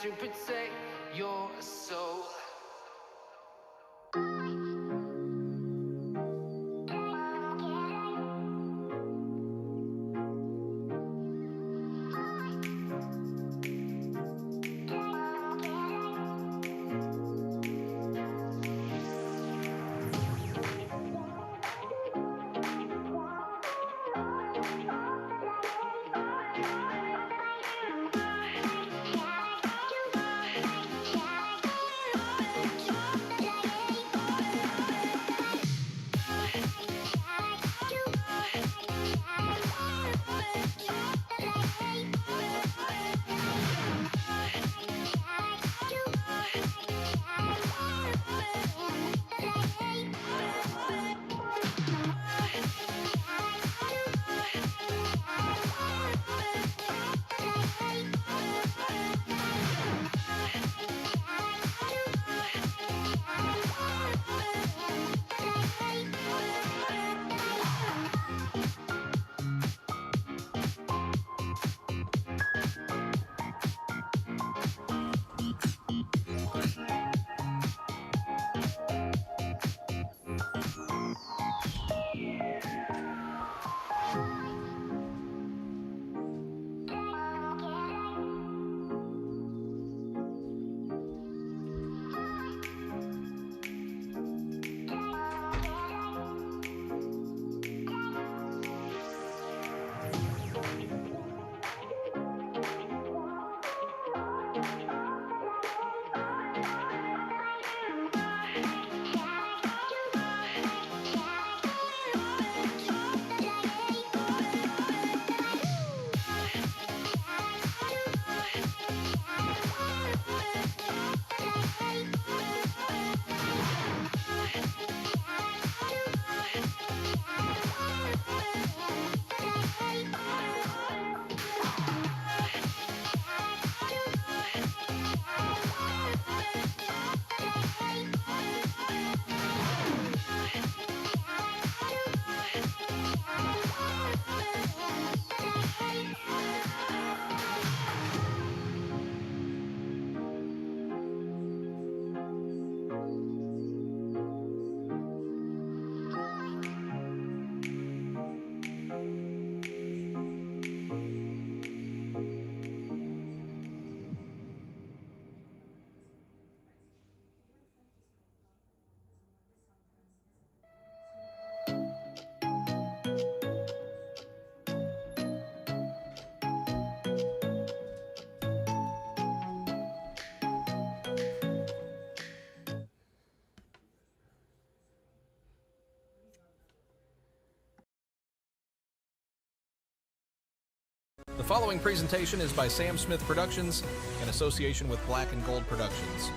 to protect your soul. The following presentation is by Sam Smith Productions in association with Black and Gold Productions.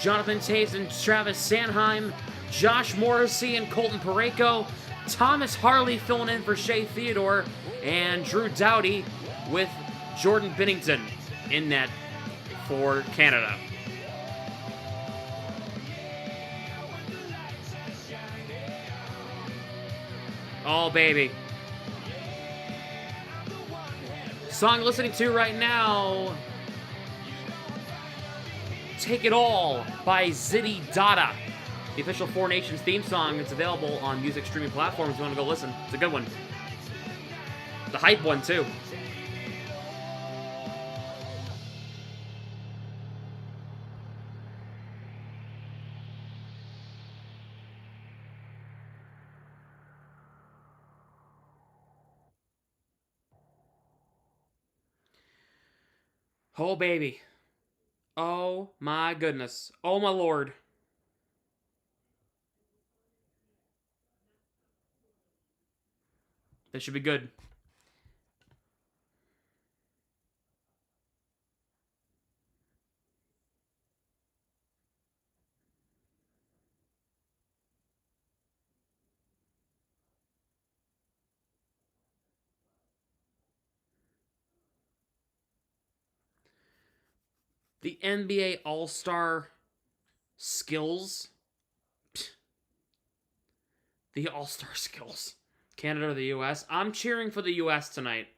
Jonathan Taves and Travis Sanheim, Josh Morrissey and Colton Parayko, Thomas Harley filling in for Shea Theodore, and Drew Doughty with Jordan Binnington in net for Canada. Oh, baby. Song listening to right now, Take It All by Ziddy Dada. The official Four Nations theme song. It's available on music streaming platforms if you want to go listen. It's a good one. The hype one, too. Oh, baby. Oh, my goodness. Oh, my lord. This should be good. The NBA All-Star skills. The All-Star skills. Canada or the U.S.? I'm cheering for the U.S. tonight.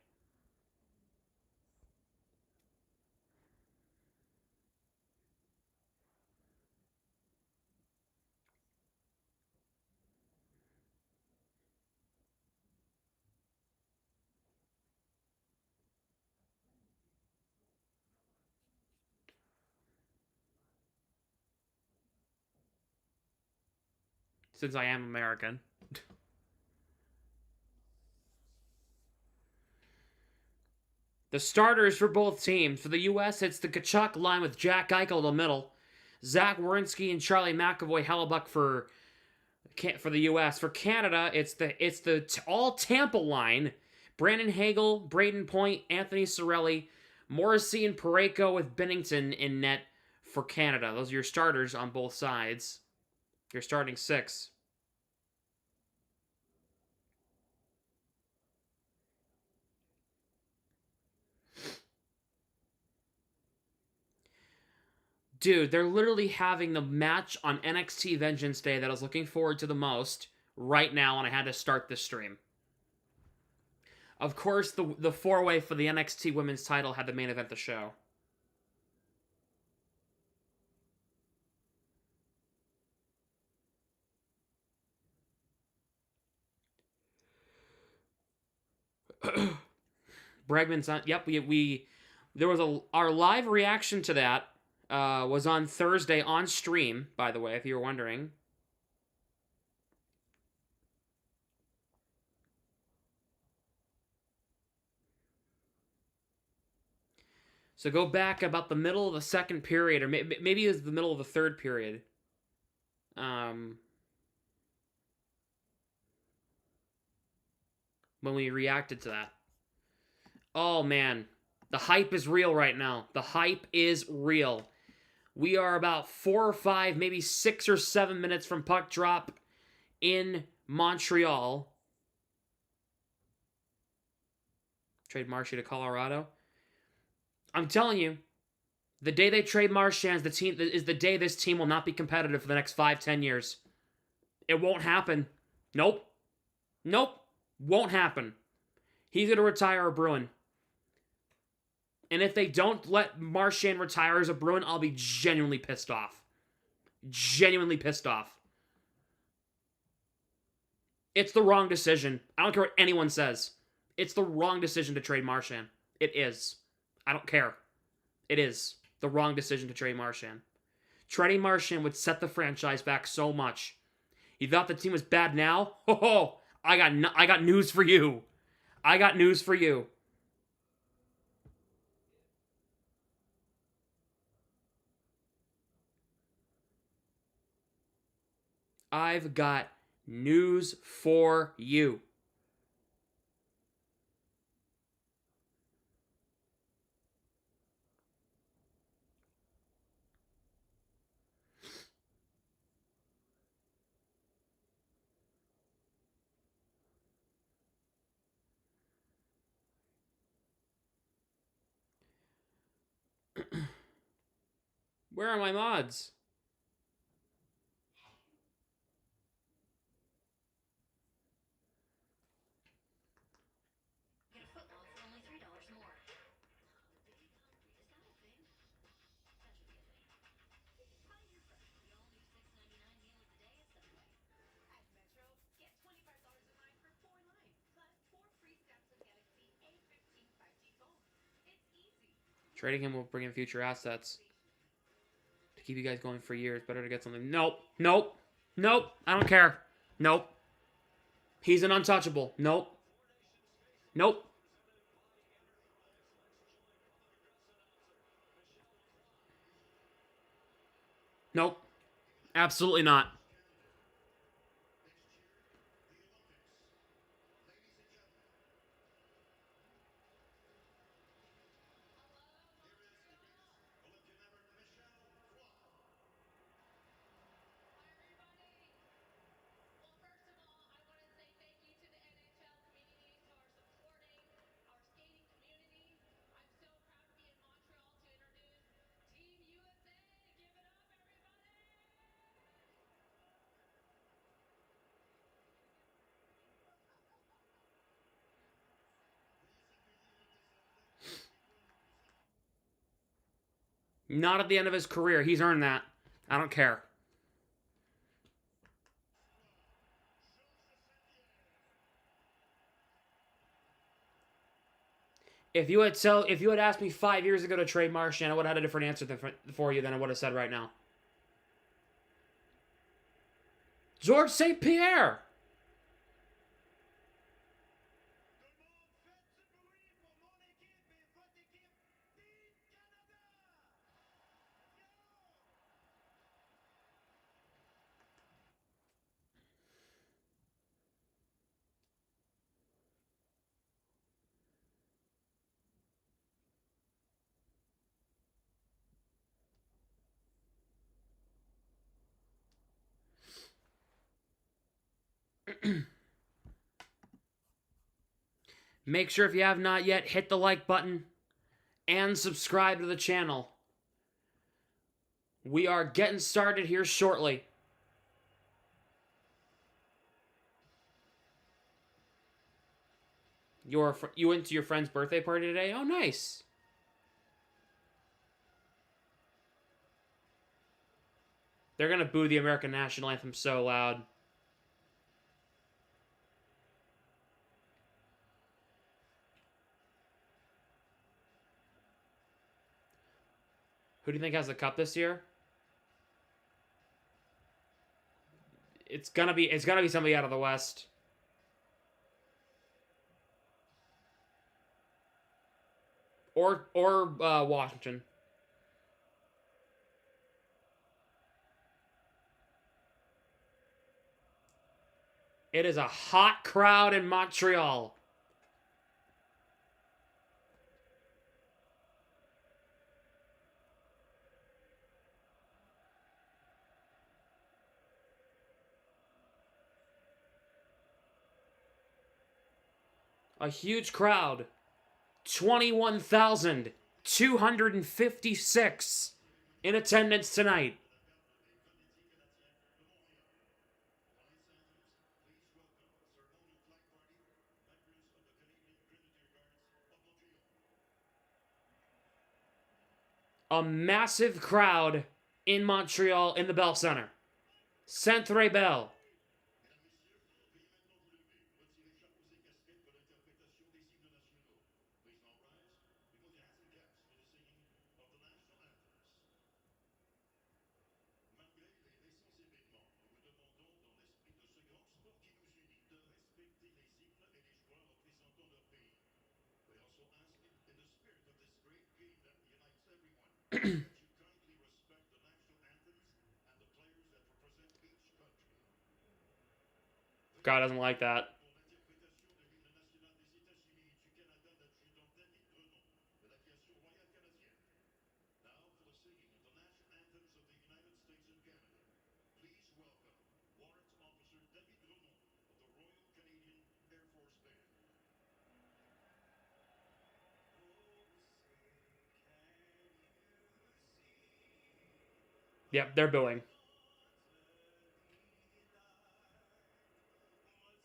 Since I am American. The starters for both teams. For the U.S., it's the Kachuk line with Jack Eichel in the middle. Zach Werenski and Charlie McAvoy-Hellebuck for the U.S. For Canada, it's the all Tampa line. Brandon Hagel, Braden Point, Anthony Cirelli, Morrissey and Parayko with Binnington in net for Canada. Those are your starters on both sides. Your starting six. Dude, they're literally having the match on NXT Vengeance Day that I was looking forward to the most right now, and I had to start this stream. Of course, the four-way for the NXT Women's title had the main event the show. Bregman's on. Yep, there was our live reaction to that was on Thursday on stream. By the way, if you were wondering. So go back about the middle of the second period, or maybe it was the middle of the third period. When we reacted to that. Oh, man. The hype is real right now. The hype is real. We are about 4 or 5, maybe 6 or 7 minutes from puck drop in Montreal. Trade Marshy to Colorado. I'm telling you, the day they trade Marchand is the day this team will not be competitive for the next 5-10 years. It won't happen. Nope. Won't happen. He's going to retire a Bruin. And if they don't let Marchand retire as a Bruin, I'll be genuinely pissed off. Genuinely pissed off. It's the wrong decision. I don't care what anyone says. It's the wrong decision to trade Marchand. It is. I don't care. It is the wrong decision to trade Marchand. Trading Marchand would set the franchise back so much. You thought the team was bad now? Oh, I got news for you. I got news for you. I've got news for you. Where are my mods? Trading him will bring in future assets to keep you guys going for years. Better to get something. Nope. Nope. Nope. I don't care. Nope. He's an untouchable. Nope. Nope. Nope. Absolutely not. Not at the end of his career. He's earned that. I don't care. If you had asked me 5 years ago to trade Martian, I would have had a different answer for you than I would have said right now. George St. Pierre. Make sure if you have not yet, hit the like button and subscribe to the channel. We are getting started here shortly. You went to your friend's birthday party today? Oh, nice. They're going to boo the American National Anthem so loud. Who do you think has the cup this year? It's gonna be somebody out of the West. Or Washington. It is a hot crowd in Montreal. A huge crowd. 21,256 in attendance tonight. A massive crowd in Montreal in the Bell Center. Centre Bell. God doesn't like that. Yep, they're booing.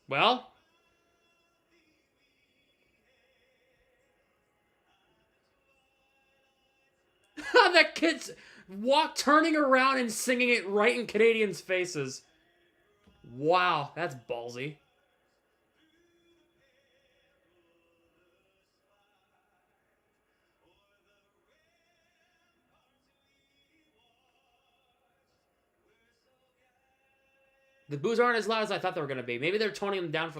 Well... that kid's turning around and singing it right in Canadians' faces. Wow, that's ballsy. The boos aren't as loud as I thought they were gonna be. Maybe they're toning them down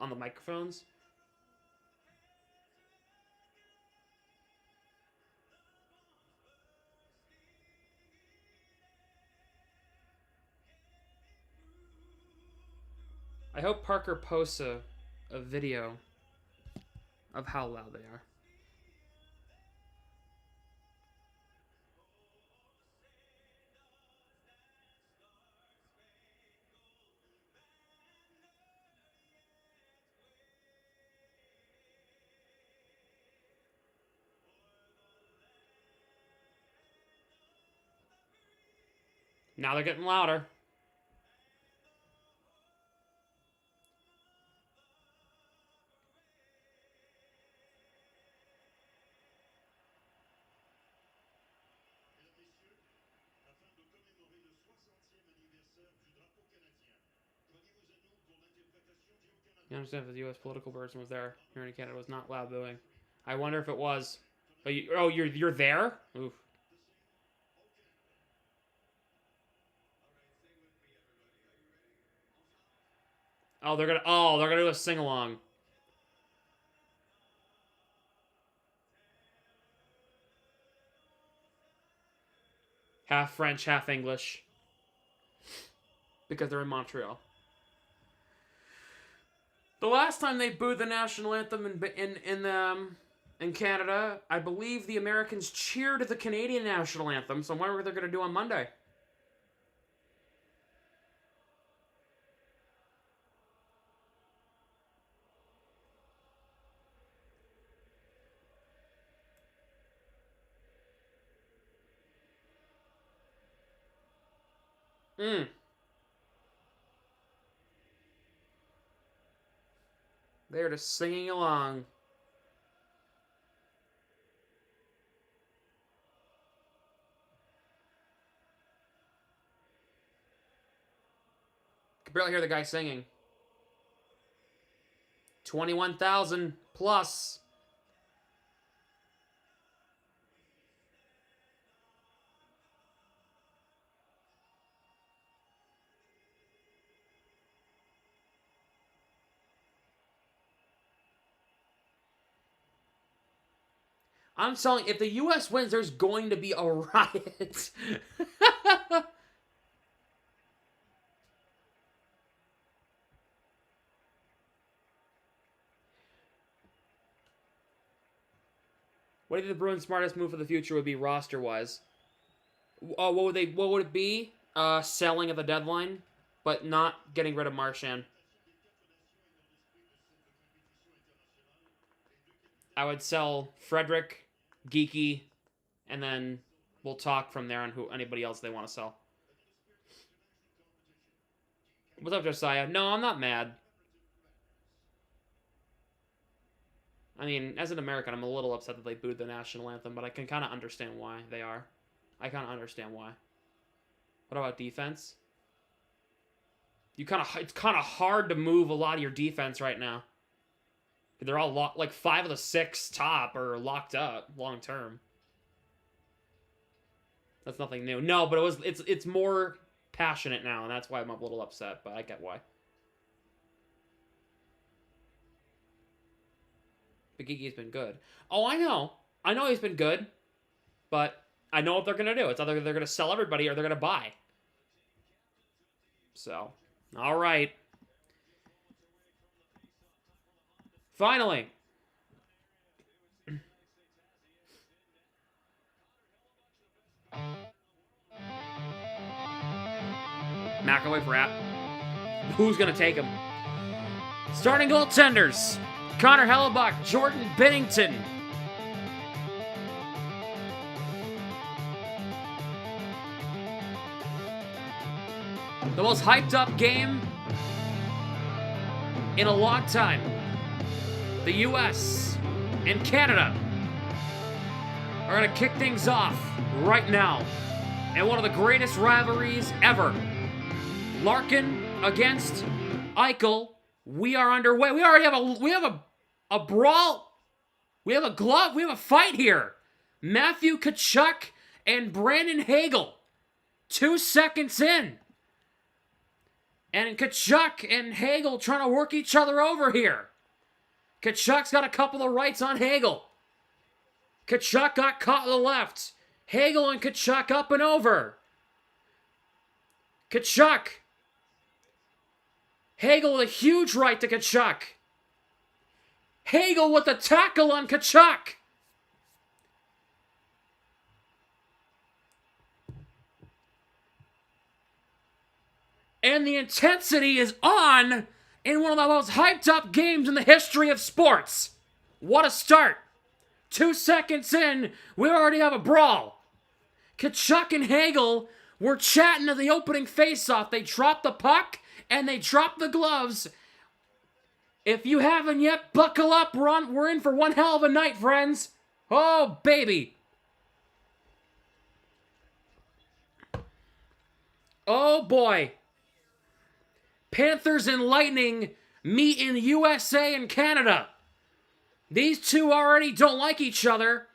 on the microphones. I hope Parker posts a video of how loud they are. Now they're getting louder. You understand if the U.S. political person was there here in Canada was not loud booing. I wonder if it was. Oh, you're there? Oof. Oh, they're gonna do a sing along. Half French, half English. Because they're in Montreal. The last time they booed the national anthem in Canada, I believe the Americans cheered the Canadian national anthem, so I wonder what they're going to do on Monday. They're just singing along. I can barely hear the guy singing. 21,000 plus. I'm telling you, if the U.S. wins, there's going to be a riot. What do you think the Bruins' smartest move for the future would be roster-wise? What would it be? Selling at the deadline, but not getting rid of Marchand. I would sell Frederick, Geeky, and then we'll talk from there on anybody else they want to sell. What's up, Josiah? No, I'm not mad. I mean, as an American, I'm a little upset that they booed the national anthem, but I can kind of understand why they are. I kind of understand why. What about defense? It's kind of hard to move a lot of your defense right now. They're all like 5 of the 6 top are locked up long term. That's nothing new. No, but it's more passionate now, and that's why I'm a little upset. But I get why. Bagigi's been good. Oh, I know he's been good, but I know what they're gonna do. It's either they're gonna sell everybody or they're gonna buy. So, all right. Finally. McAvoy for app. Who's going to take him? Starting goaltenders. Connor Hellebuck, Jordan Binnington. The most hyped up game in a long time. The US and Canada are going to kick things off right now. And one of the greatest rivalries ever. Larkin against Eichel. We are underway. We already have a brawl. We have a glove. We have a fight here. Matthew Tkachuk and Brandon Hagel. 2 seconds in. And Tkachuk and Hagel trying to work each other over here. Tkachuk's got a couple of rights on Hagel. Tkachuk got caught to the left. Hagel and Tkachuk up and over. Tkachuk. Hagel with a huge right to Tkachuk. Hagel with the tackle on Tkachuk. And the intensity is on in one of the most hyped up games in the history of sports. What a start. 2 seconds in, we already have a brawl. Tkachuk and Hagel were chatting at the opening faceoff. They dropped the puck and they dropped the gloves. If you haven't yet, buckle up. We're in for one hell of a night, friends. Oh, baby. Oh, boy. Panthers and Lightning meet in USA and Canada. These two already don't like each other.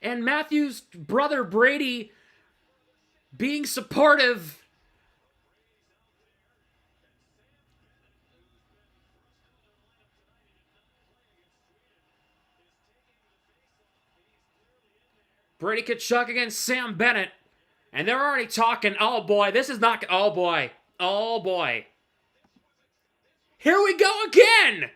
And Matthew's brother Brady being supportive. Brady Tkachuk against Sam Bennett. And they're already talking, oh boy, this is not, oh boy, oh boy. Here we go again!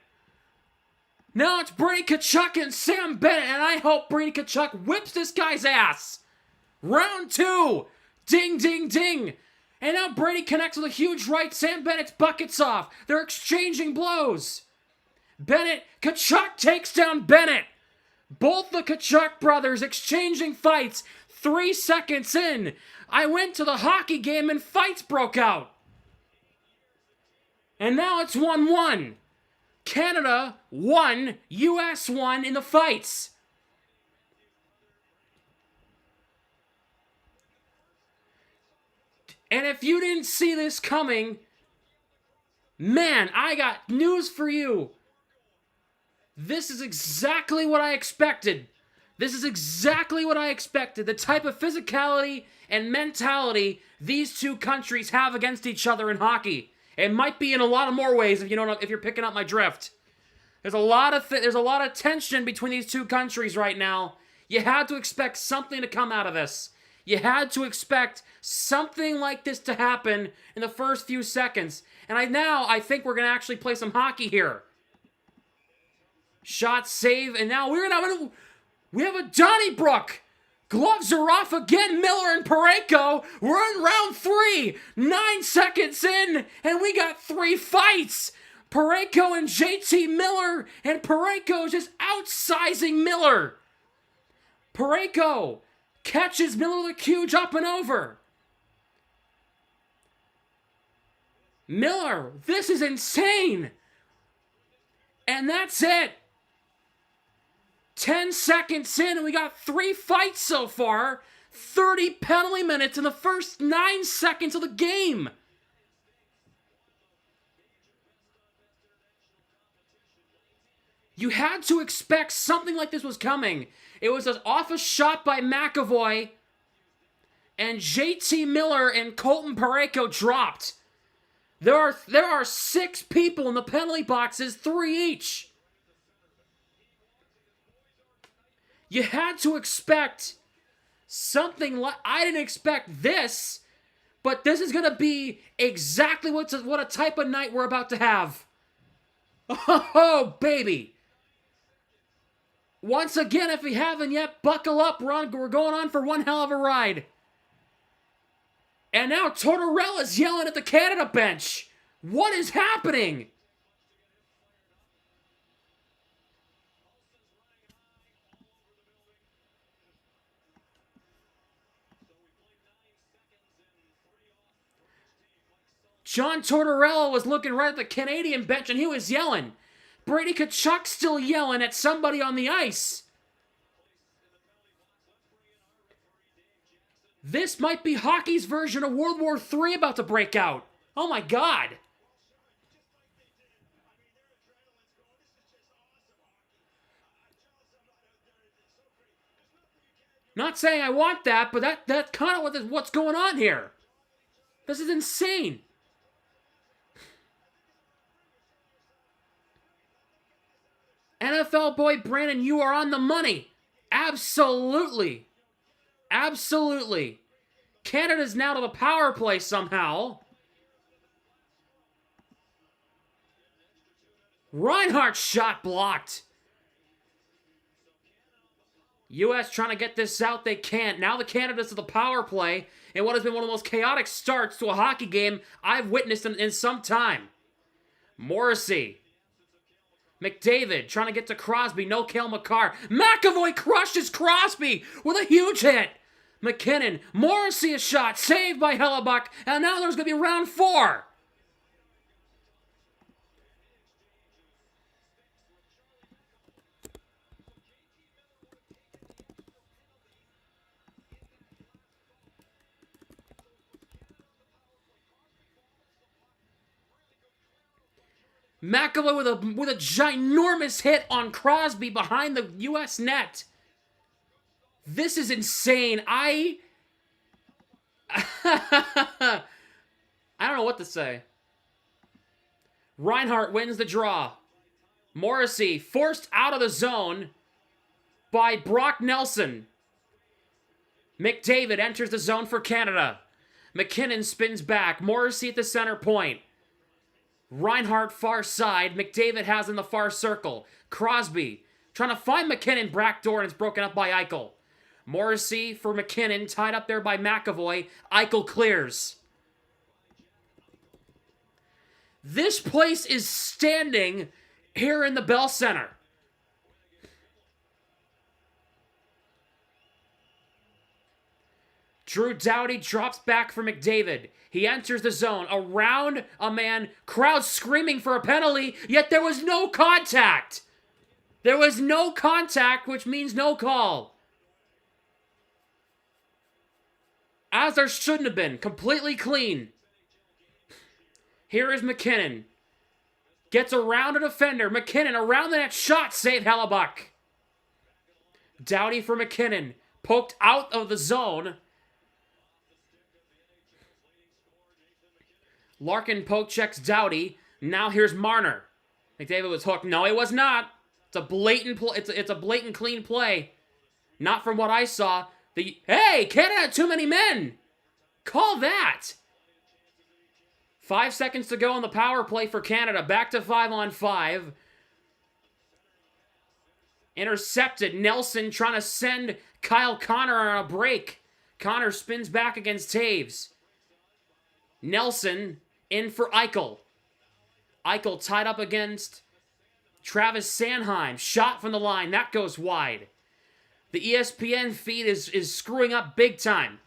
Now it's Brady Tkachuk and Sam Bennett, and I hope Brady Tkachuk whips this guy's ass. Round 2. Ding, ding, ding. And now Brady connects with a huge right. Sam Bennett's buckets off. They're exchanging blows. Tkachuk takes down Bennett. Both the Tkachuk brothers exchanging fights. 3 seconds in. I went to the hockey game and fights broke out. And now it's 1-1. Canada won, US won in the fights. And if you didn't see this coming, man, I got news for you. This is exactly what I expected. This is exactly what I expected. The type of physicality and mentality these two countries have against each other in hockey. It might be in a lot of more ways if you're picking up my drift. There's a lot of tension between these two countries right now. You had to expect something to come out of this. You had to expect something like this to happen in the first few seconds. And I think we're going to actually play some hockey here. Shot, save, and now we have a Donnybrook. Gloves are off again, Miller and Parayko. We're in round 3. 9 seconds in, and we got 3 fights. Parayko and JT Miller, and Parayko just outsizing Miller. Parayko catches Miller with a huge up and over. Miller, this is insane. And that's it. 10 seconds in, and we got 3 fights so far. 30 penalty minutes in the first 9 seconds of the game. You had to expect something like this was coming. It was off a shot by McAvoy, and JT Miller and Colton Parayko dropped. There are 6 people in the penalty boxes, 3 each. You had to expect something like... I didn't expect this, but this is going to be exactly what a type of night we're about to have. Oh, baby. Once again, if you haven't yet, buckle up. We're going on for one hell of a ride. And now Tortorella's yelling at the Canada bench. What is happening? John Tortorella was looking right at the Canadian bench and he was yelling. Brady Tkachuk still yelling at somebody on the ice. This might be hockey's version of World War III about to break out. Oh my God. Not saying I want that, but that's kind of what's going on here. This is insane. NFL boy Brandon, you are on the money. Absolutely. Absolutely. Canada's now to the power play somehow. Reinhart's shot blocked. U.S. trying to get this out. They can't. Now the Canada's to the power play in what has been one of the most chaotic starts to a hockey game I've witnessed in some time. Morrissey. McDavid trying to get to Crosby. No Cale Makar. McAvoy crushes Crosby with a huge hit. McKinnon. Morrissey a shot. Saved by Hellebuck. And now there's going to be round 4. McAvoy with a ginormous hit on Crosby behind the U.S. net. This is insane. I don't know what to say. Reinhart wins the draw. Morrissey forced out of the zone by Brock Nelson. McDavid enters the zone for Canada. McKinnon spins back. Morrissey at the center point. Reinhart far side. McDavid has in the far circle. Crosby trying to find McKinnon backdoor and it's broken up by Eichel. Morrissey for McKinnon, tied up there by McAvoy. Eichel clears. This place is standing here in the Bell Center. Drew Doughty drops back for McDavid. He enters the zone, around a man, crowd screaming for a penalty, yet there was no contact. There was no contact, which means no call. As there shouldn't have been, completely clean. Here is McKinnon. Gets around a defender. McKinnon around the net, shot, save Hellebuck. Doughty for McKinnon, poked out of the zone. Larkin poke checks Doughty. Now here's Marner. McDavid was hooked. No, he was not. It's a blatant it's a blatant clean play. Not from what I saw. Hey, Canada had too many men. Call that. 5 seconds to go on the power play for Canada. Back to 5-on-5. Intercepted. Nelson trying to send Kyle Connor on a break. Connor spins back against Taves. Nelson in for Eichel. Eichel tied up against Travis Sanheim. Shot from the line. That goes wide. The ESPN feed is screwing up big time.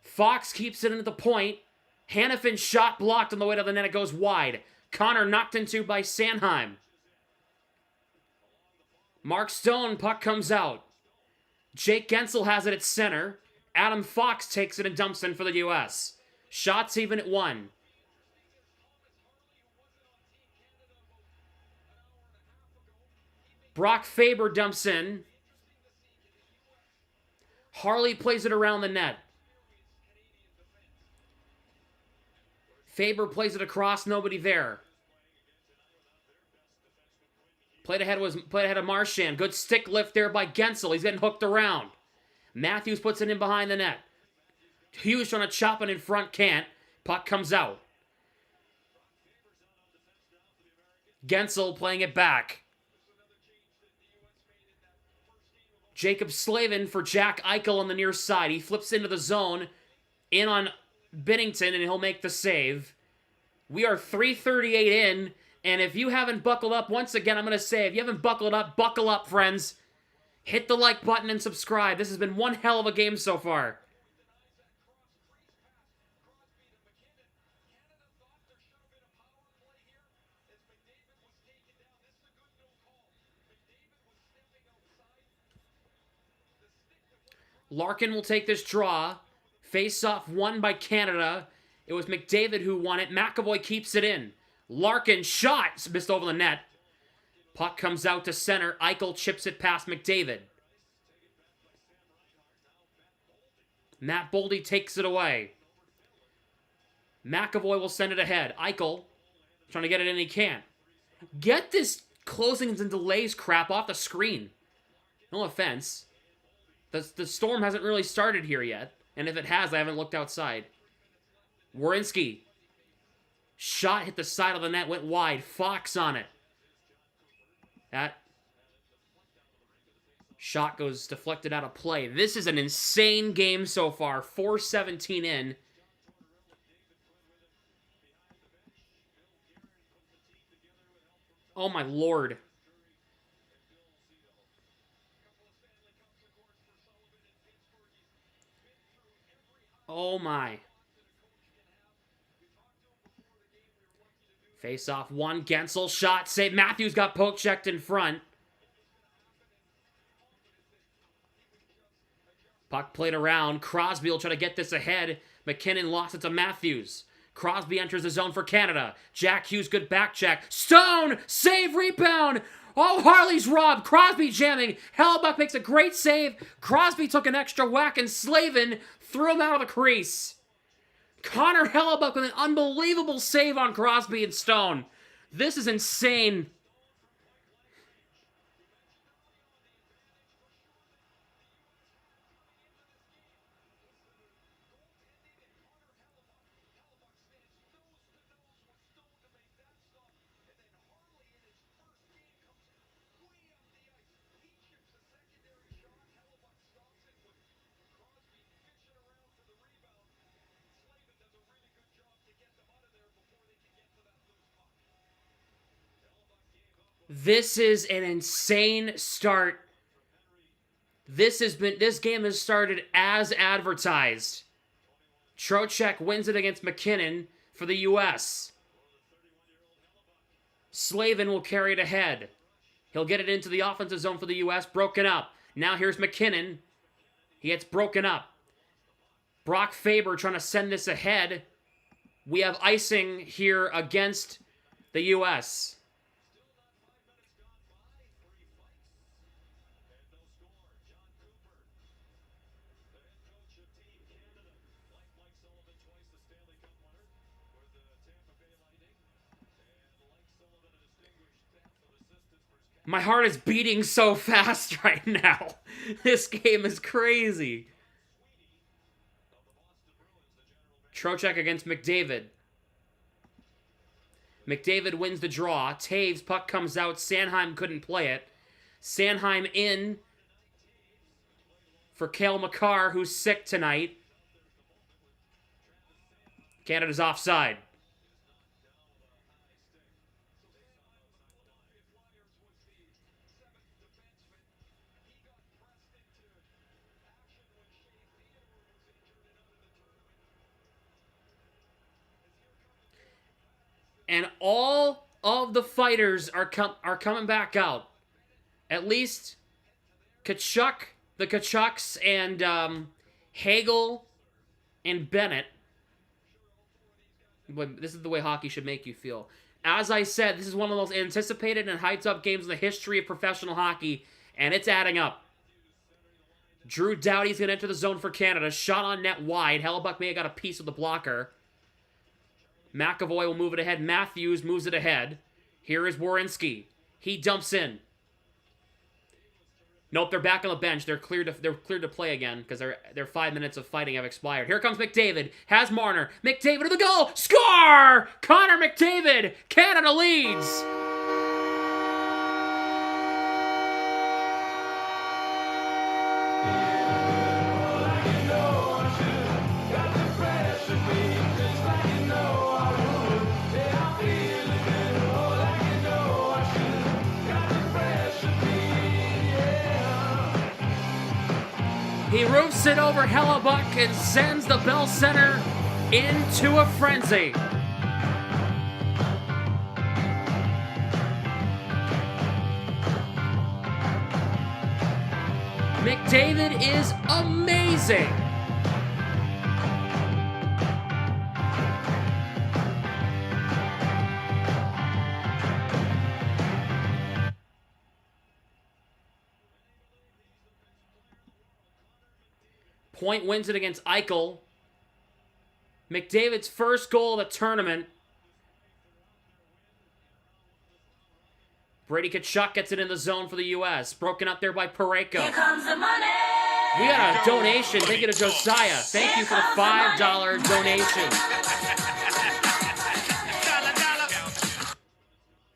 Fox keeps it into the point. Hannafin shot blocked on the way to the net. It goes wide. Connor knocked into by Sanheim. Mark Stone, puck comes out. Jake Gensel has it at center. Adam Fox takes it and dumps in for the U.S. Shots even at 1. Brock Faber dumps in. Harley plays it around the net. Faber plays it across, nobody there. Played ahead of Marchand. Good stick lift there by Gensel. He's getting hooked around. Matthews puts it in behind the net. Hughes trying to chop it in front, can't. Puck comes out. Gensel playing it back. Jacob Slavin for Jack Eichel on the near side. He flips into the zone, in on Binnington, and he'll make the save. We are 3:38 in, and if you haven't buckled up, once again, I'm going to say, if you haven't buckled up, buckle up, friends. Hit the like button and subscribe. This has been one hell of a game so far. Larkin will take this draw. Faceoff won by Canada. It was McDavid who won it. McAvoy keeps it in. Larkin shot, missed over the net. Puck comes out to center. Eichel chips it past McDavid. Matt Boldy takes it away. McAvoy will send it ahead. Eichel trying to get it in, he can't. Get this closings and delays crap off the screen. No offense. The storm hasn't really started here yet. And if it has, I haven't looked outside. Werenski. Shot hit the side of the net, went wide. Fox on it. That shot goes deflected out of play. This is an insane game so far. 4:17 in. Oh my lord. Oh my. Face off one. Gensel shot. Save. Matthews got poke checked in front. Puck played around. Crosby will try to get this ahead. McKinnon lost it to Matthews. Crosby enters the zone for Canada. Jack Hughes, good back check. Stone! Save, rebound! Oh, Harley's robbed. Crosby jamming. Hellebuck makes a great save. Crosby took an extra whack and Slavin threw him out of the crease. Connor Hellebuck with an unbelievable save on Crosby and Stone. This is insane. This is an insane start. This game has started as advertised. Trocheck wins it against McKinnon for the U.S. Slavin will carry it ahead. He'll get it into the offensive zone for the U.S. Broken up. Now here's McKinnon. He gets broken up. Brock Faber trying to send this ahead. We have icing here against the U.S. My heart is beating so fast right now. This game is crazy. Trocheck against McDavid. McDavid wins the draw. Taves, puck comes out. Sanheim couldn't play it. Sanheim in for Cale Makar, who's sick tonight. Canada's offside. And all of the fighters are coming back out. At least Tkachuk, the Tkachuks, and Hagel and Bennett. But this is the way hockey should make you feel. As I said, this is one of the most anticipated and hyped-up games in the history of professional hockey, and it's adding up. Drew Doughty's going to enter the zone for Canada. Shot on net wide. Hellebuck may have got a piece of the blocker. McAvoy will move it ahead. Matthews moves it ahead. Here is Werenski. He dumps in. Nope, they're back on the bench. They're cleared to play again because their 5 minutes of fighting have expired. Here comes McDavid. Has Marner. McDavid to the goal. Score! Connor McDavid. Canada leads. He roofs it over Hellebuck and sends the Bell Center into a frenzy. McDavid is amazing. Point wins it against Eichel. McDavid's first goal of the tournament. Brady Tkachuk gets it in the zone for the U.S. Broken up there by Parayko. Here comes the money. We got a donation. Thank you to Josiah. Thank you for the $5 donation.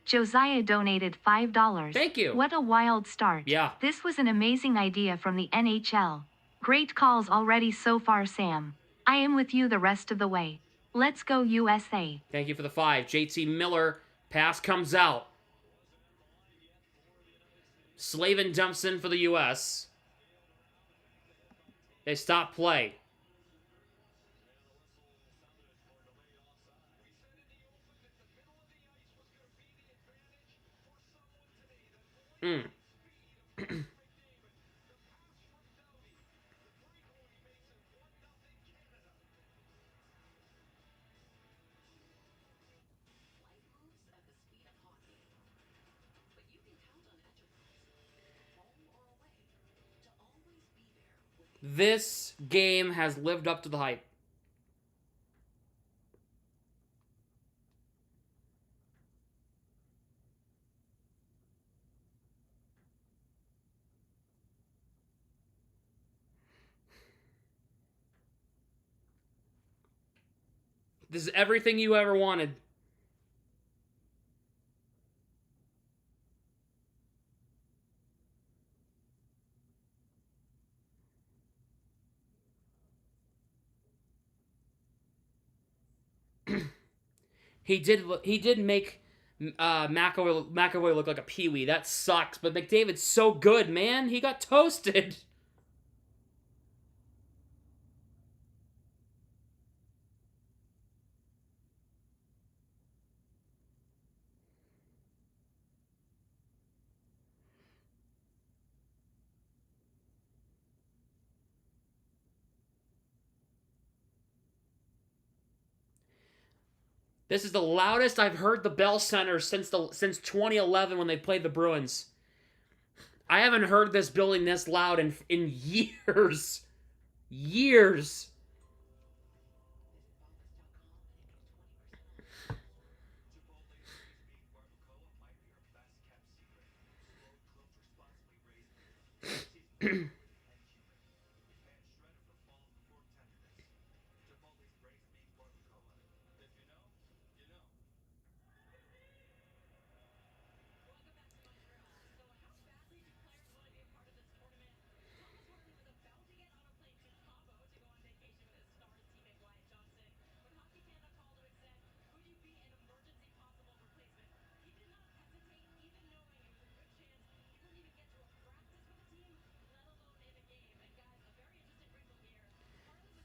Josiah donated $5. Thank you. What a wild start. Yeah. This was an amazing idea from the NHL. Great calls already so far, Sam. I am with you the rest of the way. Let's go USA. Thank you for the 5. JT Miller. Pass comes out. Slavin dumps in for the U.S. They stop play. This game has lived up to the hype. This is everything you ever wanted. He did make McAvoy look like a peewee. That sucks. But McDavid's so good, man. He got toasted. This is the loudest I've heard the Bell Center since 2011 when they played the Bruins. I haven't heard this building this loud in years. Years.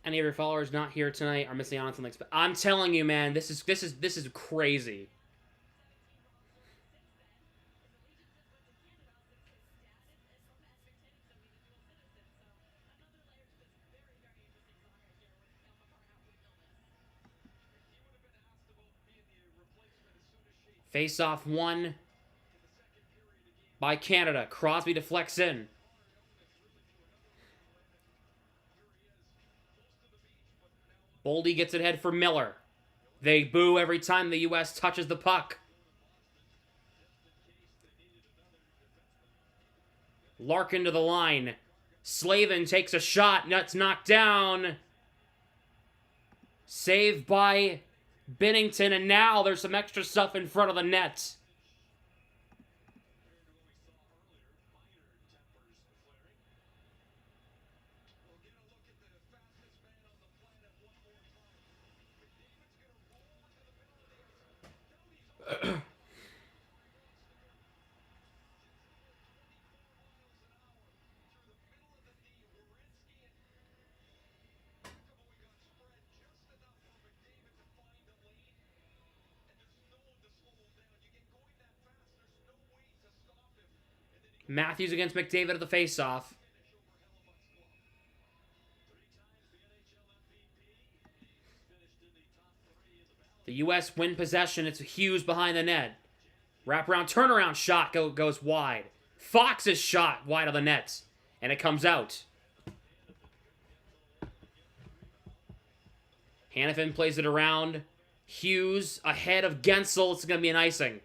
Any of your followers not here tonight are missing out on something. I'm telling you, man, this is crazy. Faceoff won by Canada. Crosby deflects in. Boldy gets it ahead for Miller. They boo every time the U.S. touches the puck. Larkin to the line. Slavin takes a shot. That's knocked down. Saved by Binnington. And now there's some extra stuff in front of the net. Matthews against McDavid at the faceoff. The U.S. win possession. It's Hughes behind the net. Wraparound turnaround shot goes wide. Fox's shot wide of the net. And it comes out. Hanifin plays it around. Hughes ahead of Gensel. It's going to be an icing.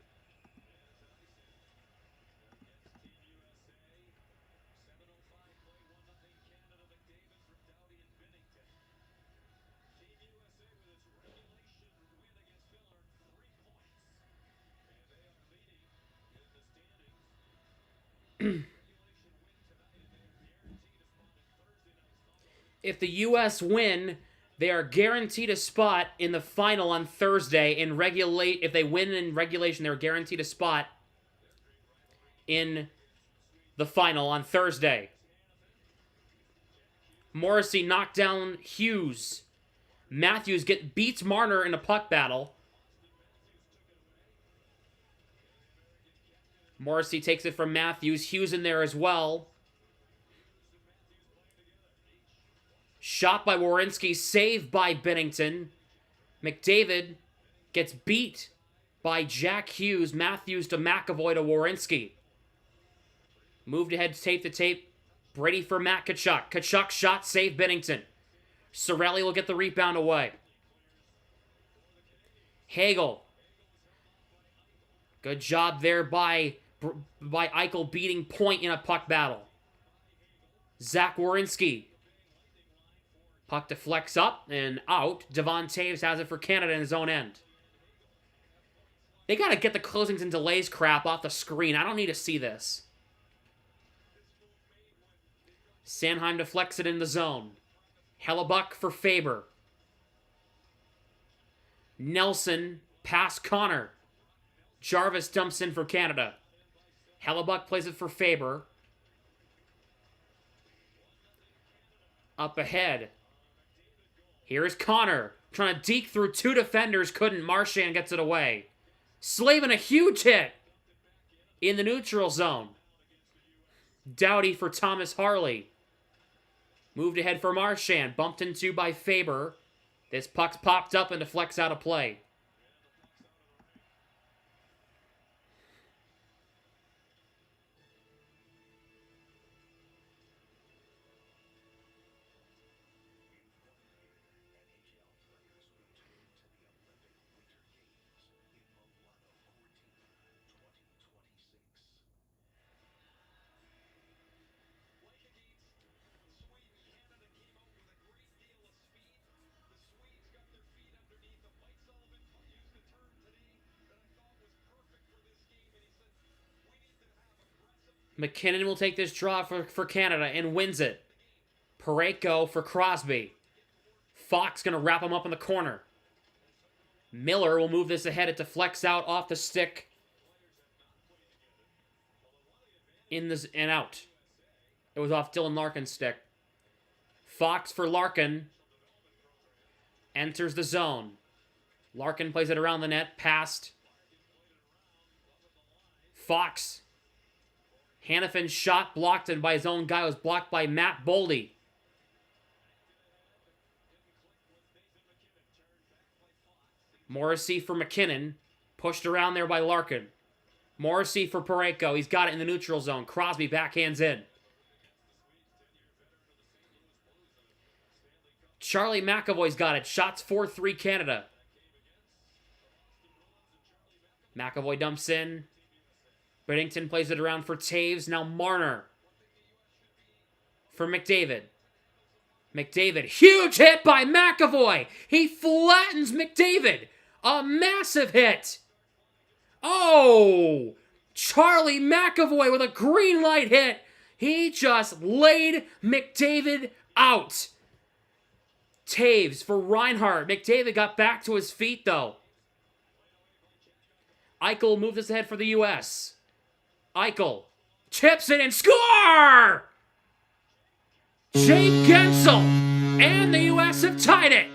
If the U.S. win, they are guaranteed a spot in the final on Thursday. If they win in regulation, they're guaranteed a spot in the final on Thursday. Morrissey knocked down Hughes. Matthews beats Marner in a puck battle. Morrissey takes it from Matthews. Hughes in there as well. Shot by Werenski, saved by Binnington. McDavid gets beat by Jack Hughes. Matthews to McAvoy to Werenski. Moved ahead tape to tape. Brady for Matt Tkachuk. Tkachuk shot, saved Binnington. Cirelli will get the rebound away. Hagel. Good job there by Eichel beating Point in a puck battle. Zach Werenski. Puck deflects up and out. Devon Taves has it for Canada in his own end. They got to get the closings and delays crap off the screen. I don't need to see this. Sanheim deflects it in the zone. Hellebuck for Faber. Nelson past Connor. Jarvis dumps in for Canada. Hellebuck plays it for Faber. Up ahead. Here's Connor. Trying to deke through two defenders. Couldn't. Marchand gets it away. Slavin a huge hit. In the neutral zone. Doughty for Thomas Harley. Moved ahead for Marchand. Bumped into by Faber. This puck's popped up and deflects out of play. McKinnon will take this draw for Canada and wins it. Parayko for Crosby. Fox going to wrap him up in the corner. Miller will move this ahead. It deflects out off the stick. And out. It was off Dylan Larkin's stick. Fox for Larkin. Enters the zone. Larkin plays it around the net. Past. Fox. Hanifin's shot blocked and by his own guy was blocked by Matt Boldy. Morrissey for McKinnon. Pushed around there by Larkin. Morrissey for Parayko. He's got it in the neutral zone. Crosby backhands in. Charlie McAvoy's got it. Shots 4-3 Canada. McAvoy dumps in. Binnington plays it around for Taves. Now Marner. For McDavid. McDavid. Huge hit by McAvoy. He flattens McDavid. A massive hit. Oh! Charlie McAvoy with a green light hit. He just laid McDavid out. Taves for Reinhart. McDavid got back to his feet, though. Eichel moved this ahead for the U.S. Eichel chips it and score! Jake Gensel and the U.S. have tied it.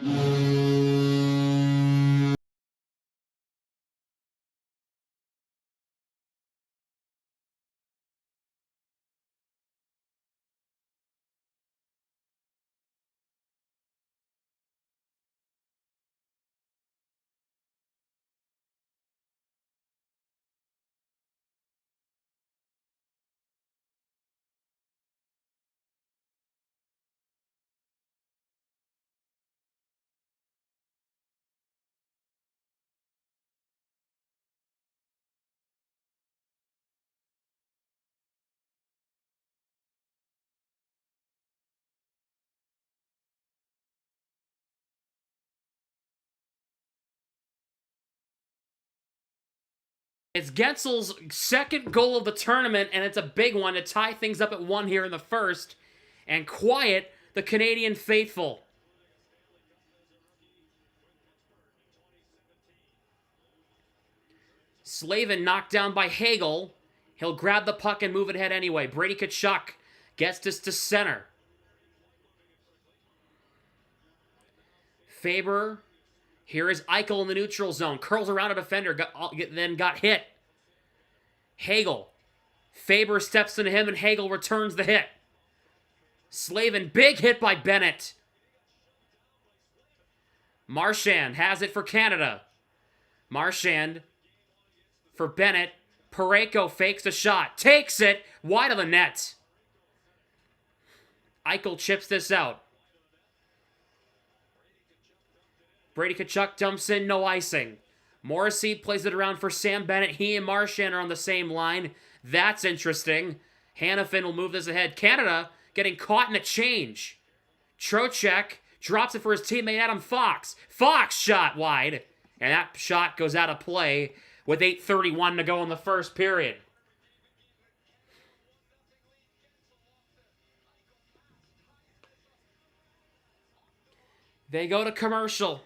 It's Getzel's second goal of the tournament, and it's a big one to tie things up at 1 here in the first and quiet the Canadian faithful. Slavin knocked down by Hagel. He'll grab the puck and move it ahead anyway. Brady Tkachuk gets this to center. Faber, here is Eichel in the neutral zone. Curls around a defender, then got hit. Hagel. Faber steps into him and Hagel returns the hit. Slavin, big hit by Bennett. Marchand has it for Canada. Marchand for Bennett. Parayko fakes a shot. Takes it wide of the net. Eichel chips this out. Brady Tkachuk dumps in, no icing. Morrissey plays it around for Sam Bennett. He and Marchand are on the same line. That's interesting. Hanifin will move this ahead. Canada getting caught in a change. Trocheck drops it for his teammate Adam Fox. Fox shot wide. And that shot goes out of play with 8:31 to go in the first period. They go to commercial.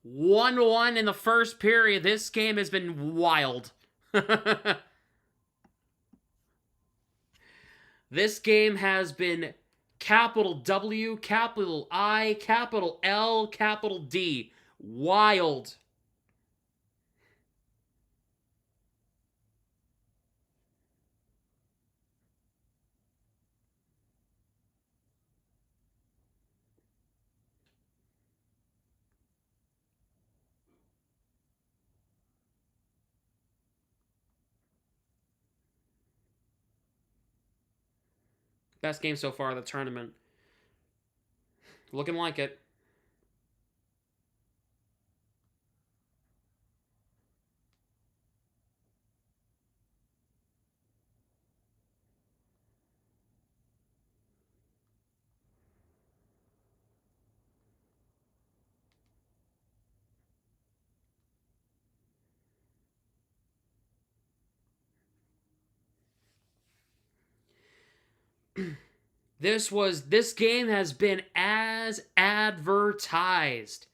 1-1 in the first period. This game has been wild. This game has been capital W, capital I, capital L, capital D. Wild. Best game so far of the tournament. Looking like it. This game has been as advertised.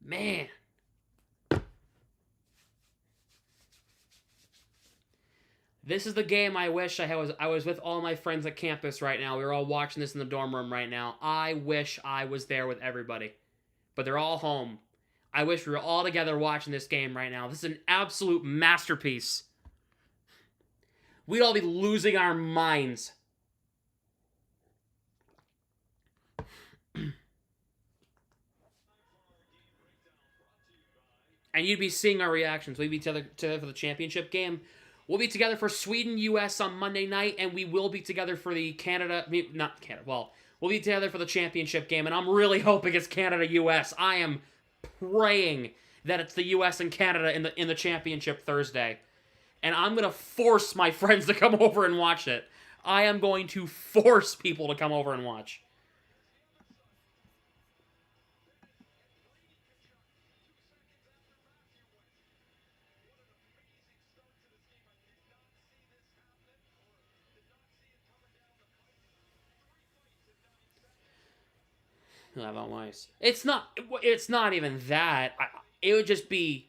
Man. This is the game I wish I was with all my friends at campus right now. We were all watching this in the dorm room right now. I wish I was there with everybody. But they're all home. I wish we were all together watching this game right now. This is an absolute masterpiece. We'd all be losing our minds. And you'd be seeing our reactions. We'd be together for the championship game. We'll be together for Sweden-US on Monday night, and we will be together for the we'll be together for the championship game, and I'm really hoping it's Canada-US. I am praying that it's the US and Canada in the championship Thursday. And I'm going to force my friends to come over and watch it. I am going to force people to come over and watch. It's not even that. It would just be,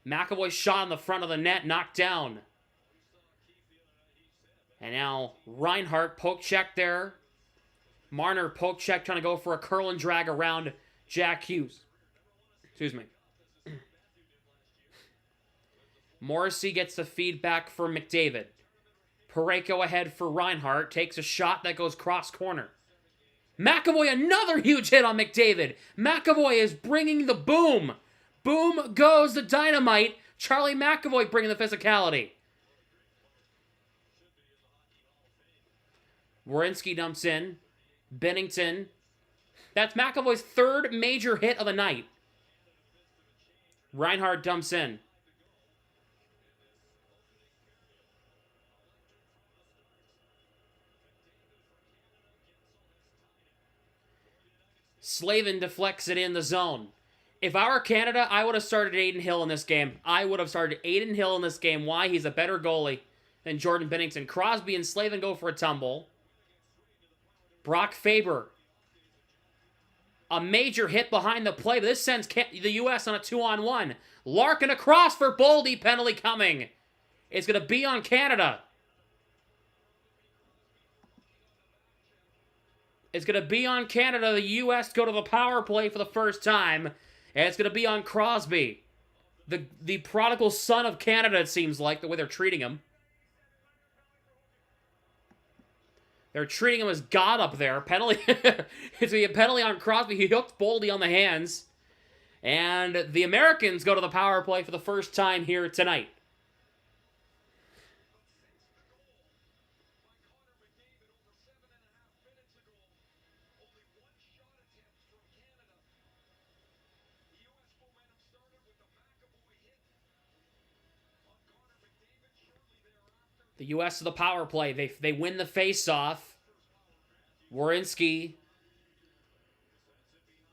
McAvoy shot in the front of the net, knocked down. And now Reinhardt poke check there. Marner poke check trying to go for a curl and drag around Jack Hughes. Excuse me. Morrissey gets the feedback for McDavid. Parayko ahead for Reinhardt. Takes a shot that goes cross corner. McAvoy, another huge hit on McDavid. McAvoy is bringing the boom. Boom goes the dynamite. Charlie McAvoy bringing the physicality. Werenski dumps in. Bennington. That's McAvoy's third major hit of the night. Reinhardt dumps in. Slavin deflects it in the zone. If I were Canada, I would have started Aiden Hill in this game. I would have started Aiden Hill in this game. Why? He's a better goalie than Jordan Binnington. Crosby and Slavin go for a tumble. Brock Faber. A major hit behind the play, but this sends the U.S. on a 2-on-1. Larkin across for Boldy. Penalty coming. It's going to be on Canada. It's going to be on Canada. The U.S. go to the power play for the first time. And it's going to be on Crosby. The prodigal son of Canada, it seems like, the way they're treating him. They're treating him as God up there. Penalty. It's going to be a penalty on Crosby. He hooked Boldy on the hands. And the Americans go to the power play for the first time here tonight. The U.S. to the power play. They win the face-off. Werenski.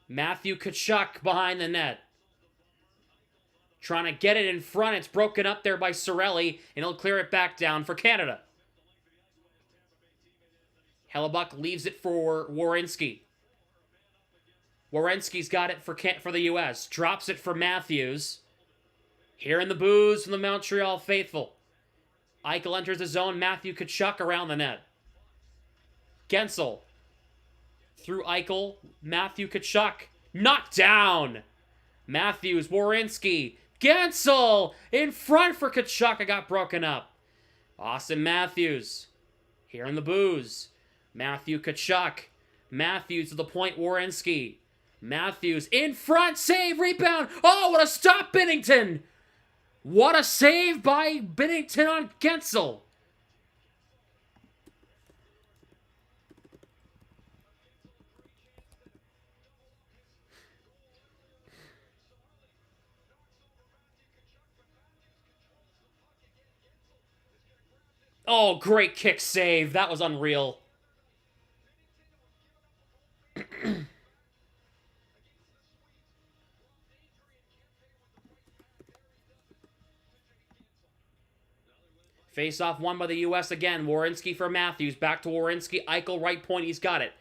Matthew Tkachuk behind the net. Trying to get it in front. It's broken up there by Cirelli, and he'll clear it back down for Canada. Hellebuck leaves it for Werenski. Werenski's got it for the U.S. Drops it for Matthews. Hearing the boos from the Montreal faithful. Eichel enters the zone. Matthew Tkachuk around the net. Gensel. Through Eichel. Matthew Tkachuk. Knocked down. Matthews. Werenski. Gensel. In front for Tkachuk. It got broken up. Austin Matthews. Hearing the boos. Matthew Tkachuk. Matthews to the point. Werenski. Matthews. In front. Save. Rebound. Oh, what a stop, Binnington. What a save by Binnington on Gensel. Oh, great kick save. That was unreal. Face-off won by the U.S. again. Werenski for Matthews. Back to Werenski. Eichel, right point. He's got it.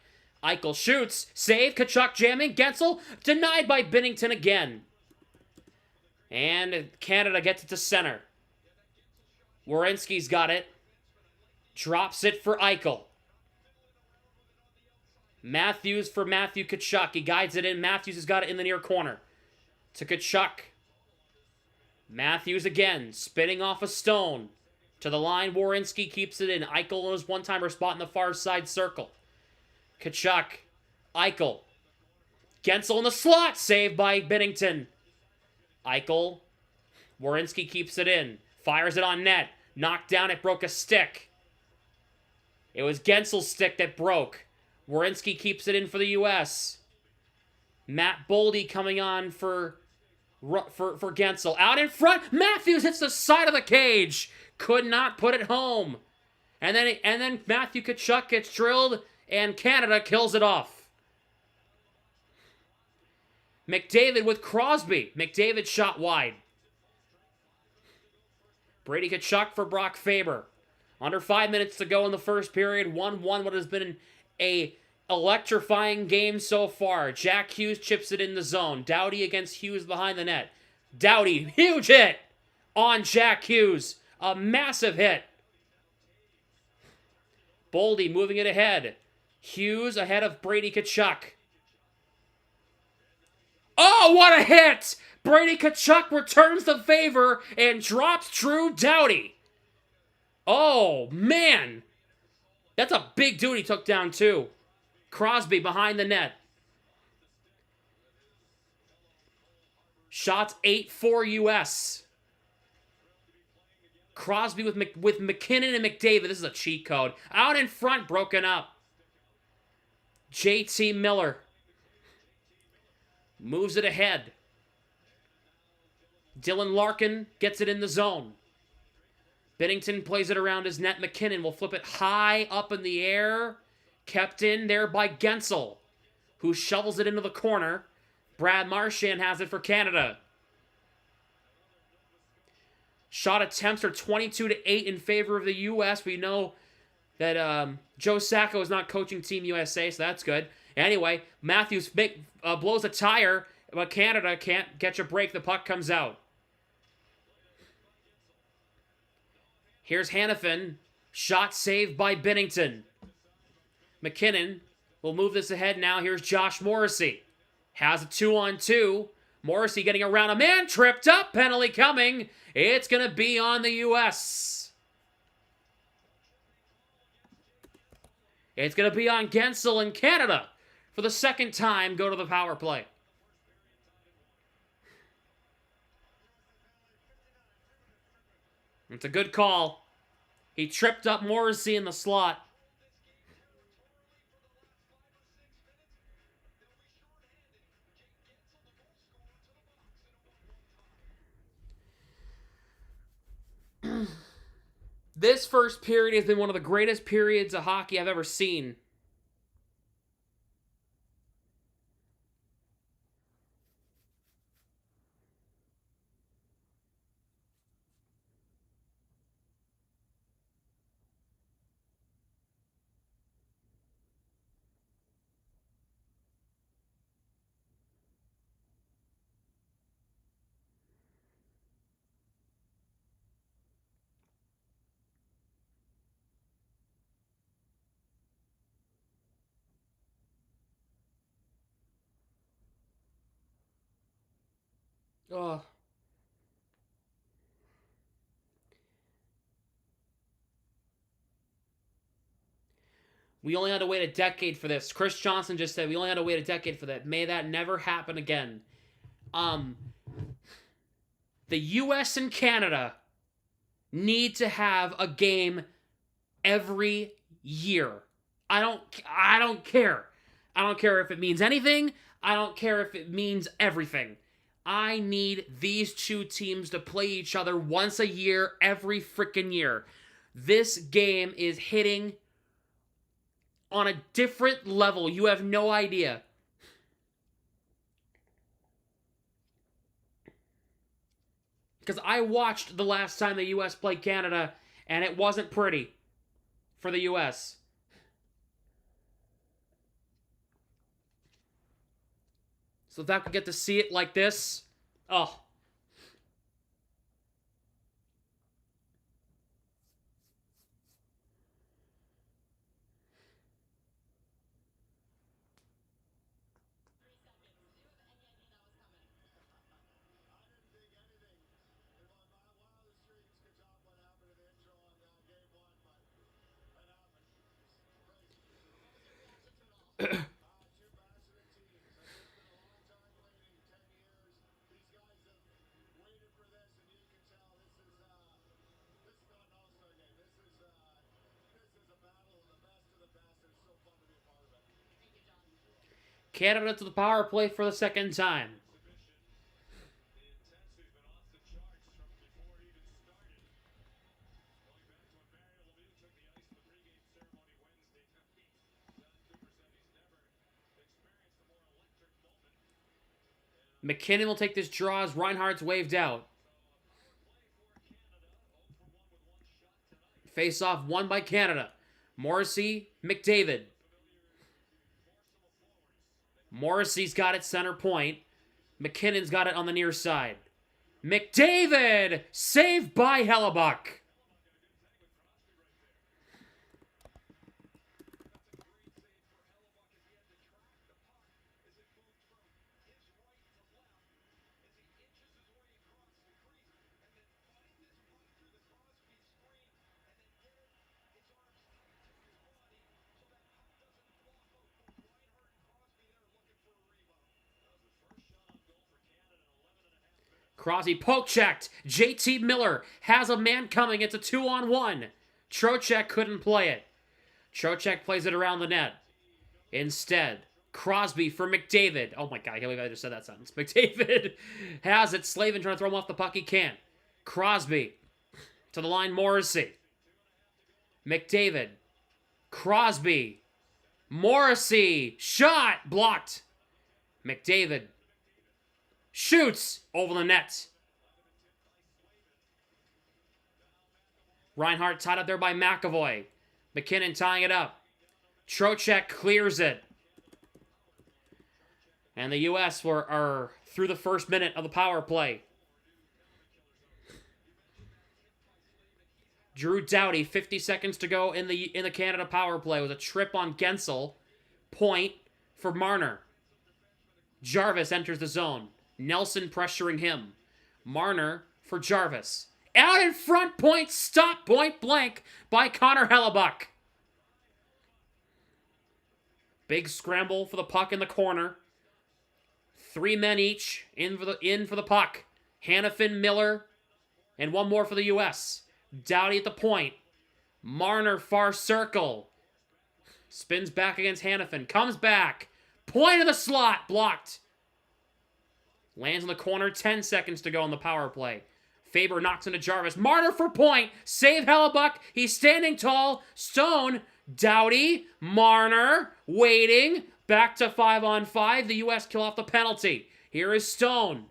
Eichel shoots. Save. Tkachuk jamming. Gensel denied by Binnington again. And Canada gets it to center. Werenski's got it. Drops it for Eichel. Matthews for Matthew Tkachuk. He guides it in. Matthews has got it in the near corner. To Tkachuk. Matthews again. Spinning off a stone. To the line, Werenski keeps it in. Eichel in his one-timer spot in the far side circle. Tkachuk. Eichel. Gensel in the slot. Saved by Binnington. Eichel. Werenski keeps it in. Fires it on net. Knocked down. It broke a stick. It was Gensel's stick that broke. Werenski keeps it in for the U.S. Matt Boldy coming on for Gensel. Out in front. Matthews hits the side of the cage. Could not put it home. And then Matthew Tkachuk gets drilled, and Canada kills it off. McDavid with Crosby. McDavid shot wide. Brady Tkachuk for Brock Faber. Under 5 minutes to go in the first period. 1-1, what has been a electrifying game so far. Jack Hughes chips it in the zone. Doughty against Hughes behind the net. Doughty, huge hit on Jack Hughes. A massive hit. Boldy moving it ahead. Hughes ahead of Brady Tkachuk. Oh, what a hit! Brady Tkachuk returns the favor and drops Drew Doughty. Oh, man. That's a big dude he took down, too. Crosby behind the net. Shots 8-4 U.S. Crosby with McKinnon and McDavid. This is a cheat code. Out in front, broken up. JT Miller. Moves it ahead. Dylan Larkin gets it in the zone. Binnington plays it around his net. McKinnon will flip it high up in the air. Kept in there by Gensel, who shovels it into the corner. Brad Marchand has it for Canada. Shot attempts are 22-8 in favor of the U.S. We know that Joe Sacco is not coaching Team USA, so that's good. Anyway, Matthews blows a tire, but Canada can't catch a break. The puck comes out. Here's Hannafin. Shot saved by Binnington. McKinnon will move this ahead now. Here's Josh Morrissey. Has a 2-on-2. Morrissey getting around a man. Tripped up. Penalty coming. It's going to be on the U.S. It's going to be on Gensel, and Canada, for the second time, go to the power play. It's a good call. He tripped up Morrissey in the slot. This first period has been one of the greatest periods of hockey I've ever seen. Oh. We only had to wait a decade for this. Chris Johnson just said we only had to wait a decade for that. May that never happen again. The US and Canada need to have a game every year. I don't care. I don't care if it means anything. I don't care if it means everything. I need these two teams to play each other once a year, every freaking year. This game is hitting on a different level. You have no idea. Because I watched the last time the U.S. played Canada, and it wasn't pretty for the U.S. So if I could get to see it like this, oh. Canada to the power play for the second time. McKinnon will take this draw as Reinhardt's waved out. Face-off won by Canada. Morrissey, McDavid. Morrissey's got it center point. McKinnon's got it on the near side. McDavid! Saved by Hellebuck. Crosby poke checked. JT Miller has a man coming. It's a 2-on-1. Trocheck couldn't play it. Trocheck plays it around the net. Instead, Crosby for McDavid. Oh my god, I can't believe I just said that sentence. McDavid has it. Slavin trying to throw him off the puck. He can't. Crosby to the line. Morrissey. McDavid. Crosby. Morrissey. Shot. Blocked. McDavid. Shoots. Over the net. Reinhart tied up there by McAvoy. McKinnon tying it up. Trocheck clears it. And the U.S. are through the first minute of the power play. Drew Doughty, 50 seconds to go in the Canada power play with a trip on Gensel. Point for Marner. Jarvis enters the zone. Nelson pressuring him. Marner for Jarvis. Out in front, point, stop, point blank by Connor Hellebuck. Big scramble for the puck in the corner. 3 men each in for the puck. Hannafin, Miller, and one more for the U.S. Doughty at the point. Marner far circle. Spins back against Hannafin. Comes back. Point of the slot. Blocked. Lands in the corner. 10 seconds to go on the power play. Faber knocks into Jarvis. Marner for point. Save Hellebuck. He's standing tall. Stone. Doughty. Marner. Waiting. Back to 5-on-5. The U.S. kill off the penalty. Here is Stone.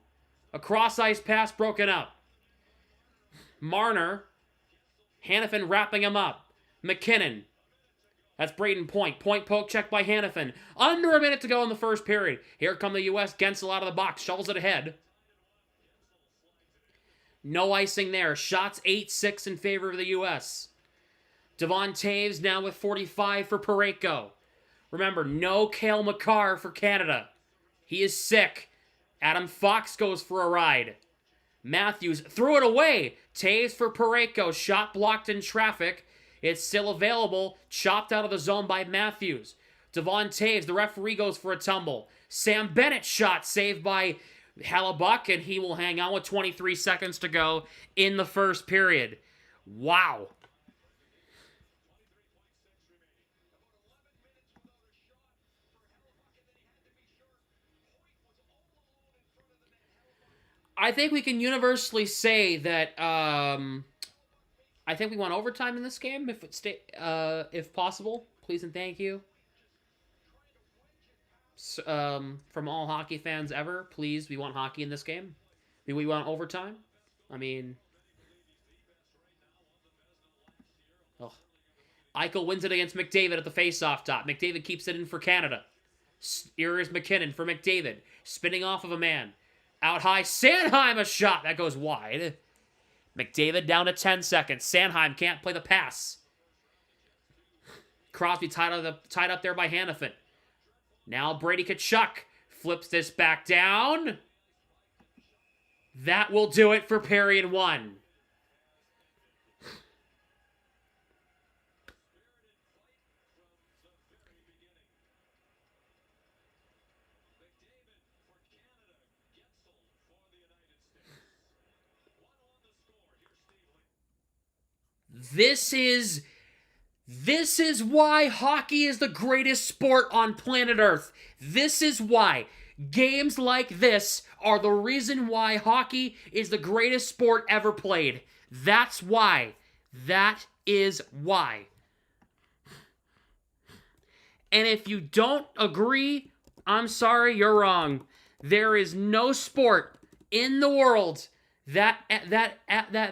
A cross-ice pass broken up. Marner. Hannafin wrapping him up. McKinnon. That's Braden Point. Point poke check by Hannafin. Under a minute to go in the first period. Here come the U.S. Gensel out of the box. Shovels it ahead. No icing there. Shots 8-6 in favor of the U.S. Devon Taves now with 45 for Parayko. Remember, no Cale Makar for Canada. He is sick. Adam Fox goes for a ride. Matthews threw it away. Taves for Parayko. Shot blocked in traffic. It's still available. Chopped out of the zone by Matthews. Devon Taves, the referee goes for a tumble. Sam Bennett shot saved by Hellebuck, and he will hang on with 23 seconds to go in the first period. Wow. I think we can universally say that I think we want overtime in this game if possible. Please and thank you. From all hockey fans ever, please, we want hockey in this game. Do we want overtime? I mean, Eichel wins it against McDavid at the face-off dot. McDavid keeps it in for Canada. Here is McKinnon for McDavid, spinning off of a man. Out high, Sanheim, a shot that goes wide. McDavid down to 10 seconds. Sanheim can't play the pass. Crosby tied up there by Hannafin. Now Brady Tkachuk flips this back down. That will do it for period 1. This is why hockey is the greatest sport on planet Earth. This is why. Games like this are the reason why hockey is the greatest sport ever played. That's why. That is why. And if you don't agree, I'm sorry, you're wrong. There is no sport in the world that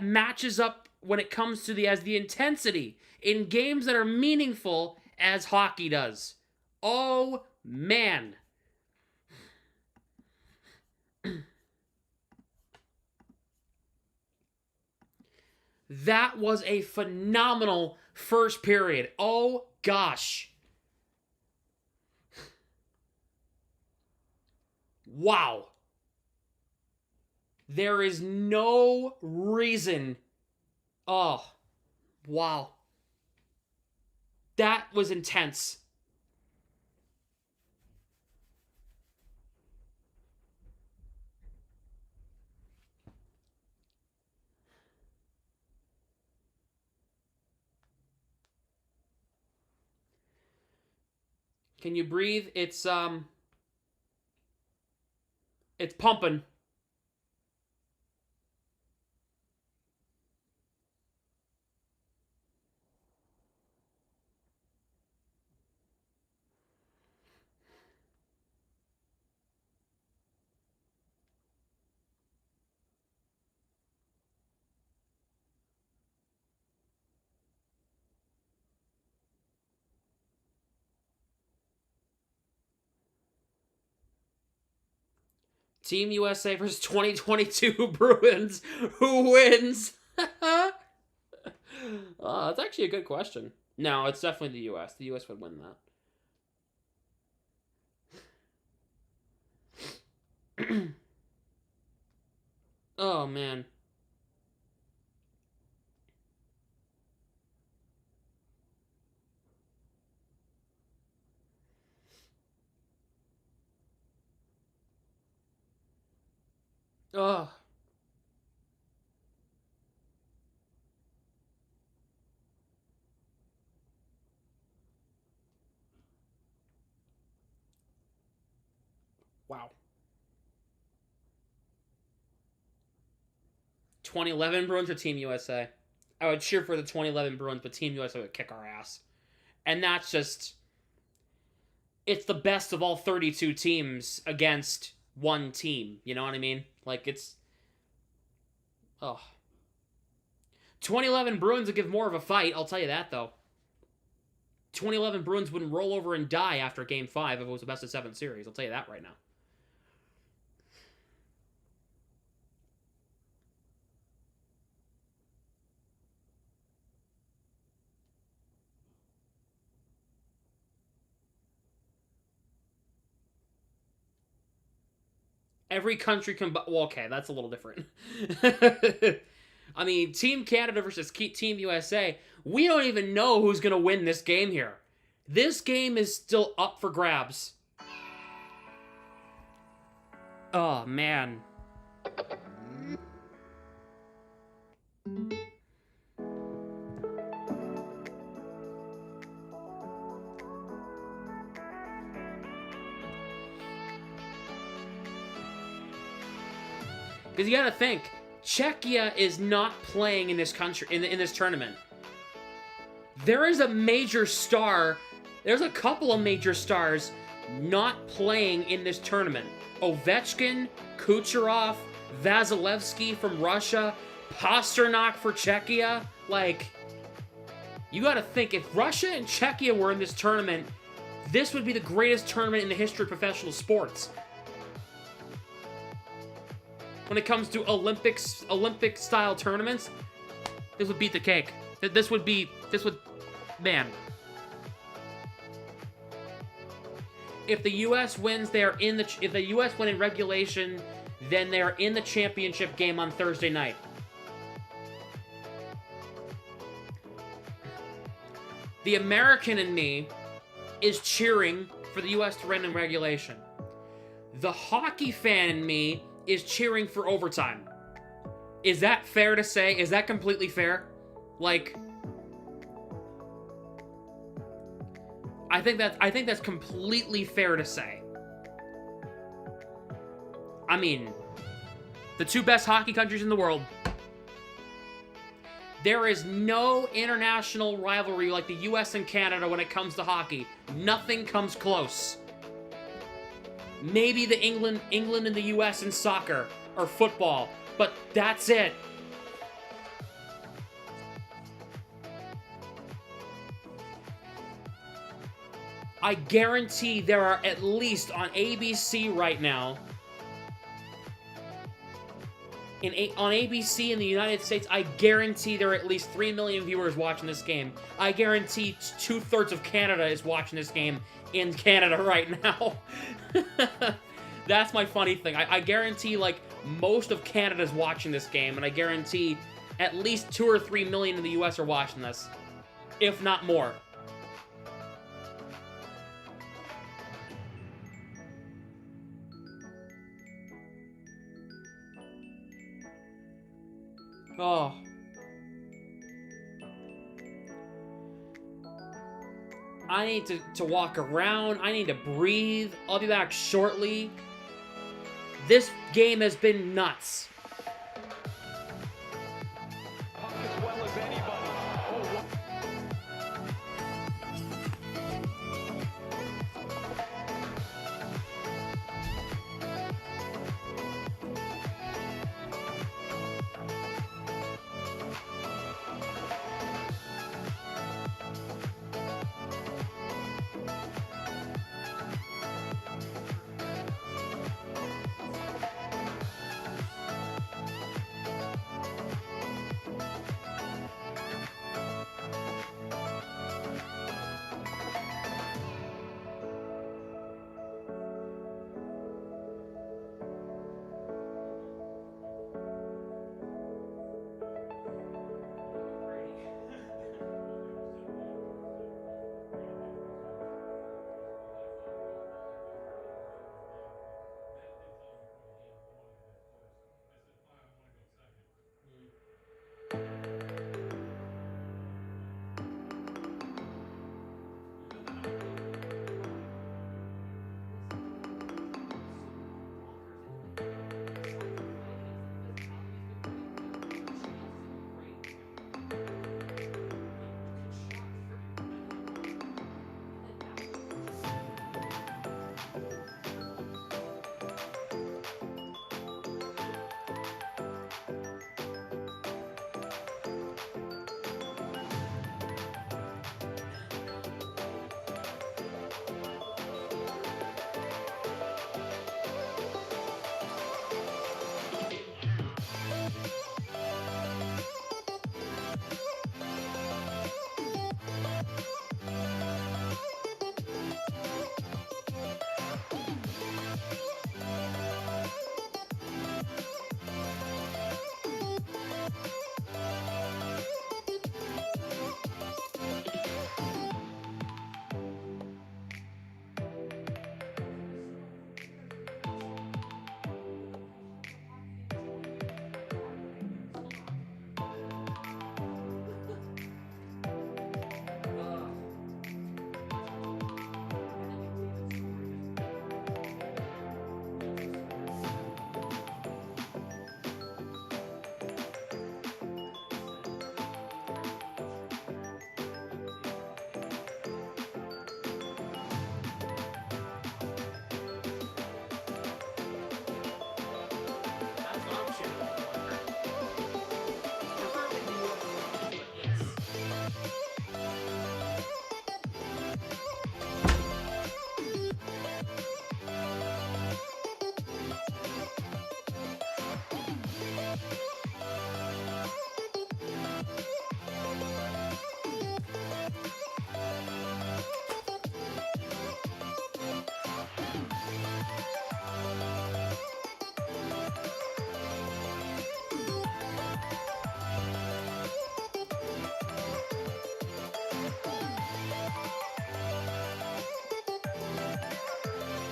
matches up when it comes to the intensity in games that are meaningful as hockey does. Oh, man. That was a phenomenal first period. Oh, gosh. Wow. There is no reason. Oh, wow. That was intense. Can you breathe? It's pumping. Team USA versus 2022 Bruins. Who wins? That's actually a good question. No, it's definitely the US. The US would win that. Oh, man. Oh. Wow. 2011 Bruins or Team USA? I would cheer for the 2011 Bruins, but Team USA would kick our ass. And that's just... It's the best of all 32 teams against one team. You know what I mean? Like, it's... Oh. 2011 Bruins would give more of a fight, I'll tell you that, though. 2011 Bruins wouldn't roll over and die after Game 5 if it was a best-of-7 series. I'll tell you that right now. Every country can... Well, okay, that's a little different. I mean, Team Canada versus Team USA, we don't even know who's going to win this game here. This game is still up for grabs. Oh, man. Because you gotta think, Czechia is not playing in this country, in this tournament. There is a major star, there's a couple of major stars not playing in this tournament. Ovechkin, Kucherov, Vasilevsky from Russia, Pasternak for Czechia. Like, you gotta think, if Russia and Czechia were in this tournament, this would be the greatest tournament in the history of professional sports. When it comes to Olympic-style tournaments, this would beat the cake. This would, man. If the U.S. wins, if the U.S. win in regulation, then they're in the championship game on Thursday night. The American in me is cheering for the U.S. to win in regulation. The hockey fan in me is cheering for overtime. Is that fair to say? Is that completely fair? Like, I think that's completely fair to say. I mean, the two best hockey countries in the world. There is no international rivalry like the US and Canada when it comes to hockey. Nothing comes close. Maybe the England and the US in soccer or football, but that's it. I guarantee there are at least on ABC right now, on ABC in the United States, I guarantee there are at least 3 million viewers watching this game. I guarantee 2/3 of Canada is watching this game in Canada right now. That's my funny thing. I guarantee, like, most of Canada's watching this game, and I guarantee at least 2 or 3 million in the US are watching this, if not more. Oh. I need to walk around. I need to breathe. I'll be back shortly. This game has been nuts. As well as anybody.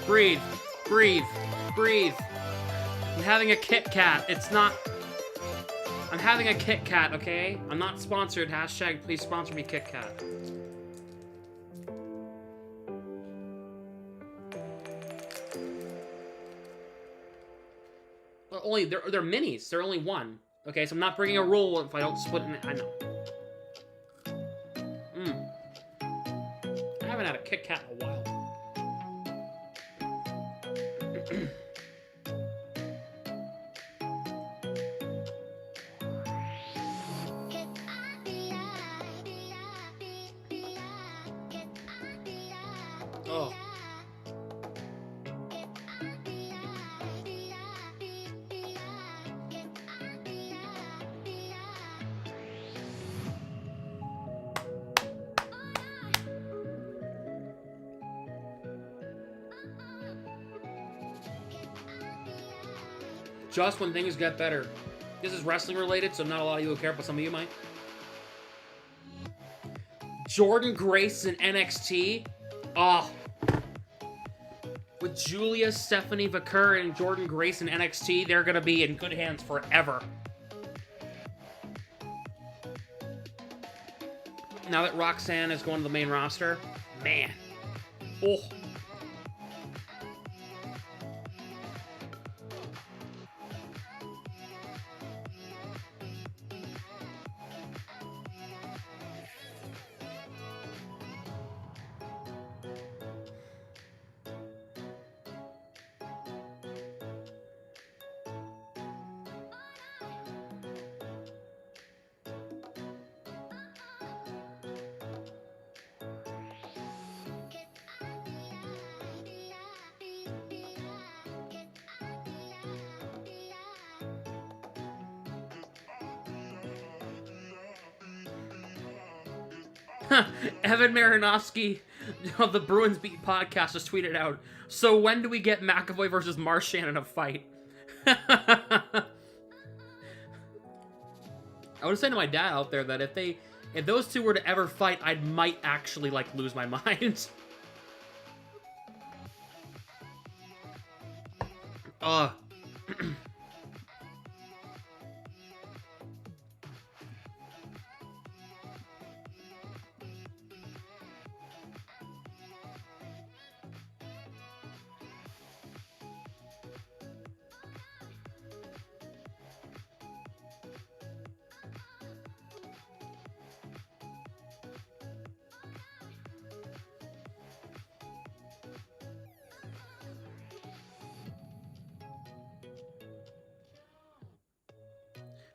Breathe. Breathe. Breathe. I'm having a Kit Kat. It's not... I'm having a Kit Kat, okay? I'm not sponsored. Hashtag please sponsor me Kit Kat. Well, only they're minis. They're only one. Okay, so I'm not breaking a rule if I don't split it. I know. I haven't had a Kit Kat in a while. Oh. Just when things get better. This is wrestling related, so not a lot of you will care, but some of you might. Jordan Grace in NXT. Oh. With Julia, Stephanie Vaquer, and Jordan Grace in NXT, they're going to be in good hands forever. Now that Roxanne is going to the main roster, man. Oh. Evan Marinofsky of the Bruins Beat podcast just tweeted out, so when do we get McAvoy versus Marchand in a fight? I was saying to my dad out there that if those two were to ever fight, I might actually, like, lose my mind.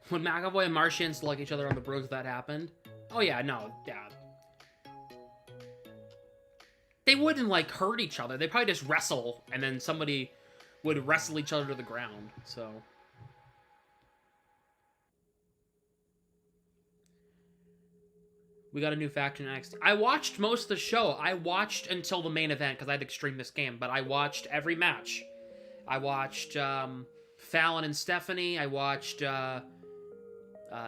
When McAvoy and Marchand slug each other on the Bruins, that happened. Oh yeah, no, yeah. They wouldn't, like, hurt each other. They'd probably just wrestle, and then somebody would wrestle each other to the ground, so. We got a new faction NXT. I watched most of the show. I watched until the main event, because I had to stream this game, but I watched every match. I watched Fallon and Stephanie. I watched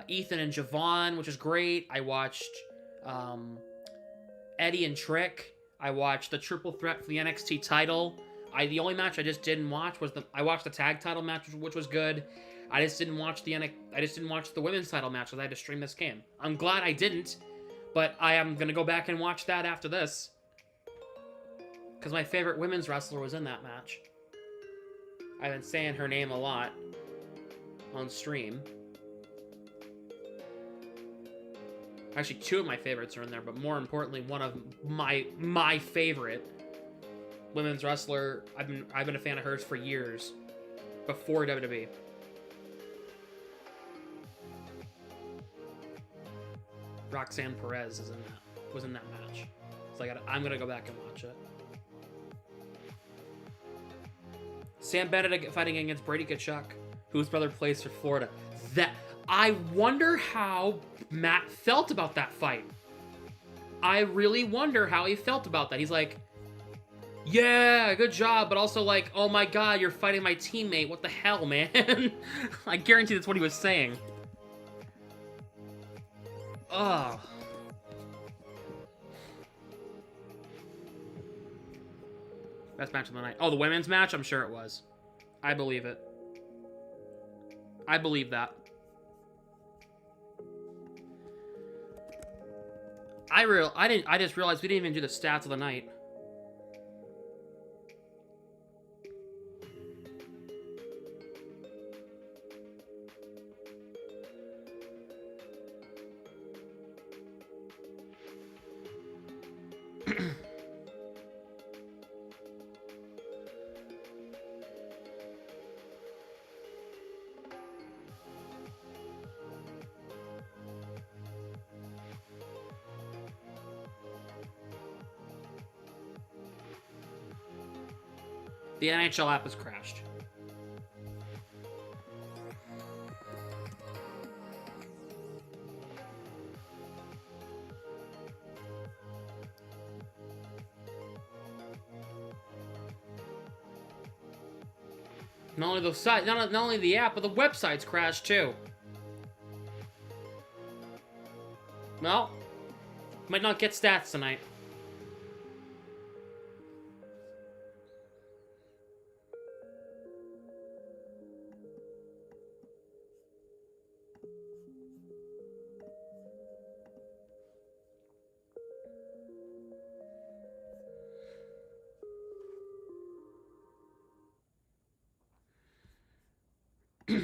Ethan and Javon, which is great. I watched Eddie and Trick. I watched the triple threat for the NXT title. The only match I just didn't watch was I watched the tag title match, which was good. I just didn't watch the women's title match because I had to stream this game. I'm glad I didn't, but I am gonna go back and watch that after this because my favorite women's wrestler was in that match. I've been saying her name a lot on stream. Actually, two of my favorites are in there, but more importantly, one of my favorite women's wrestler. I've been a fan of hers for years, before WWE. Roxanne Perez was in that match, so I'm gonna go back and watch it. Sam Bennett fighting against Brady Kachuk, whose brother plays for Florida. I wonder how Matt felt about that fight. I really wonder how he felt about that. He's like, yeah, good job, but also like, oh my god, you're fighting my teammate. What the hell, man? I guarantee that's what he was saying. Ugh. Best match of the night. Oh, the women's match? I'm sure it was. I believe it. I believe that. I just realized we didn't even do the stats of the night. The NHL app has crashed. Not only the site, not only the app, but the website's crashed too. Well, might not get stats tonight. My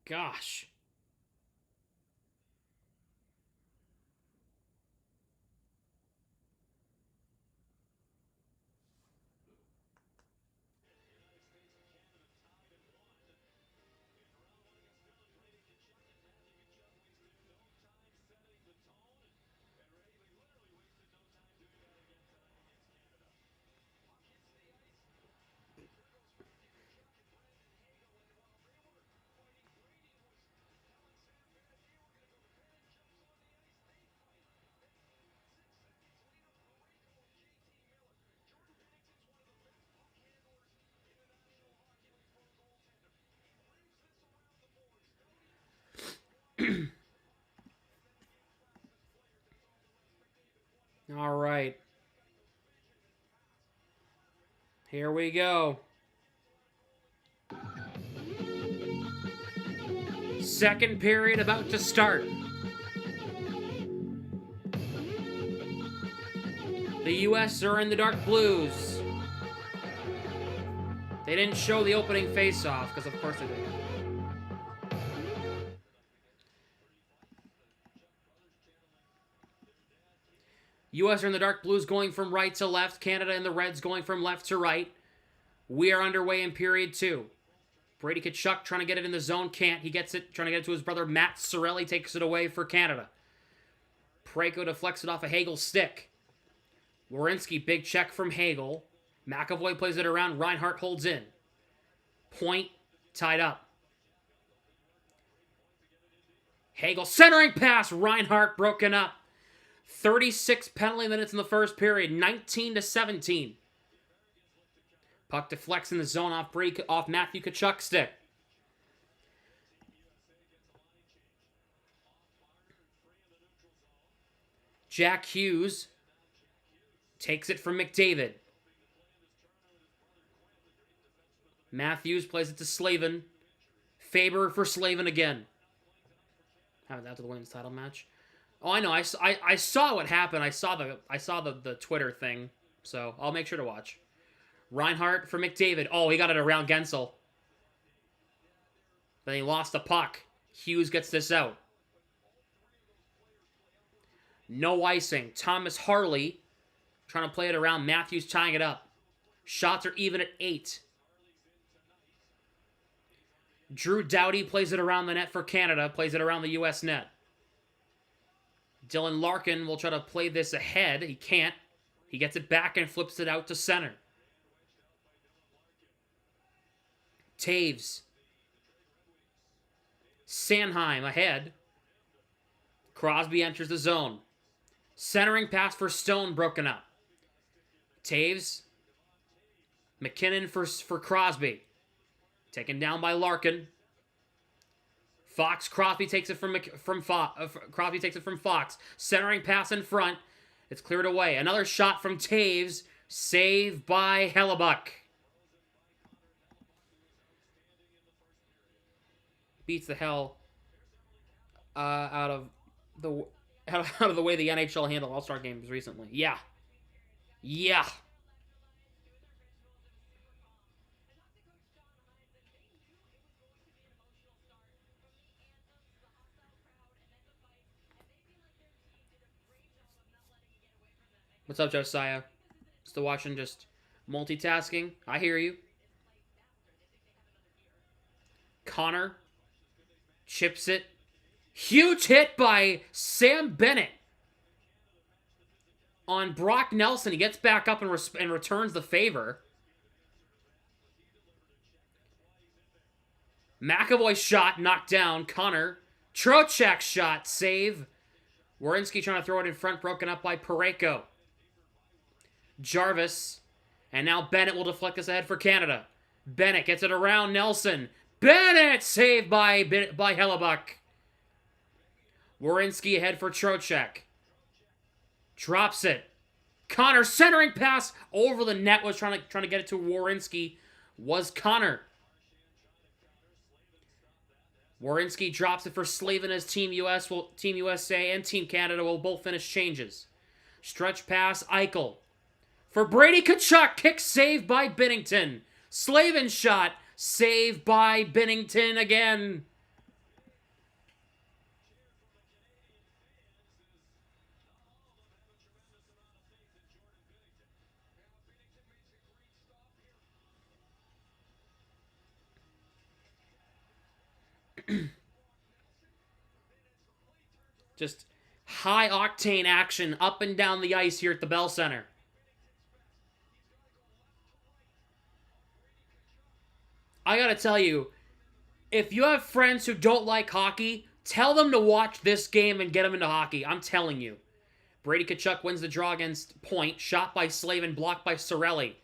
gosh. All right. Here we go. Second period about to start. The U.S. are in the dark blues. They didn't show the opening face-off, because of course they didn't. U.S. are in the dark blues going from right to left. Canada and the Reds going from left to right. We are underway in period 2. Brady Tkachuk trying to get it in the zone. Can't. He gets it. Trying to get it to his brother Matt Sorelli. Takes it away for Canada. Parayko deflects it off of Hagel's stick. Werenski, big check from Hagel. McAvoy plays it around. Reinhart holds in. Point tied up. Hagel centering pass. Reinhart broken up. 36 penalty minutes in the first period, 19-17. Puck deflects in the zone off Matthew Tkachuk's stick. Jack Hughes takes it from McDavid. Matthews plays it to Slavin. Faber for Slavin again. Having that to the women's title match. Oh, I know. I saw what happened. I saw the Twitter thing, so I'll make sure to watch. Reinhart for McDavid. Oh, he got it around Gensel. Then he lost the puck. Hughes gets this out. No icing. Thomas Harley trying to play it around. Matthews tying it up. Shots are even at 8. Drew Doughty plays it around the net for Canada. Plays it around the U.S. net. Dylan Larkin will try to play this ahead. He can't. He gets it back and flips it out to center. Taves. Sanheim ahead. Crosby enters the zone. Centering pass for Stone broken up. Taves. McKinnon for Crosby. Taken down by Larkin. Fox, Crosby takes it from Fox. Centering pass in front. It's cleared away. Another shot from Taves. Save by Hellebuck. Beats the hell out of the way the NHL handled All-Star games recently. Yeah. Yeah. What's up, Josiah? Still watching, just multitasking? I hear you. Connor chips it. Huge hit by Sam Bennett on Brock Nelson. He gets back up and returns the favor. McAvoy's shot knocked down. Connor. Trocheck's shot save. Werenski trying to throw it in front, broken up by Parayko. Jarvis. And now Bennett will deflect this ahead for Canada. Bennett gets it around Nelson. Bennett saved by Hellebuck. Werenski ahead for Trocheck. Drops it. Connor centering pass over the net, was trying to get it to Werenski. Was Connor. Werenski drops it for Slavin as Team USA and Team Canada will both finish changes. Stretch pass, Eichel. For Brady Tkachuk, kick saved by Binnington. Slavin shot, saved by Binnington again. Just high-octane action up and down the ice here at the Bell Center. I gotta tell you, if you have friends who don't like hockey, tell them to watch this game and get them into hockey. I'm telling you. Brady Tkachuk wins the draw against Point. Shot by Slavin, blocked by Cirelli.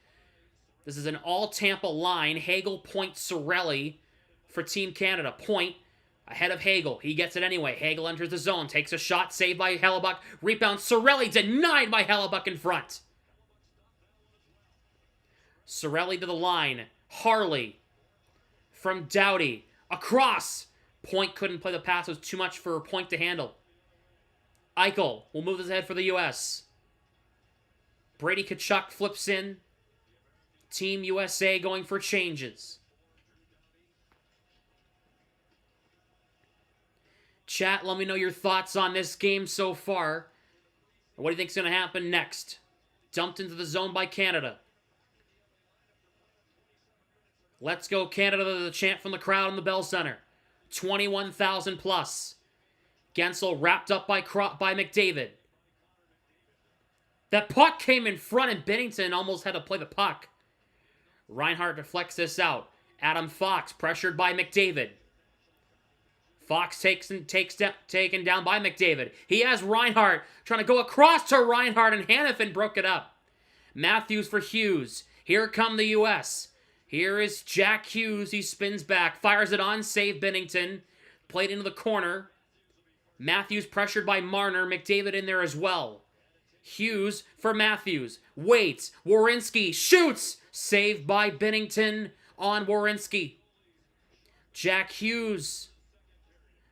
This is an all-Tampa line. Hagel, Point, Cirelli for Team Canada. Point ahead of Hagel. He gets it anyway. Hagel enters the zone. Takes a shot. Saved by Hellebuck. Rebound. Cirelli denied by Hellebuck in front. Cirelli to the line. Harley. From Doughty. Across. Point couldn't play the pass. It was too much for Point to handle. Eichel will move his head for the U.S. Brady Tkachuk flips in. Team USA going for changes. Chat, let me know your thoughts on this game so far. What do you think's going to happen next? Dumped into the zone by Canada. Let's go Canada, the chant from the crowd in the Bell Center. 21,000 plus. Gensel wrapped up by McDavid. That puck came in front and Binnington almost had to play the puck. Reinhart deflects this out. Adam Fox pressured by McDavid. Fox taken down by McDavid. He has Reinhart trying to go across to Reinhart and Hanifin broke it up. Matthews for Hughes. Here come the U.S. Here is Jack Hughes. He spins back. Fires it on. Save Binnington. Played into the corner. Matthews pressured by Marner. McDavid in there as well. Hughes for Matthews. Waits. Werenski shoots. Saved by Binnington on Werenski. Jack Hughes.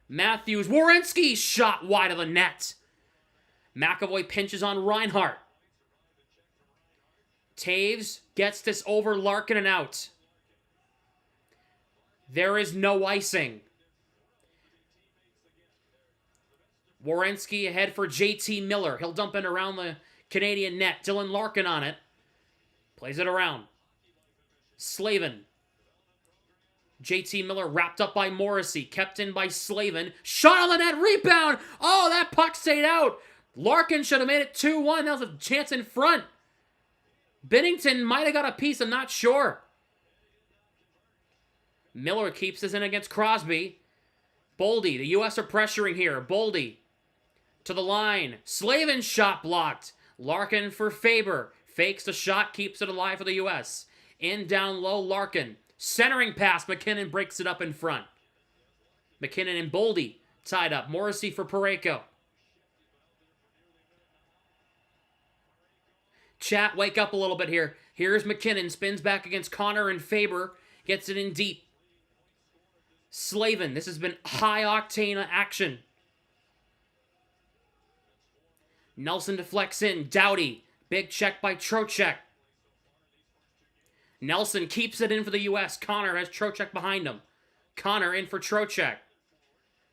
Matthews. Werenski shot wide of the net. McAvoy pinches on Reinhart. Taves gets this over Larkin and out. There is no icing. Werenski ahead for JT Miller. He'll dump in around the Canadian net. Dylan Larkin on it. Plays it around. Slavin. JT Miller wrapped up by Morrissey. Kept in by Slavin. Shot on the net. Rebound. Oh, that puck stayed out. Larkin should have made it 2-1. That was a chance in front. Binnington might have got a piece. I'm not sure. Miller keeps this in against Crosby. Boldy. The U.S. are pressuring here. Boldy. To the line. Slavin's shot blocked. Larkin for Faber. Fakes the shot. Keeps it alive for the U.S. In down low. Larkin. Centering pass. McKinnon breaks it up in front. McKinnon and Boldy tied up. Morrissey for Parayko. Chat, wake up a little bit here. Here's McKinnon, spins back against Connor and Faber, gets it in deep. Slavin, this has been high-octane action. Nelson deflects in, Doughty, big check by Trocheck. Nelson keeps it in for the U.S. Connor has Trocheck behind him. Connor in for Trocheck.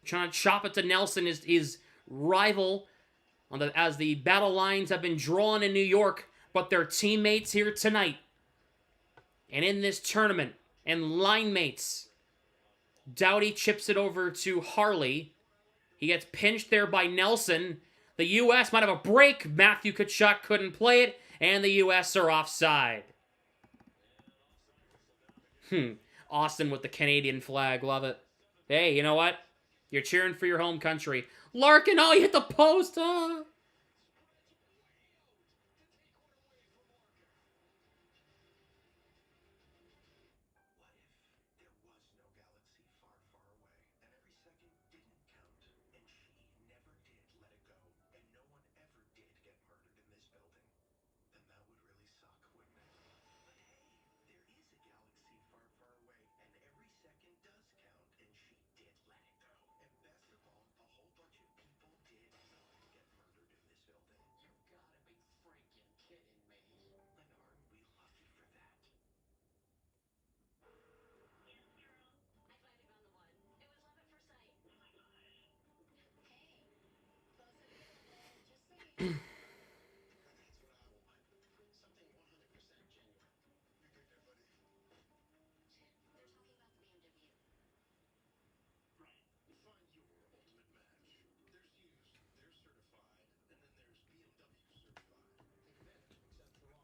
Trying to chop it to Nelson, his rival, as the battle lines have been drawn in New York, but they're teammates here tonight. And in this tournament, and line mates. Doughty chips it over to Harley. He gets pinched there by Nelson. The U.S. might have a break. Matthew Tkachuk couldn't play it, and the U.S. are offside. Austin with the Canadian flag. Love it. Hey, you know what? You're cheering for your home country. Larkin, oh, he hit the post.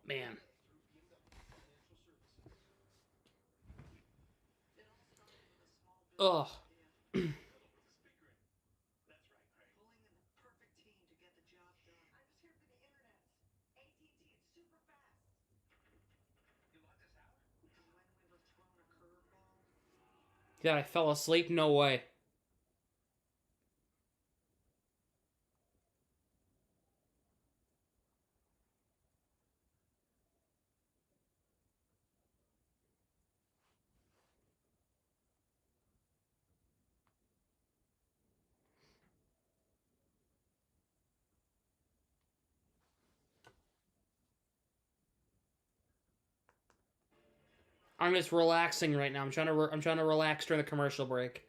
Man. Ugh. Yeah, I fell asleep? No way. I'm just relaxing right now. I'm trying to relax during the commercial break.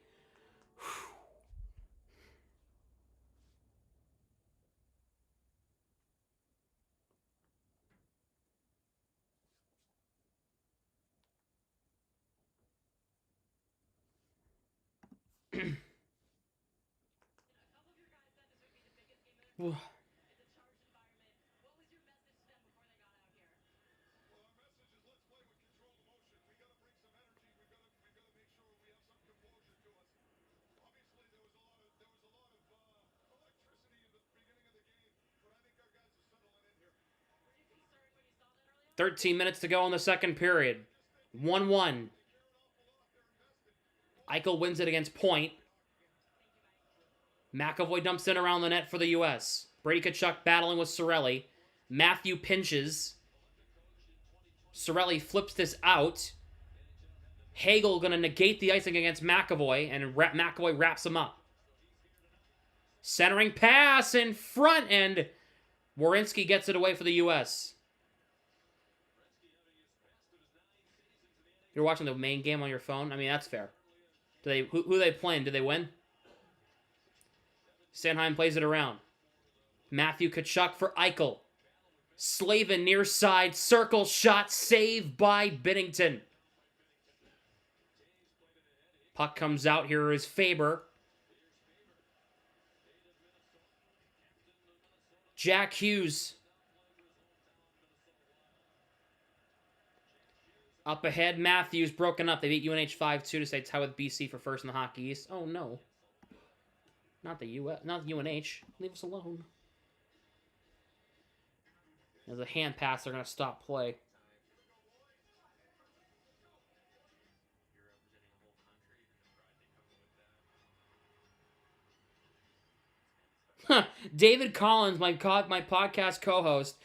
"13 minutes to go in the second period. 1-1. Eichel wins it against Point. McAvoy dumps in around the net for the U.S. Brady Tkachuk battling with Cirelli. Matthew pinches. Cirelli flips this out. Hagel going to negate the icing against McAvoy, and McAvoy wraps him up. Centering pass in front, and Werenski gets it away for the U.S. You're watching the main game on your phone? I mean, that's fair. Who are they playing? Did they win? Sanheim plays it around. Matthew Tkachuk for Eichel. Slavin near side, circle shot, saved by Binnington. Puck comes out. Here is Faber. Jack Hughes. Up ahead, Matthews broken up. They beat UNH 5-2 to stay tied with BC for first in the Hockey East. Oh no. Not the not UNH. Leave us alone. There's a hand pass. They're going to stop play. David Collins, my podcast co-host,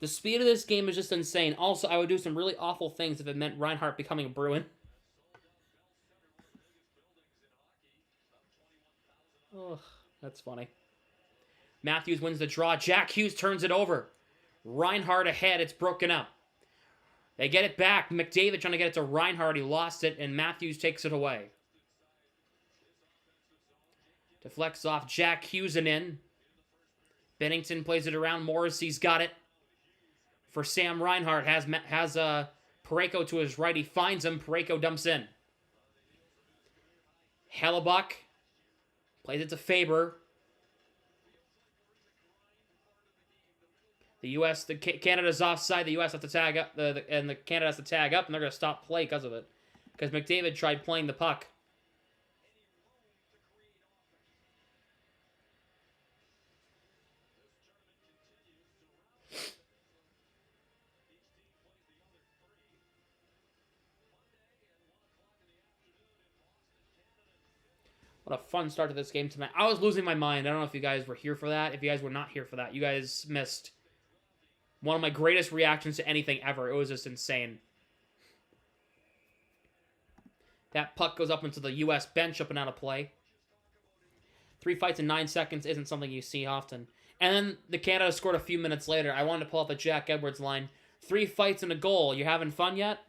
The speed of this game is just insane. Also, I would do some really awful things if it meant Reinhardt becoming a Bruin. Ugh, that's funny. Matthews wins the draw. Jack Hughes turns it over. Reinhardt ahead. It's broken up. They get it back. McDavid trying to get it to Reinhardt. He lost it, and Matthews takes it away. Deflects off Jack Hughes and in. Bennington plays it around. Morrissey's got it. For Sam Reinhart, has Parayko to his right. He finds him. Parayko dumps in. Hellebuck plays it to Faber. The U.S., Canada's offside. The U.S. has to tag up, and the Canada has to tag up, and they're going to stop play because of it. Because McDavid tried playing the puck. What a fun start to this game tonight. I was losing my mind. I don't know if you guys were here for that. If you guys were not here for that, you guys missed one of my greatest reactions to anything ever. It was just insane. That puck goes up into the U.S. bench, up and out of play. 3 fights in 9 seconds isn't something you see often. And then the Canada scored a few minutes later. I wanted to pull out the Jack Edwards line. 3 fights and a goal. You having fun yet?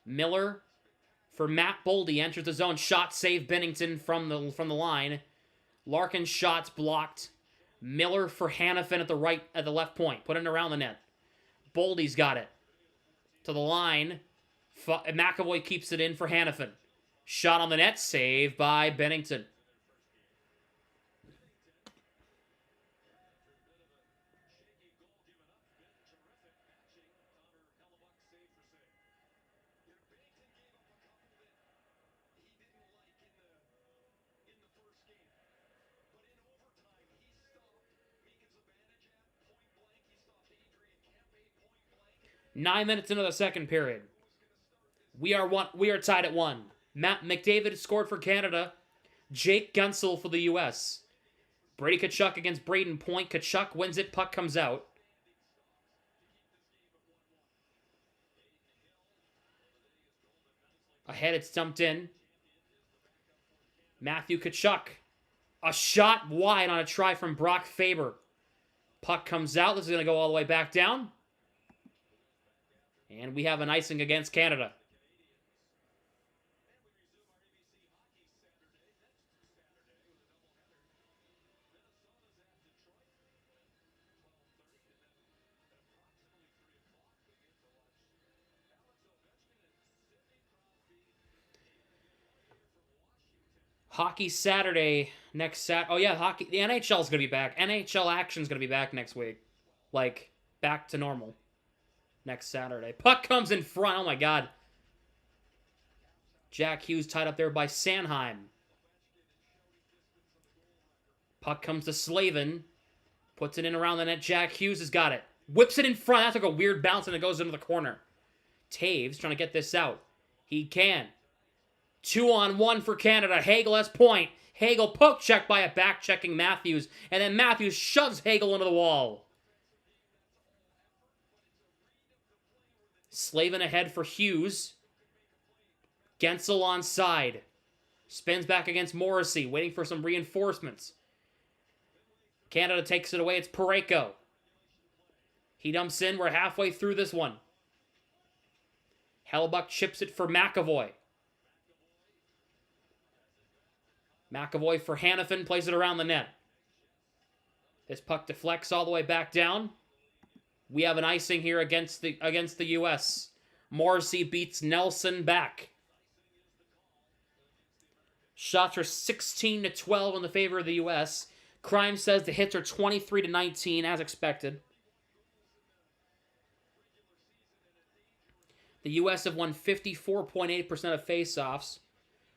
Miller for Matt Boldy enters the zone. Shot save Bennington from the line. Larkin's shots blocked. Miller for Hanifin at the left point. Put it around the net. Boldy's got it. To the line. McAvoy keeps it in for Hanifin. Shot on the net. Save by Bennington. Nine minutes into the second period. We are tied at 1. Matt McDavid scored for Canada. Jake Gunsel for the U.S. Brady Tkachuk against Braden Point. Tkachuk wins it. Puck comes out. Ahead, it's dumped in. Matthew Tkachuk. A shot wide on a try from Brock Faber. Puck comes out. This is going to go all the way back down. And we have an icing against Canada. Hockey Saturday next Sat. Oh yeah, hockey. The NHL's gonna be back. NHL action's gonna be back next week, like back to normal. Next Saturday. Puck comes in front. Oh my God. Jack Hughes tied up there by Sanheim. Puck comes to Slavin. Puts it in around the net. Jack Hughes has got it. Whips it in front. That took a weird bounce and it goes into the corner. Taves trying to get this out. He can. 2-on-1 for Canada. Hagel has point. Hagel poke check by a back-checking Matthews. And then Matthews shoves Hagel into the wall. Slavin ahead for Hughes. Gensel on side. Spins back against Morrissey, waiting for some reinforcements. Canada takes it away. It's Parayko. He dumps in. We're halfway through this one. Hellebuck chips it for McAvoy. McAvoy for Hanifin, plays it around the net. This puck deflects all the way back down. We have an icing here against the U.S. Morrissey beats Nelson back. Shots are 16-12 in the favor of the U.S. Crime says the hits are 23-19 as expected. The U.S. have won 54.8% of faceoffs,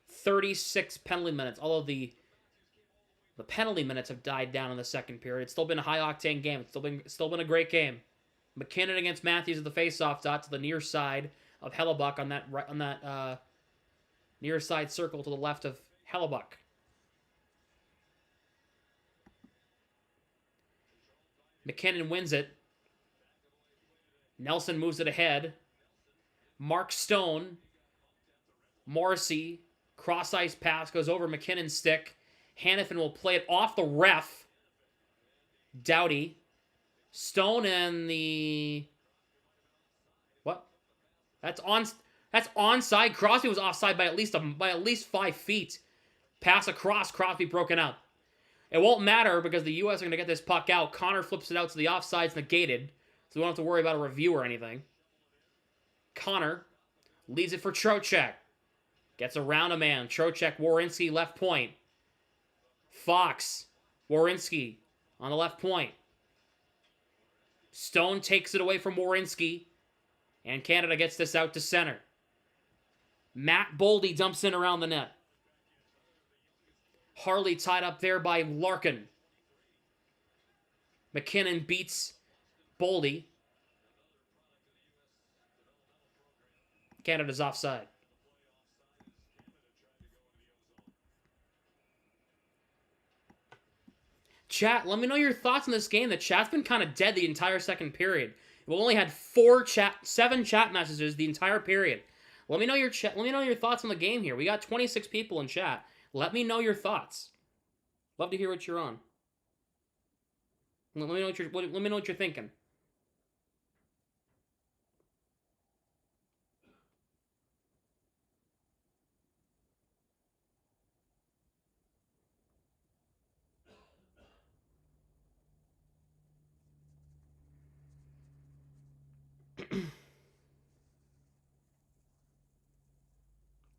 36 penalty minutes. Although the penalty minutes have died down in the second period. It's still been a high-octane game. It's still been a great game. McKinnon against Matthews at the faceoff dot to the near side. of Hellebuck on that near side circle to the left of Hellebuck. McKinnon wins it. Nelson moves it ahead. Mark Stone. Morrissey. Cross-ice pass goes over McKinnon's stick. Hannafin will play it off the ref. Doughty. Stone and the... What? That's onside. Crosby was offside by at least 5 feet. Pass across. Crosby broken out. It won't matter because the U.S. are going to get this puck out. Connor flips it out to the offsides negated. So we don't have to worry about a review or anything. Connor leaves it for Trocheck. Gets around a man. Trocheck, Werenski, left point. Fox, Werenski on the left point. Stone takes it away from Werenski. And Canada gets this out to center. Matt Boldy dumps in around the net. Harley tied up there by Larkin. McKinnon beats Boldy. Canada's offside. Chat, let me know your thoughts on this game. The chat's been kind of dead the entire second period. We've only had 7 chat messages the entire period. Let me know your thoughts on the game here. We got 26 people in chat. Let me know your thoughts. Love to hear what you're on. Let me know what you're thinking.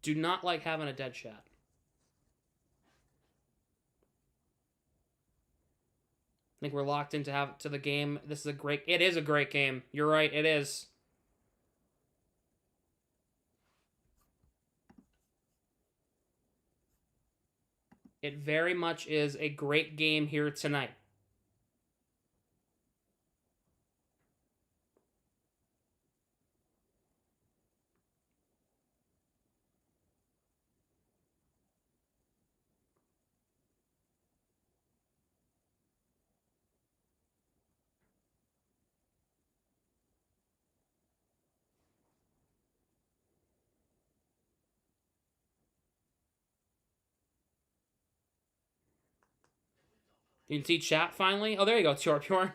Do not like having a dead chat. I think we're locked into the game. It is a great game. You're right, it is. It very much is a great game here tonight. You can see chat finally. Oh, there you go, Pure.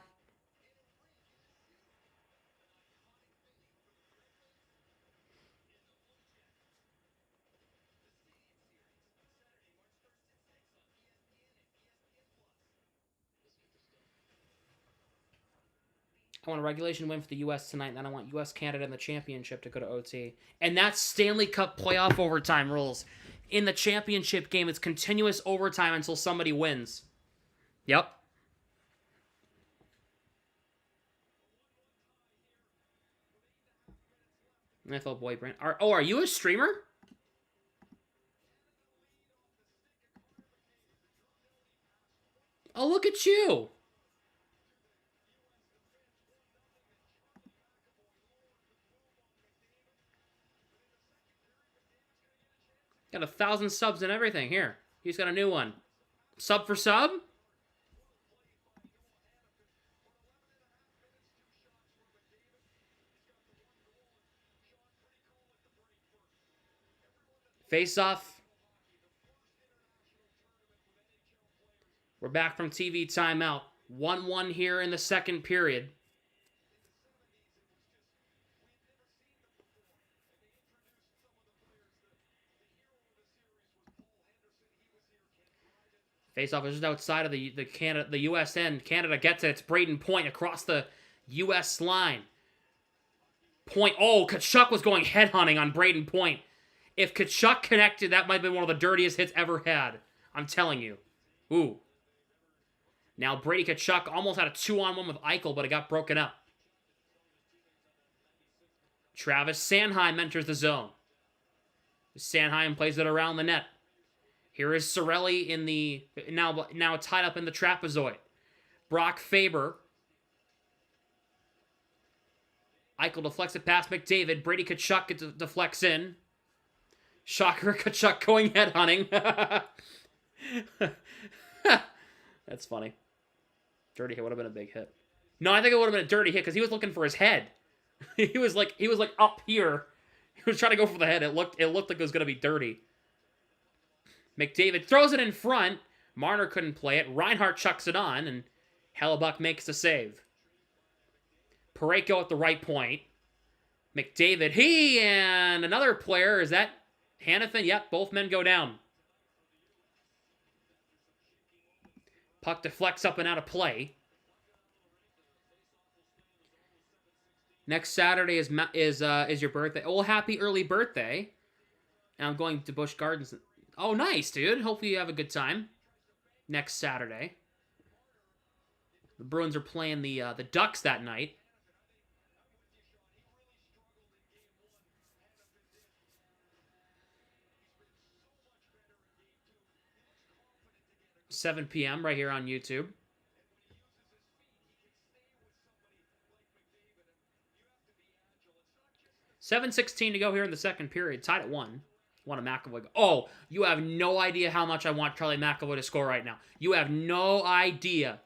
I want a regulation win for the U.S. tonight, and then I want U.S. Canada in the championship to go to OT. And that's Stanley Cup playoff overtime rules. In the championship game, it's continuous overtime until somebody wins. Yep. NFL boy brand. Are you a streamer? Oh, look at you. Got 1,000 subs and everything. Here. He's got a new one. Sub for sub? Faceoff. We're back from TV timeout. 1-1 here in the second period. Faceoff is just outside of the U.S. end. Canada gets it. It's Braden Point across the U.S. line. Point. Oh, Kachuk was going headhunting on Braden Point. If Kachuk connected, that might have been one of the dirtiest hits ever had. I'm telling you. Ooh. Now Brady Kachuk almost had a 2-on-1 with Eichel, but it got broken up. Travis Sanheim enters the zone. Sanheim plays it around the net. Here is Cirelli in the now tied up in the trapezoid. Brock Faber. Eichel deflects it past McDavid. Brady Tkachuk deflects in. Shocker, Tkachuk going head hunting. That's funny. Dirty hit would have been a big hit. No, I think it would have been a dirty hit because he was looking for his head. he was like up here. He was trying to go for the head. It looked like it was gonna be dirty. McDavid throws it in front. Marner couldn't play it. Reinhart chucks it on, and Hellebuck makes the save. Parayko at the right point. McDavid, he and another player, is that Hannafin? Yep, both men go down. Puck deflects up and out of play. Next Saturday is your birthday. Oh, happy early birthday. And I'm going to Busch Gardens. Oh, nice, dude. Hopefully you have a good time. Next Saturday. The Bruins are playing the Ducks that night. $7 p.m. right here on YouTube. 7:16 to go here in the second period. Tied at 1. Want a McAvoy. Oh, you have no idea how much I want Charlie McAvoy to score right now. You have no idea.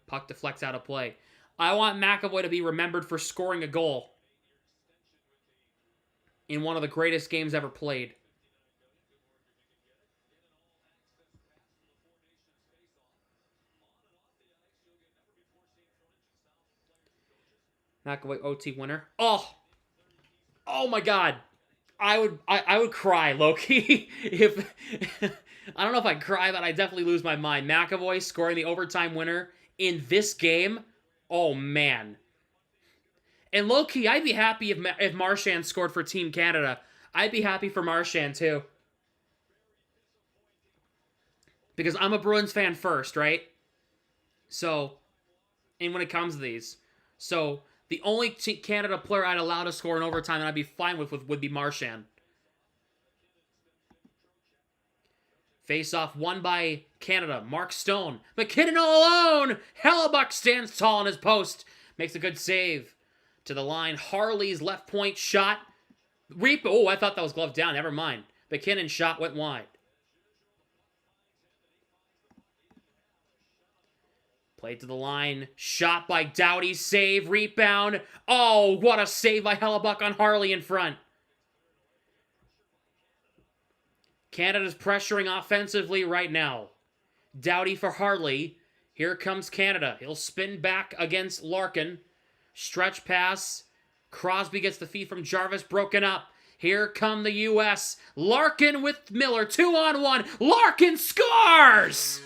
Puck deflects out of play. I want McAvoy to be remembered for scoring a goal in one of the greatest games ever played. McAvoy OT winner. Oh my God. I would cry, Loki. If I don't know if I'd cry, but I definitely lose my mind. McAvoy scoring the overtime winner in this game. Oh man. And low-key, I'd be happy if Marchand scored for Team Canada. I'd be happy for Marchand too. Because I'm a Bruins fan first, right? So, and when it comes to these. So, the only Canada player I'd allow to score in overtime and I'd be fine with would be Marchand. Face-off won by Canada. Mark Stone. McKinnon all alone! Hellebuck stands tall in his post. Makes a good save. To the line. Harley's left point shot. Oh, I thought that was gloved down. Never mind. McKinnon's shot went wide. Played to the line. Shot by Doughty. Save. Rebound. Oh, what a save by Hellebuck on Harley in front. Canada's pressuring offensively right now. Doughty for Harley. Here comes Canada. He'll spin back against Larkin. Stretch pass. Crosby gets the feed from Jarvis. Broken up. Here come the U.S. Larkin with Miller. 2-on-1. Larkin scores!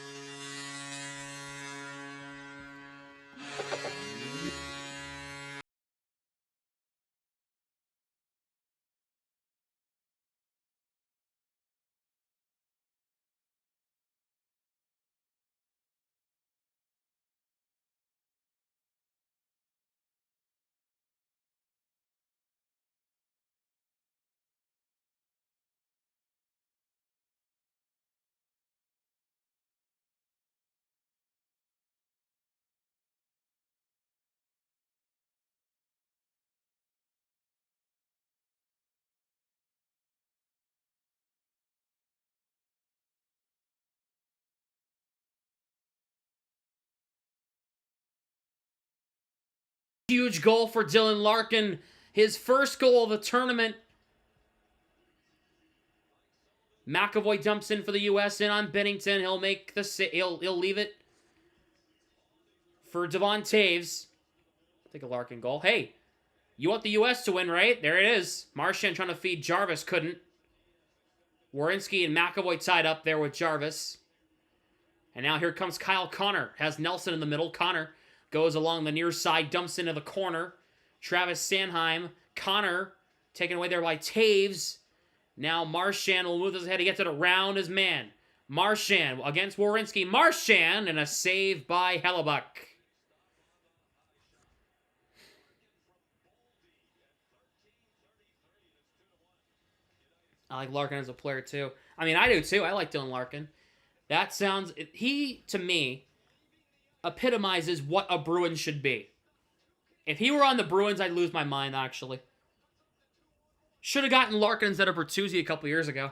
Huge goal for Dylan Larkin. His first goal of the tournament. McAvoy dumps in for the U.S. in on Bennington. He'll make the he'll leave it for Devon Taves. Take a Larkin goal. Hey, you want the U.S. to win, right? There it is. Marchand trying to feed Jarvis. Couldn't. Werenski and McAvoy tied up there with Jarvis. And now here comes Kyle Connor. Has Nelson in the middle. Connor goes along the near side, dumps into the corner. Travis Sanheim. Connor taken away there by Taves. Now Marchand will move his head. He gets it around his man. Marchand against Werenski. Marchand and a save by Hellebuck. I like Larkin as a player too. I mean, I do too. I like Dylan Larkin. That sounds... He, to me... epitomizes what a Bruin should be. If he were on the Bruins, I'd lose my mind, actually. Should have gotten Larkin instead of Bertuzzi a couple years ago.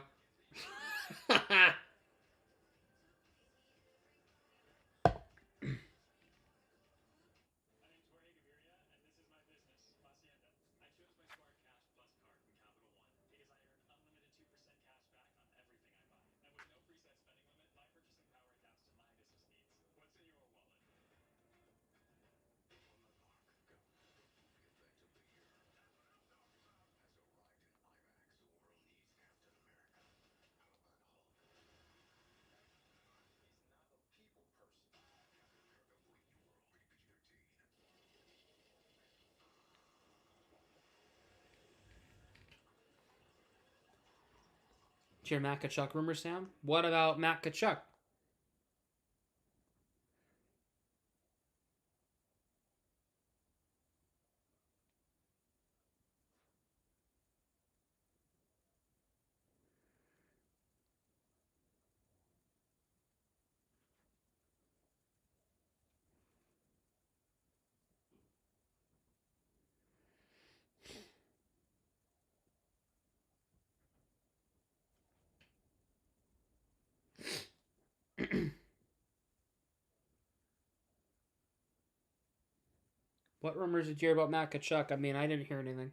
Did you hear Matt Tkachuk rumor, Sam? What about Matt Tkachuk? What rumors did you hear about Matt Tkachuk? I mean, I didn't hear anything.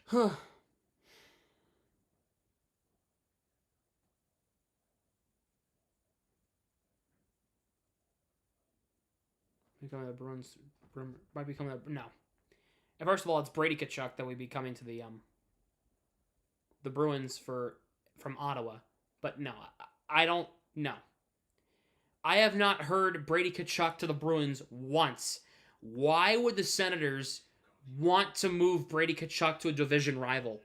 Huh. Becoming the Bruins might become a no. And first of all, it's Brady Tkachuk that would be coming to the Bruins from Ottawa. But no, I don't know. I have not heard Brady Tkachuk to the Bruins once. Why would the Senators want to move Brady Tkachuk to a division rival?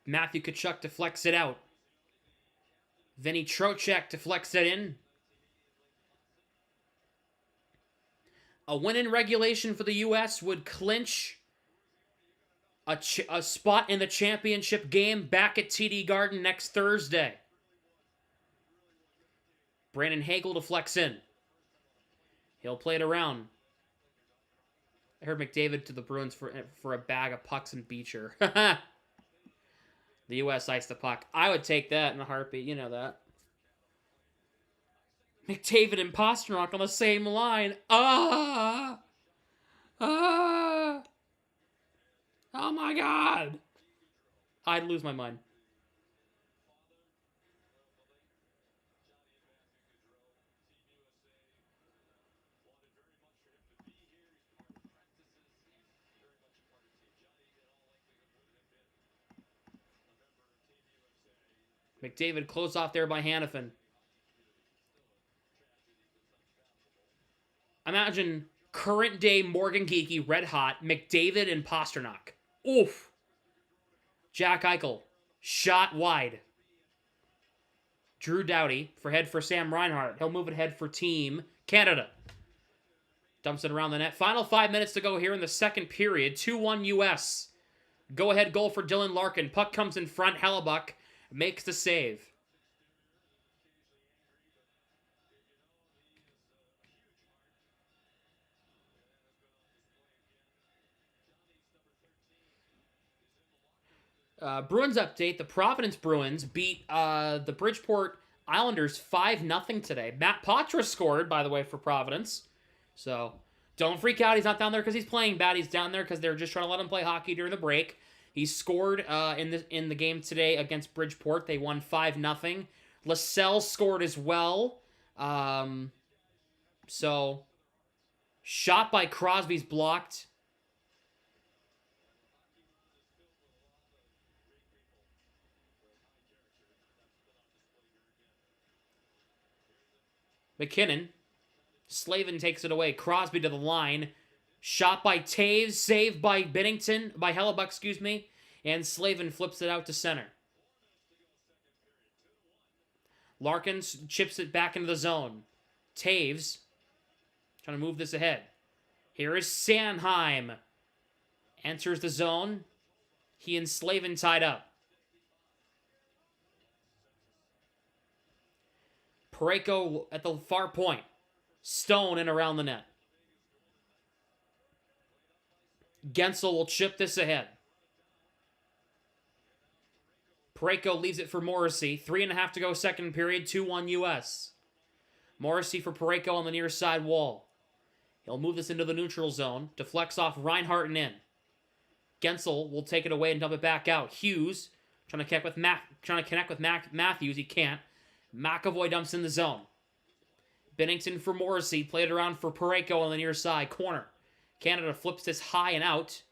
Matthew Tkachuk deflects it out. Vinny Trocheck deflects it in. A win in regulation for the U.S. would clinch a spot in the championship game back at TD Garden next Thursday. Brandon Hagel deflects in. He'll play it around. I heard McDavid to the Bruins for a bag of pucks and Beecher. The U.S. iced the puck. I would take that in a heartbeat. You know that. McDavid and Pastrnak on the same line. Oh my God. I'd lose my mind. McDavid closed off there by Hannafin. Imagine current day Morgan Geekie, red hot, McDavid and Pastrnak. Oof. Jack Eichel, shot wide. Drew Doughty for Sam Reinhart. He'll move it head for Team Canada. Dumps it around the net. Final 5 minutes to go here in the second period. 2-1 U.S. Go-ahead goal for Dylan Larkin. Puck comes in front. Hellebuck makes the save. Bruins update. The Providence Bruins beat the Bridgeport Islanders 5-0 today. Matt Patra scored, by the way, for Providence. So don't freak out. He's not down there because he's playing bad. He's down there because they're just trying to let him play hockey during the break. He scored in the game today against Bridgeport. They won 5-0. LaSalle scored as well. So shot by Crosby's blocked. McKinnon. Slavin takes it away. Crosby to the line. Shot by Taves. Saved by Bennington. By Hellebuck, excuse me. And Slavin flips it out to center. Larkin chips it back into the zone. Taves. Trying to move this ahead. Here is Sanheim. Enters the zone. He and Slavin tied up. Parayko at the far point. Stone in around the net. Gensel will chip this ahead. Parayko leaves it for Morrissey. 3.5 to go second period. 2-1 U.S. Morrissey for Parayko on the near side wall. He'll move this into the neutral zone. Deflects off Reinhardt and in. Gensel will take it away and dump it back out. Hughes trying to connect with Matthews. He can't. McAvoy dumps in the zone. Bennington for Morrissey. Played around for Parayko on the near side. Corner. Canada flips this high and out.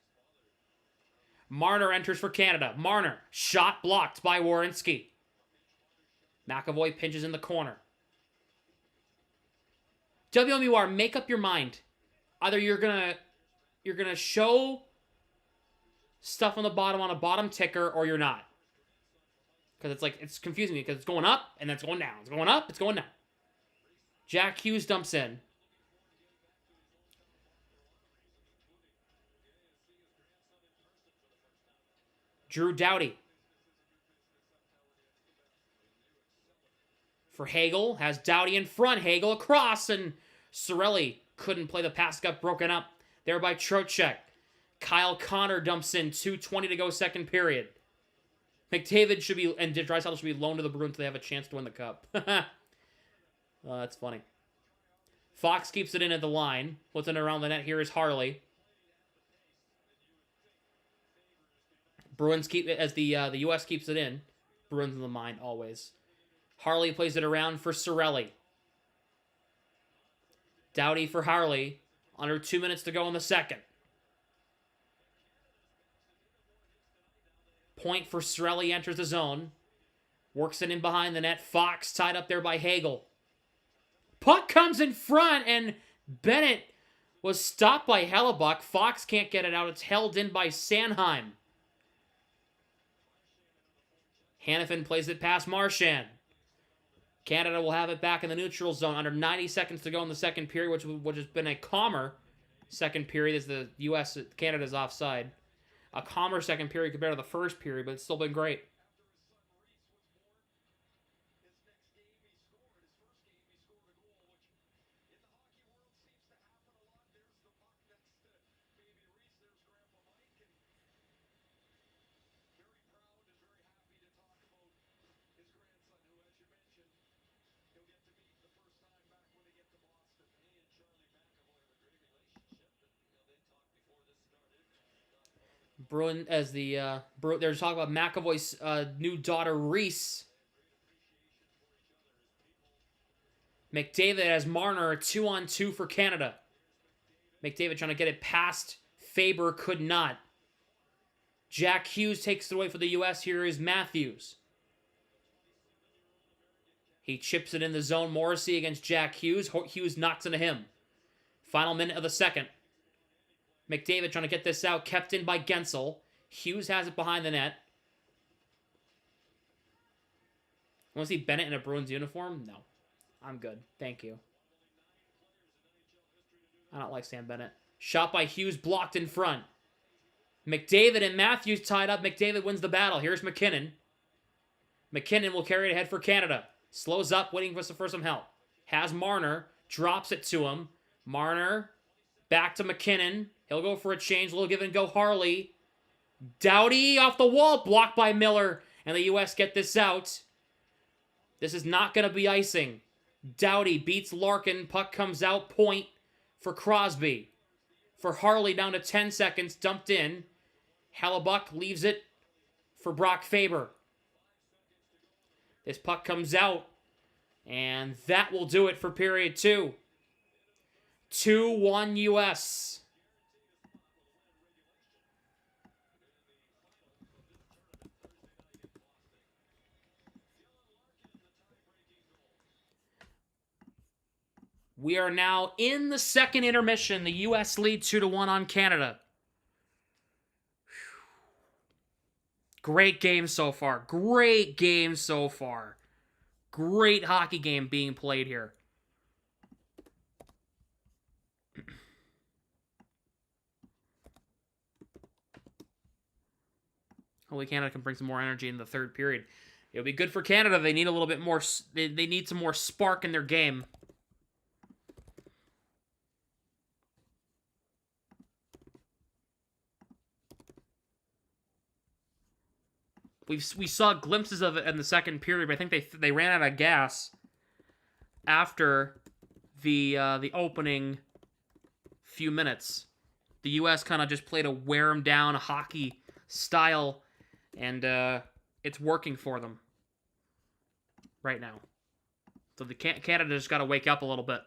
Marner enters for Canada. Marner. Shot blocked by Werenski. McAvoy pinches in the corner. WMUR, make up your mind. Either you're gonna show stuff on the bottom on a bottom ticker, or you're not. Because it's confusing me, because it's going up, and then it's going down. It's going up, it's going down. Jack Hughes dumps in. Drew Doughty. For Hagel. Has Doughty in front. Hagel across. And Sorelli couldn't play the pass. Got broken up there by Trocheck. Kyle Connor dumps in. 2:20 to go second period. McDavid should be... And Draisaitl should be loaned to the Bruins so they have a chance to win the cup. That's funny. Fox keeps it in at the line. Puts it around the net. Here is Harley. Bruins keep it as the U.S. keeps it in. Bruins in the mind, always. Harley plays it around for Sorelli. Doughty for Harley. Under 2 minutes to go in the second. Point for Sorelli enters the zone. Works it in behind the net. Fox tied up there by Hagel. Puck comes in front, and Bennett was stopped by Hellebuck. Fox can't get it out. It's held in by Sanheim. Hannafin plays it past Marchand. Canada will have it back in the neutral zone. Under 90 seconds to go in the second period, which has been a calmer second period as the U.S. Canada's offside. A calmer second period compared to the first period, but it's still been great. Bruin as they're talking about McAvoy's new daughter Reese. McDavid has Marner 2-on-2 for Canada. McDavid trying to get it past Faber, could not. Jack Hughes takes it away for the U.S. Here is Matthews. He chips it in the zone. Morrissey against Jack Hughes. Hughes knocks into him. Final minute of the second. McDavid trying to get this out. Kept in by Gensel. Hughes has it behind the net. Want to see Bennett in a Bruins uniform? No. I'm good. Thank you. I don't like Sam Bennett. Shot by Hughes, blocked in front. McDavid and Matthews tied up. McDavid wins the battle. Here's McKinnon. McKinnon will carry it ahead for Canada. Slows up, waiting for some help. Has Marner. Drops it to him. Marner. Back to McKinnon. He'll go for a change. A little give and go. Harley. Doughty off the wall. Blocked by Miller. And the U.S. get this out. This is not going to be icing. Doughty beats Larkin. Puck comes out. Point for Crosby. For Harley down to 10 seconds. Dumped in. Hellebuck leaves it for Brock Faber. This puck comes out. And that will do it for period 2. 2-1 U.S. We are now in the second intermission. The U.S. lead 2-1 on Canada. Great game so far. Great game so far. Great hockey game being played here. Hopefully Canada can bring some more energy in the third period. It'll be good for Canada. They need a little bit more. They need some more spark in their game. We saw glimpses of it in the second period, but I think they ran out of gas after the opening few minutes. The U.S. kind of just played a wear 'em down hockey style, and it's working for them right now. So the Canada just got to wake up a little bit.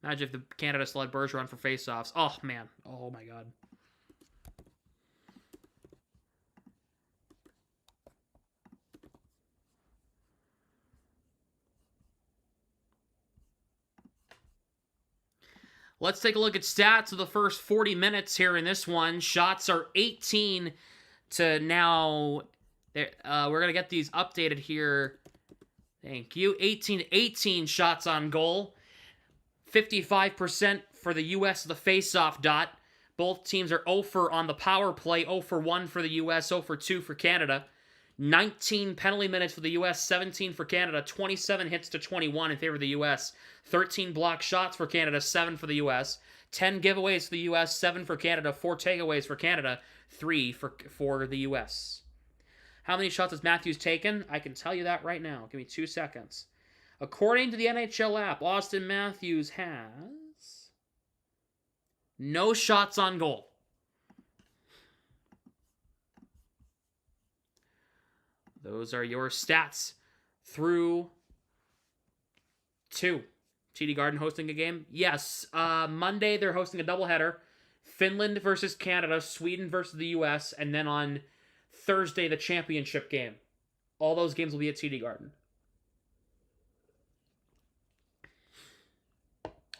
Imagine if the Canada still had Bergeron for faceoffs. Oh man, oh my god. Let's take a look at stats of the first 40 minutes here in this one. Shots are 18 to now. We're going to get these updated here. Thank you. 18 shots on goal. 55% for the U.S. the face-off dot. Both teams are 0 for on the power play. 0 for 1 for the U.S., 0 for 2 for Canada. 19 penalty minutes for the U.S., 17 for Canada, 27 hits to 21 in favor of the U.S., 13 block shots for Canada, 7 for the U.S., 10 giveaways for the U.S., 7 for Canada, 4 takeaways for Canada, 3 for the U.S. How many shots has Matthews taken? I can tell you that right now. Give me 2 seconds. According to the NHL app, Austin Matthews has no shots on goal. Those are your stats through 2. TD Garden hosting a game? Yes. Monday, they're hosting a doubleheader. Finland versus Canada, Sweden versus the U.S., and then on Thursday, the championship game. All those games will be at TD Garden.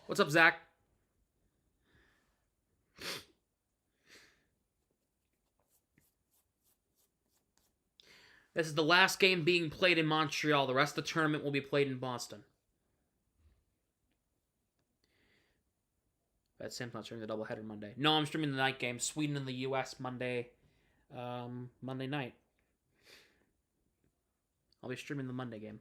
What's up, Zach? This is the last game being played in Montreal. The rest of the tournament will be played in Boston. But Sam's not streaming the doubleheader Monday. No, I'm streaming the night game. Sweden and the U.S. Monday night. I'll be streaming the Monday game.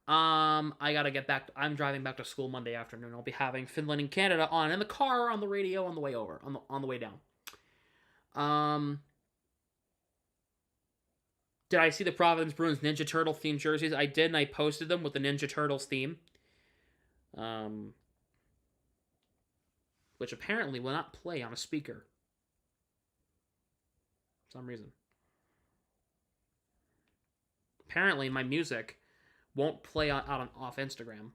I gotta get back. I'm driving back to school Monday afternoon. I'll be having Finland and Canada on in the car, on the radio, on the way over, on the way down. Did I see the Providence Bruins Ninja Turtle themed jerseys? I did, and I posted them with the Ninja Turtles theme. Which apparently will not play on a speaker. For some reason. Apparently my music won't play off Instagram.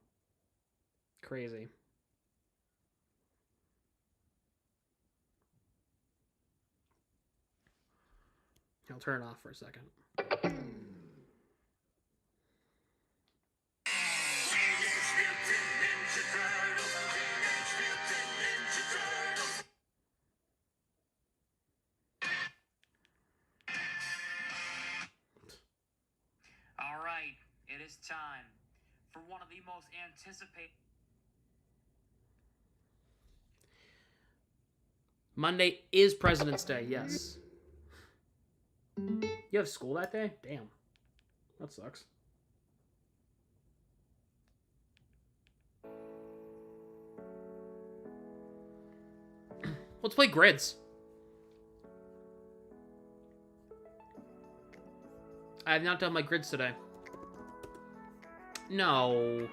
Crazy. I'll turn it off for a second. All right, it is time for one of the most anticipated. Monday is President's Day, yes. You have school that day? Damn. That sucks. Let's play grids. I have not done my grids today. No.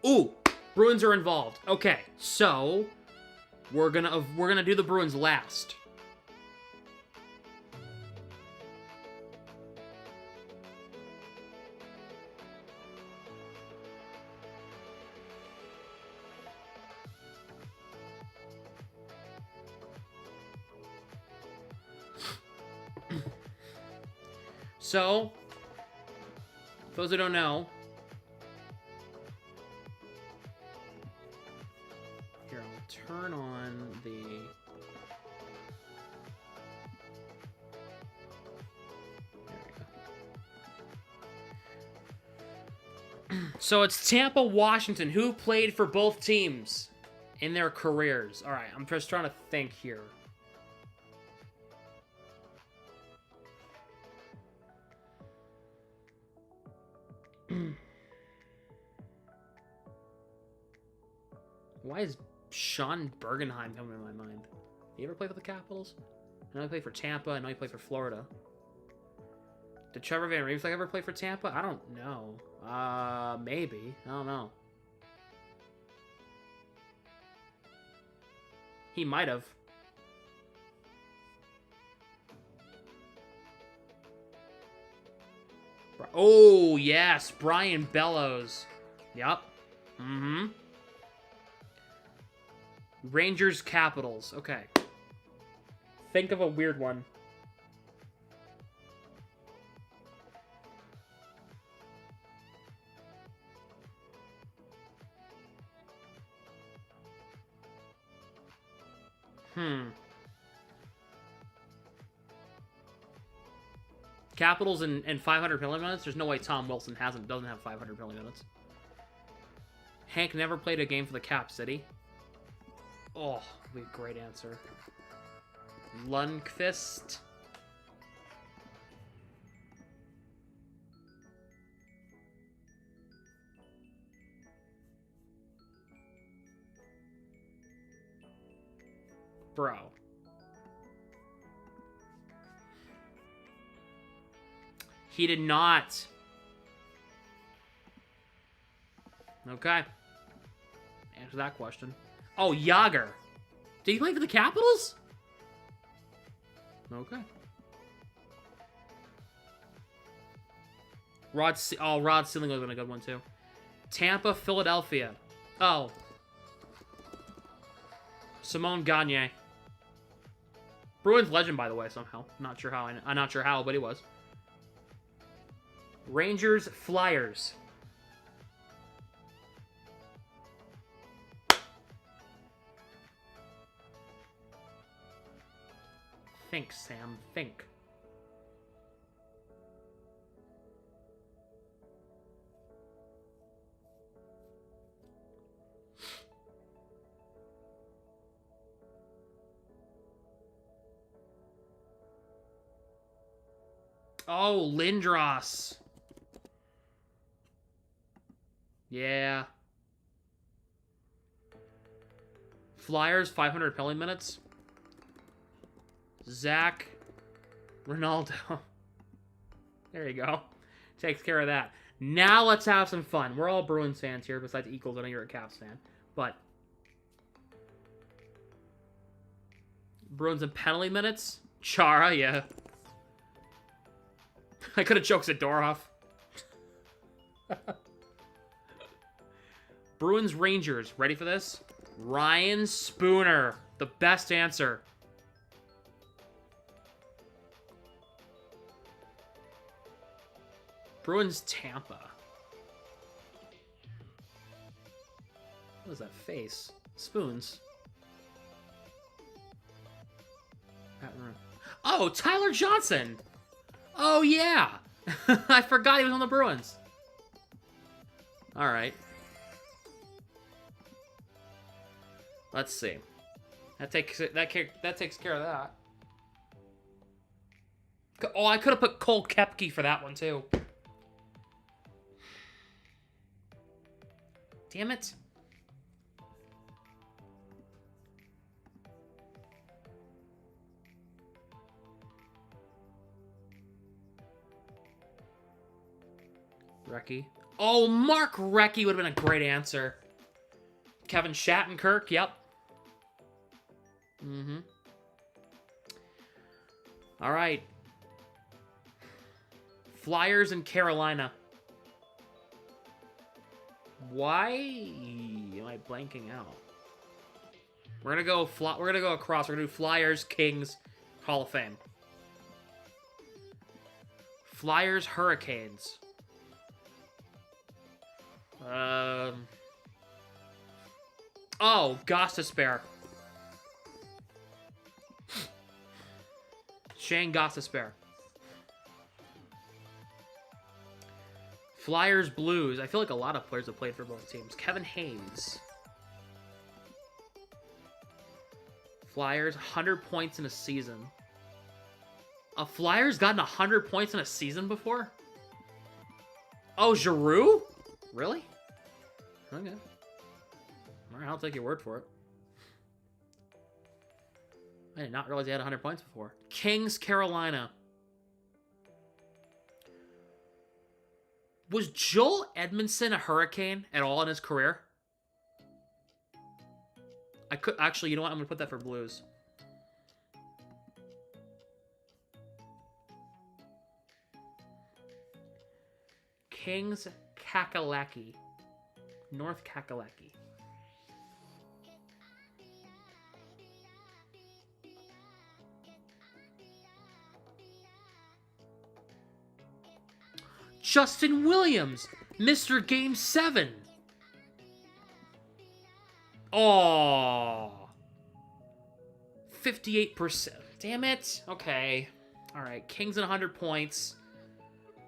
Ooh, Bruins are involved. Okay, so we're gonna do the Bruins last. So, For those who don't know, here, I'll turn on the... So it's Tampa, Washington. Who played for both teams in their careers? All right, I'm just trying to think here. Why is Sean Bergenheim coming to my mind? He ever play for the Capitals? I know he played for Tampa. I know he played for Florida. Did Trevor Van Riemsdyk ever play for Tampa? I don't know. Maybe. I don't know. He might have. Oh, yes. Brian Bellows. Yep. Mm-hmm. Rangers, Capitals. Okay. Think of a weird one. Capitals and 500 penalty minutes? There's no way Tom Wilson doesn't have 500 penalty minutes. Hank never played a game for the Cap City. Oh, be a great answer. Lundqvist. Bro. He did not. Okay. Answer that question. Oh, Yager. Did he play for the Capitals? Okay. Rod Sealing would have been a good one, too. Tampa, Philadelphia. Oh. Simone Gagne. Bruins legend, by the way, somehow. Not sure how. I'm not sure how, but he was. Rangers, Flyers. Think, Sam. Think. Oh, Lindros. Yeah. Flyers, 500 penalty minutes. Zach Ronaldo. There you go. Takes care of that. Now let's have some fun. We're all Bruins fans here, besides Eagles. I know you're a Caps fan. But Bruins and penalty minutes? Chara, yeah. I could have joked Zadorov. Bruins Rangers. Ready for this? Ryan Spooner. The best answer. Bruins Tampa. What is that face? Spoons. Oh, Tyler Johnson. Oh, yeah. I forgot he was on the Bruins. All right. Let's see. That takes care of that. Oh, I could have put Cole Koepke for that one, too. Damn it. Recchi. Oh, Mark Recchi would have been a great answer. Kevin Shattenkirk, yep. Mm-hmm. All right. Flyers in Carolina. Why am I blanking out? We're gonna go across. We're gonna do Flyers, Kings, Hall of Fame. Flyers, Hurricanes. Oh, Gostisbehere. Shane Gostisbehere. Flyers, Blues. I feel like a lot of players have played for both teams. Kevin Haynes. Flyers, 100 points in a season. A Flyers gotten 100 points in a season before? Oh, Giroux? Really? Okay. Alright, I'll take your word for it. I did not realize he had 100 points before. Kings, Carolina. Was Joel Edmondson a Hurricane at all in his career? I could actually, you know what? I'm gonna put that for Blues. Kings, Kakalaki. North Kakalaki. Justin Williams, Mr. Game 7. Oh, 58%. Damn it. Okay. All right. Kings at 100 points.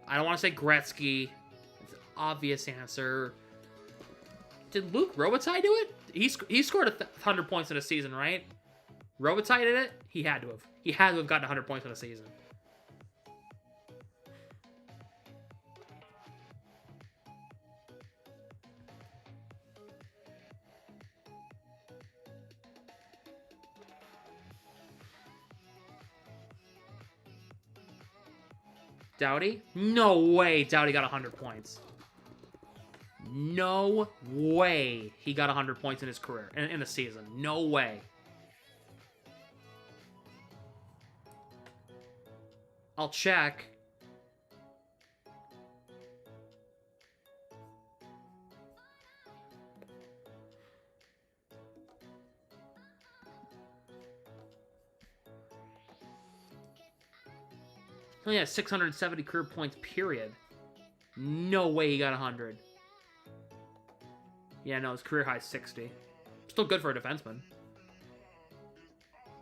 I don't want to say Gretzky. It's an obvious answer. Did Luke Robitaille do it? He scored 100 points in a season, right? Robitaille did it? He had to have. He had to have gotten 100 points in a season. Doughty? No way Doughty got 100 points. No way he got 100 points in his career, in a season. No way. I'll check. He only has 670 career points, period. No way he got 100. Yeah, no, his career high is 60. Still good for a defenseman.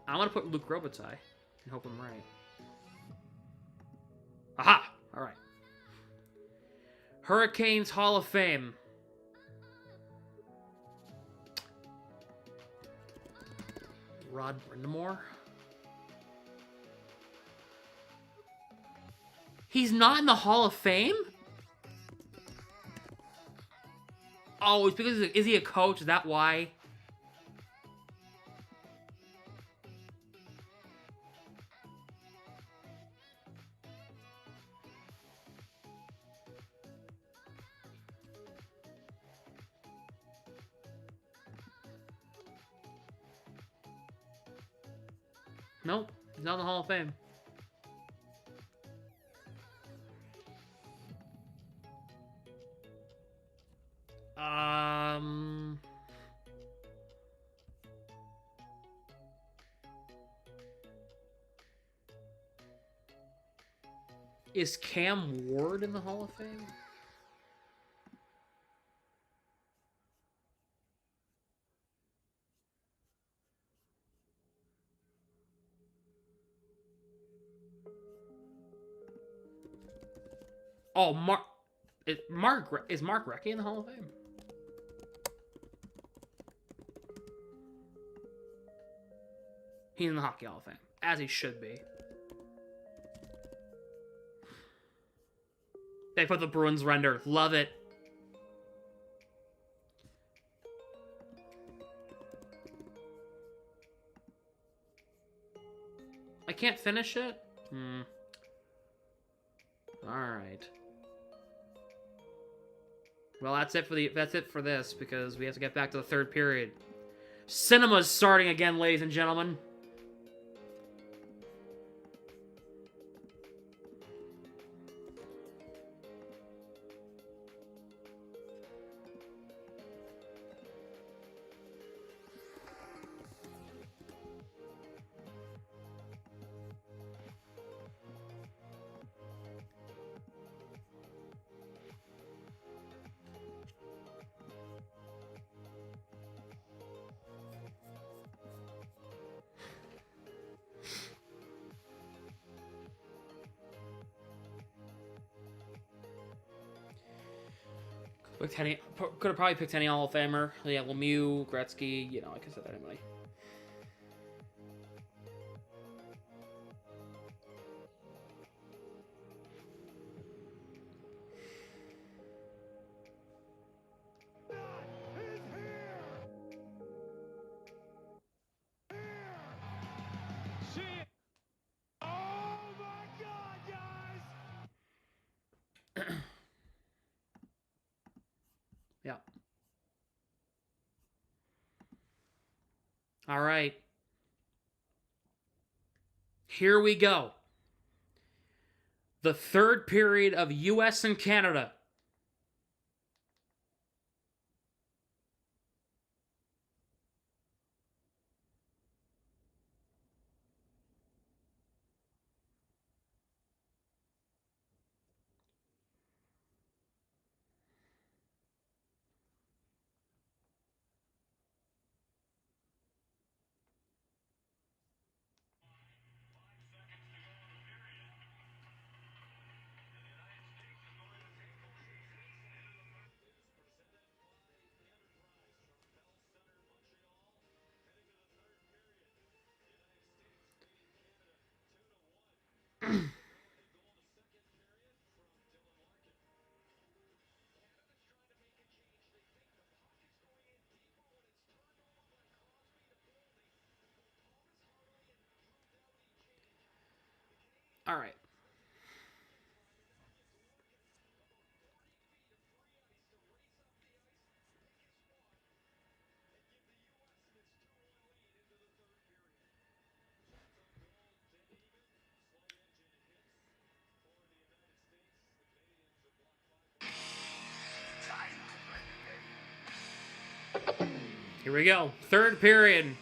I'm going to put Luke Robitaille and hope I'm right. Aha! All right. Hurricanes Hall of Fame. Rod Brindamore. He's not in the Hall of Fame? Oh, it's because is he a coach? Is that why? Nope, he's not in the Hall of Fame. Is Cam Ward in the Hall of Fame? Oh, is Mark Recchi in the Hall of Fame? He's in the Hockey Hall of Fame, as he should be. They put the Bruins render. Love it. I can't finish it? Alright. Well, that's it for this, because we have to get back to the third period. Cinema's starting again, ladies and gentlemen. Could have probably picked any Hall of Famer. Yeah, Lemieux, Gretzky, you know, like I said, anybody. See it. Oh my God, guys! Yeah. All right. Here we go. The third period of U.S. and Canada. All right. Here we go. Third period.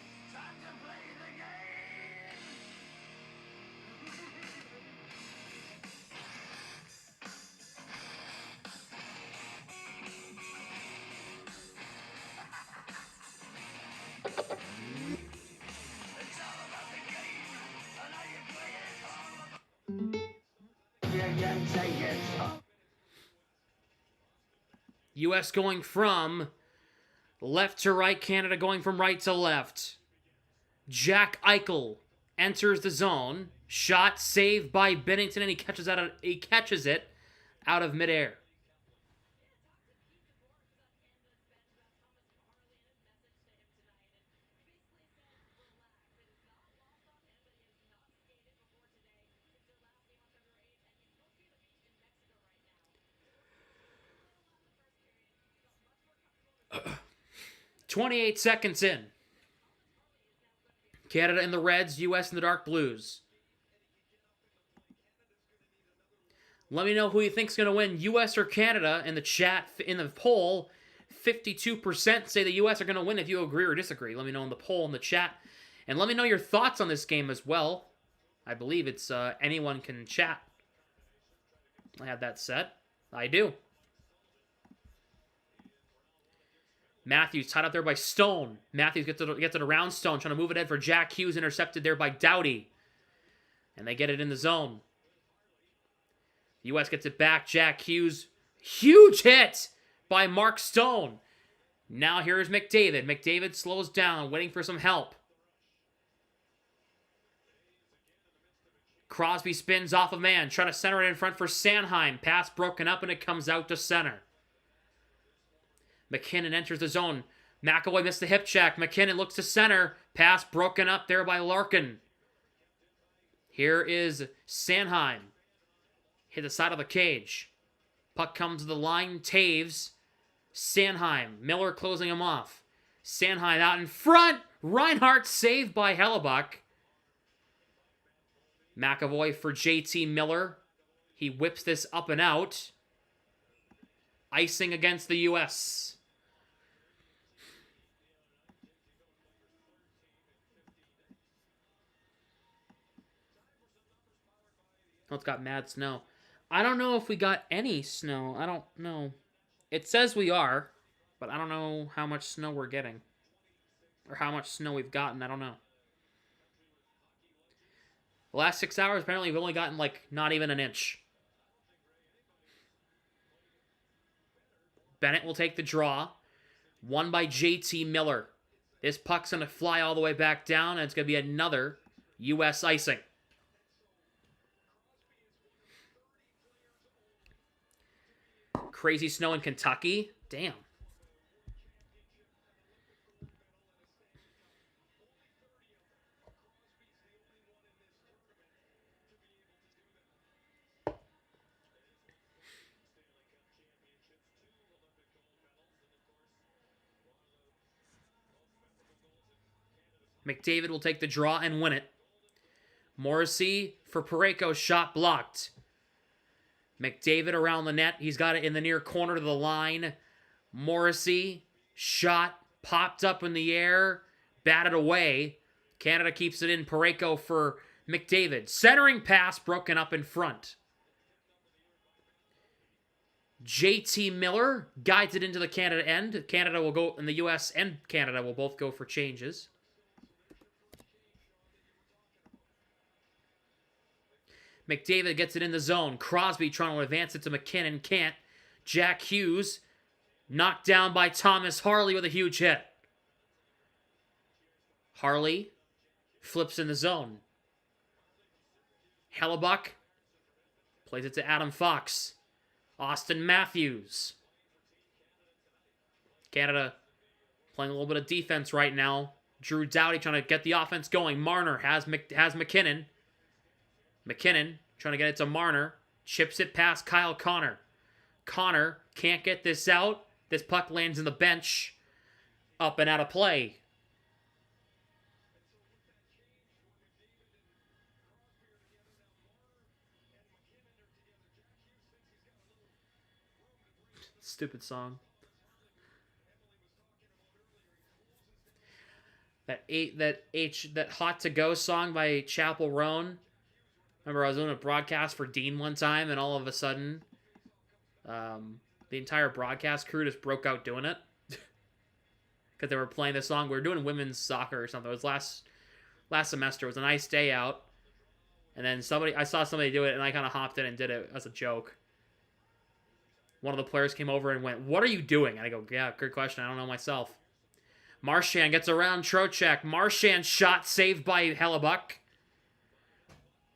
U.S. going from left to right, Canada going from right to left. Jack Eichel enters the zone. Shot saved by Bennington, and he catches it out of midair. .28 seconds in. Canada in the reds, U.S. in the dark blues. Let me know who you think's going to win, U.S. or Canada, in the chat. In the poll, 52% say the U.S. are going to win. If you agree or disagree, let me know in the poll in the chat. And let me know your thoughts on this game as well. I believe it's anyone can chat. I have that set. I do. Matthews tied up there by Stone. Matthews gets it around Stone, trying to move it in for Jack Hughes, intercepted there by Doughty. And they get it in the zone. U.S. gets it back. Jack Hughes. Huge hit by Mark Stone. Now here is McDavid. McDavid slows down, waiting for some help. Crosby spins off a man, trying to center it in front for Sanheim. Pass broken up, and it comes out to center. McKinnon enters the zone. McAvoy missed the hip check. McKinnon looks to center. Pass broken up there by Larkin. Here is Sanheim. Hit the side of the cage. Puck comes to the line. Taves. Sanheim. Miller closing him off. Sanheim out in front. Reinhart saved by Hellebuck. McAvoy for JT Miller. He whips this up and out. Icing against the U.S. Oh, it's got mad snow. I don't know if we got any snow. I don't know. It says we are, but I don't know how much snow we're getting. Or how much snow we've gotten. I don't know. The last 6 hours, apparently, we've only gotten, like, not even an inch. Bennett will take the draw. Won by JT Miller. This puck's going to fly all the way back down, and it's going to be another U.S. icing. Crazy snow in Kentucky. Damn. McDavid will take the draw and win it. Morrissey for Parayko, shot blocked. McDavid around the net. He's got it in the near corner to the line. Morrissey, shot, popped up in the air, batted away. Canada keeps it in. Parayko for McDavid. Centering pass broken up in front. JT Miller guides it into the Canada end. Canada will go, and the US and Canada will both go for changes. McDavid gets it in the zone. Crosby trying to advance it to McKinnon. Can't. Jack Hughes knocked down by Thomas Harley with a huge hit. Harley flips in the zone. Hellebuck plays it to Adam Fox. Austin Matthews. Canada playing a little bit of defense right now. Drew Doughty trying to get the offense going. Marner has McKinnon. McKinnon trying to get it to Marner. Chips it past Kyle Connor. Connor can't get this out. This puck lands in the bench. Up and out of play. Stupid song. That Hot to Go song by Chapel Roan. Remember, I was doing a broadcast for Dean one time, and all of a sudden, the entire broadcast crew just broke out doing it. Because they were playing this song. We were doing women's soccer or something. It was last semester. It was a nice day out. And then I saw somebody do it, and I kind of hopped in and did it as a joke. One of the players came over and went, "What are you doing?" And I go, "Yeah, good question. I don't know myself." Marchand gets around Trocheck. Marchand shot saved by Hellebuck.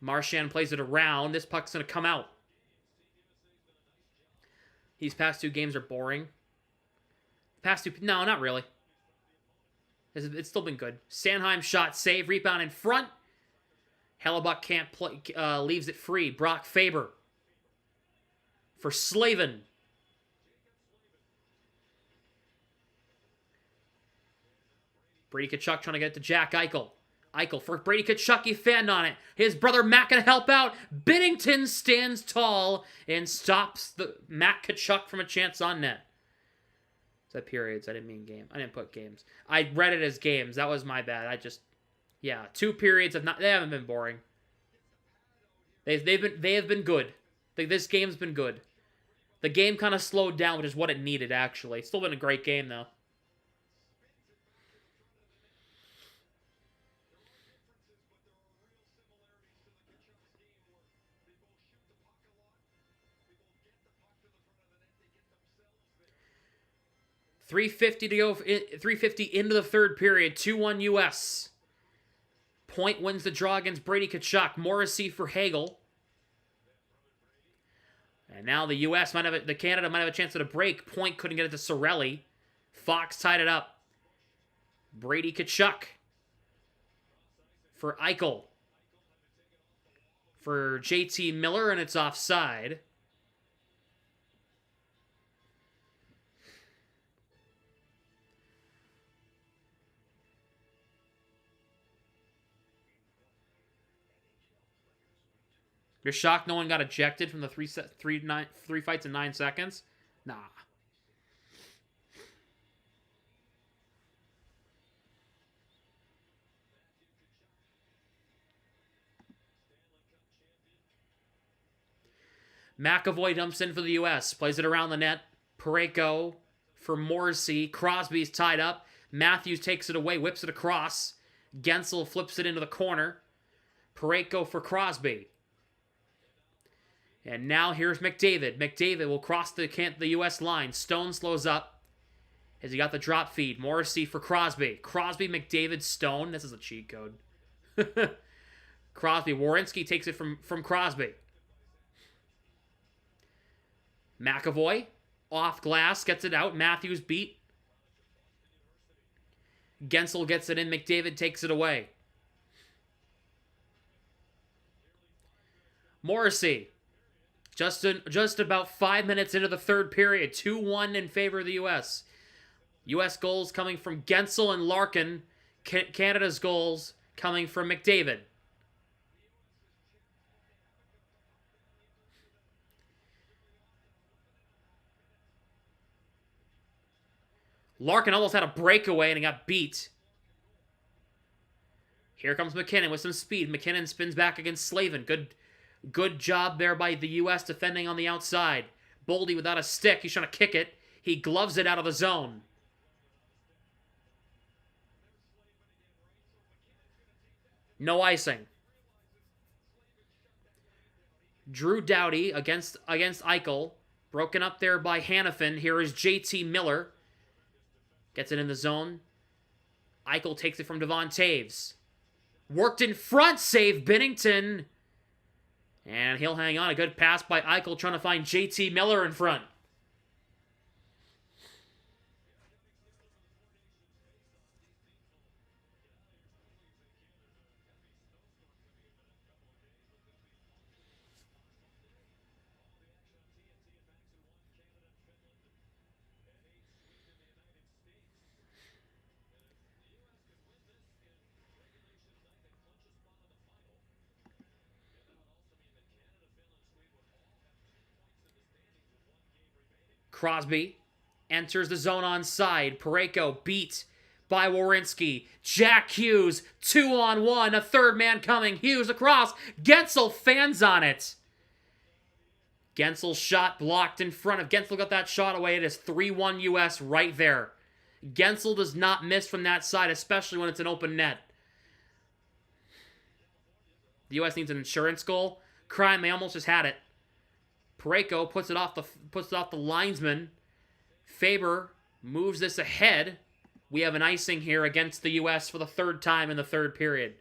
Marchand plays it around. This puck's going to come out. These past two games are boring. No, not really. It's still been good. Sanheim shot, save, rebound in front. Hellebuck can't play, leaves it free. Brock Faber for Slavin. Brady Tkachuk trying to get it to Jack Eichel. Eichel for Brady Tkachuk, he fanned on it. His brother Matt can help out. Binnington stands tall and stops the Matt Tkachuk from a chance on net. Is that periods? I didn't mean game. I didn't put games. I read it as games. That was my bad. Yeah, 2 periods of not. They haven't been boring. They have been good. This game's been good. The game kind of slowed down, which is what it needed actually. Still been a great game though. .350 to go. 3:50 into the third period. 2-1 U.S. Point wins the draw against Brady Tkachuk. Morrissey for Hagel. And now the U.S. the Canada might have a chance at a break. Point couldn't get it to Sorelli. Fox tied it up. Brady Tkachuk for Eichel. For JT Miller, and it's offside. You're shocked no one got ejected from the three fights in 9 seconds? Nah. McAvoy dumps in for the U.S. Plays it around the net. Parayko for Morrissey. Crosby's tied up. Matthews takes it away, whips it across. Gensel flips it into the corner. Parayko for Crosby. And now here's McDavid. McDavid will cross the U.S. line. Stone slows up as he got the drop feed. Morrissey for Crosby. Crosby, McDavid, Stone. This is a cheat code. Crosby. Werenski takes it from Crosby. McAvoy. Off glass. Gets it out. Matthews beat. Gensel gets it in. McDavid takes it away. Morrissey. Just about 5 minutes into the third period. 2-1 in favor of the U.S. U.S. goals coming from Gensel and Larkin. Canada's goals coming from McDavid. Larkin almost had a breakaway and he got beat. Here comes McKinnon with some speed. McKinnon spins back against Slavin. Good job there by the U.S. defending on the outside. Boldy without a stick. He's trying to kick it. He gloves it out of the zone. No icing. Drew Doughty against Eichel. Broken up there by Hannafin. Here is JT Miller. Gets it in the zone. Eichel takes it from Devon Taves. Worked in front. Save Binnington. And he'll hang on. A good pass by Eichel trying to find JT Miller in front. Crosby enters the zone on side. Parayko beat by Werenski. Jack Hughes, 2-on-1. A third man coming. Hughes across. Gensel fans on it. Gensel's shot blocked in front of. Gensel got that shot away. It is 3-1 U.S. right there. Gensel does not miss from that side, especially when it's an open net. The U.S. needs an insurance goal. Crime, they almost just had it. Parayko puts it off the linesman. Faber moves this ahead. We have an icing here against the U.S. for the third time in the third period.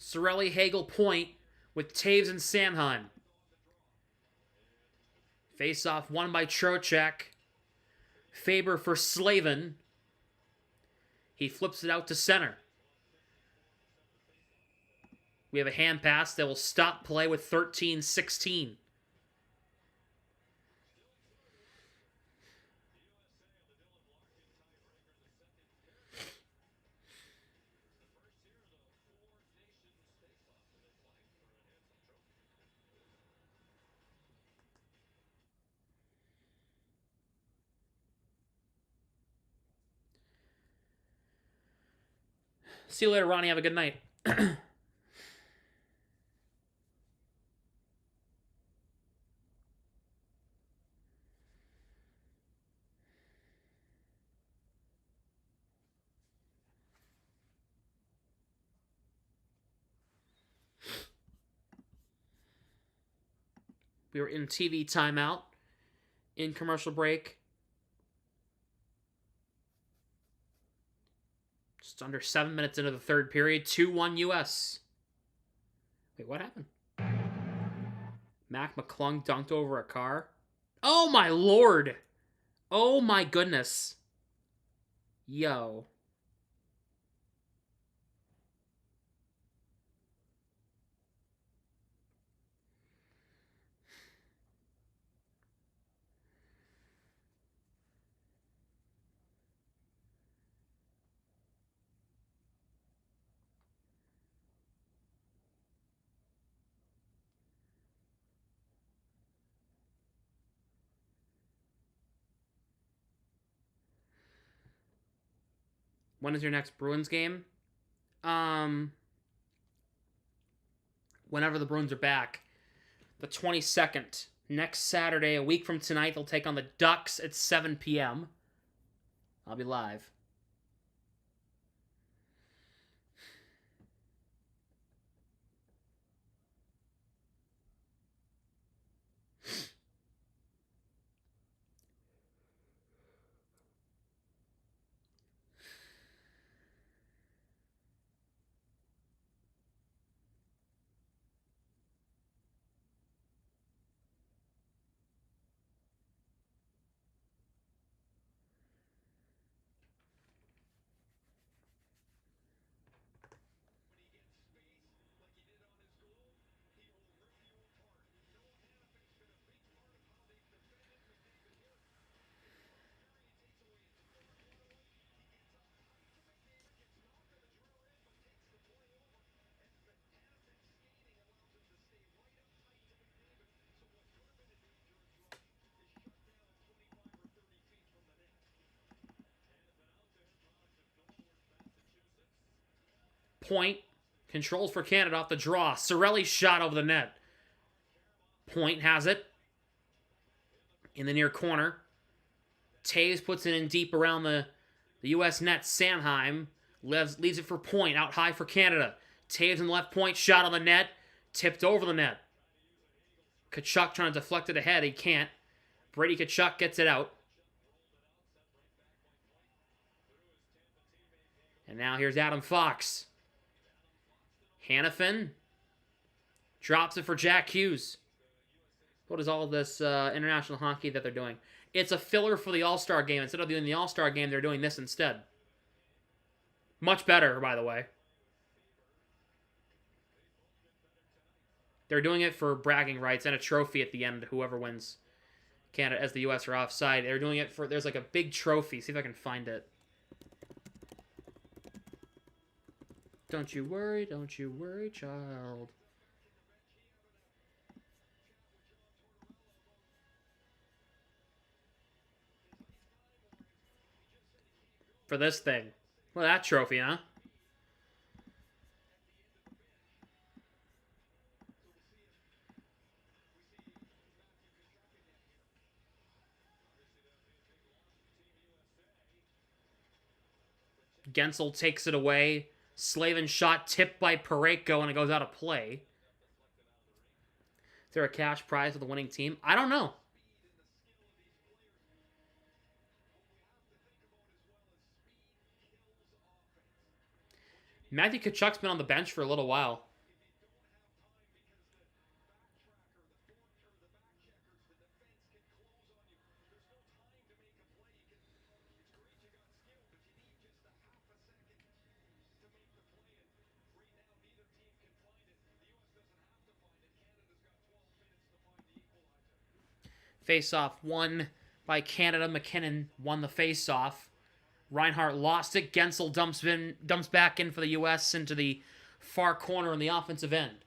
Cirelli, Hagel, Point with Taves and Sanheim. Faceoff won by Trocheck. Faber for Slavin. He flips it out to center. We have a hand pass that will stop play with 13-16. See you later, Ronnie. Have a good night. We were in TV timeout, in commercial break. Just under 7 minutes into the third period. 2-1 U.S. Wait, what happened? Mac McClung dunked over a car. Oh, my Lord. Oh, my goodness. Yo. When is your next Bruins game? Whenever the Bruins are back. The 22nd. Next Saturday, a week from tonight, they'll take on the Ducks at 7 p.m. I'll be live. Point. Controls for Canada off the draw. Cirelli's shot over the net. Point has it. In the near corner. Taves puts it in deep around the U.S. net. Sanheim leaves it for Point. Out high for Canada. Taves in the left point. Shot on the net. Tipped over the net. Tkachuk trying to deflect it ahead. He can't. Brady Tkachuk gets it out. And now here's Adam Fox. Hannafin drops it for Jack Hughes. What is all this international hockey that they're doing? It's a filler for the All-Star game. Instead of doing the All-Star game, they're doing this instead. Much better, by the way. They're doing it for bragging rights and a trophy at the end, whoever wins. Canada, as the U.S. are offside. They're doing it for, there's like a big trophy. See if I can find it. Don't you worry, child. For this thing. Well, that trophy, huh? Gensel takes it away. Slavin shot tipped by Parayko and it goes out of play. Is there a cash prize for the winning team? I don't know. Matthew Tkachuk's been on the bench for a little while. Faceoff won by Canada. McKinnon won the faceoff. Reinhart lost it. Gensel dumps back in for the U.S. into the far corner in the offensive end.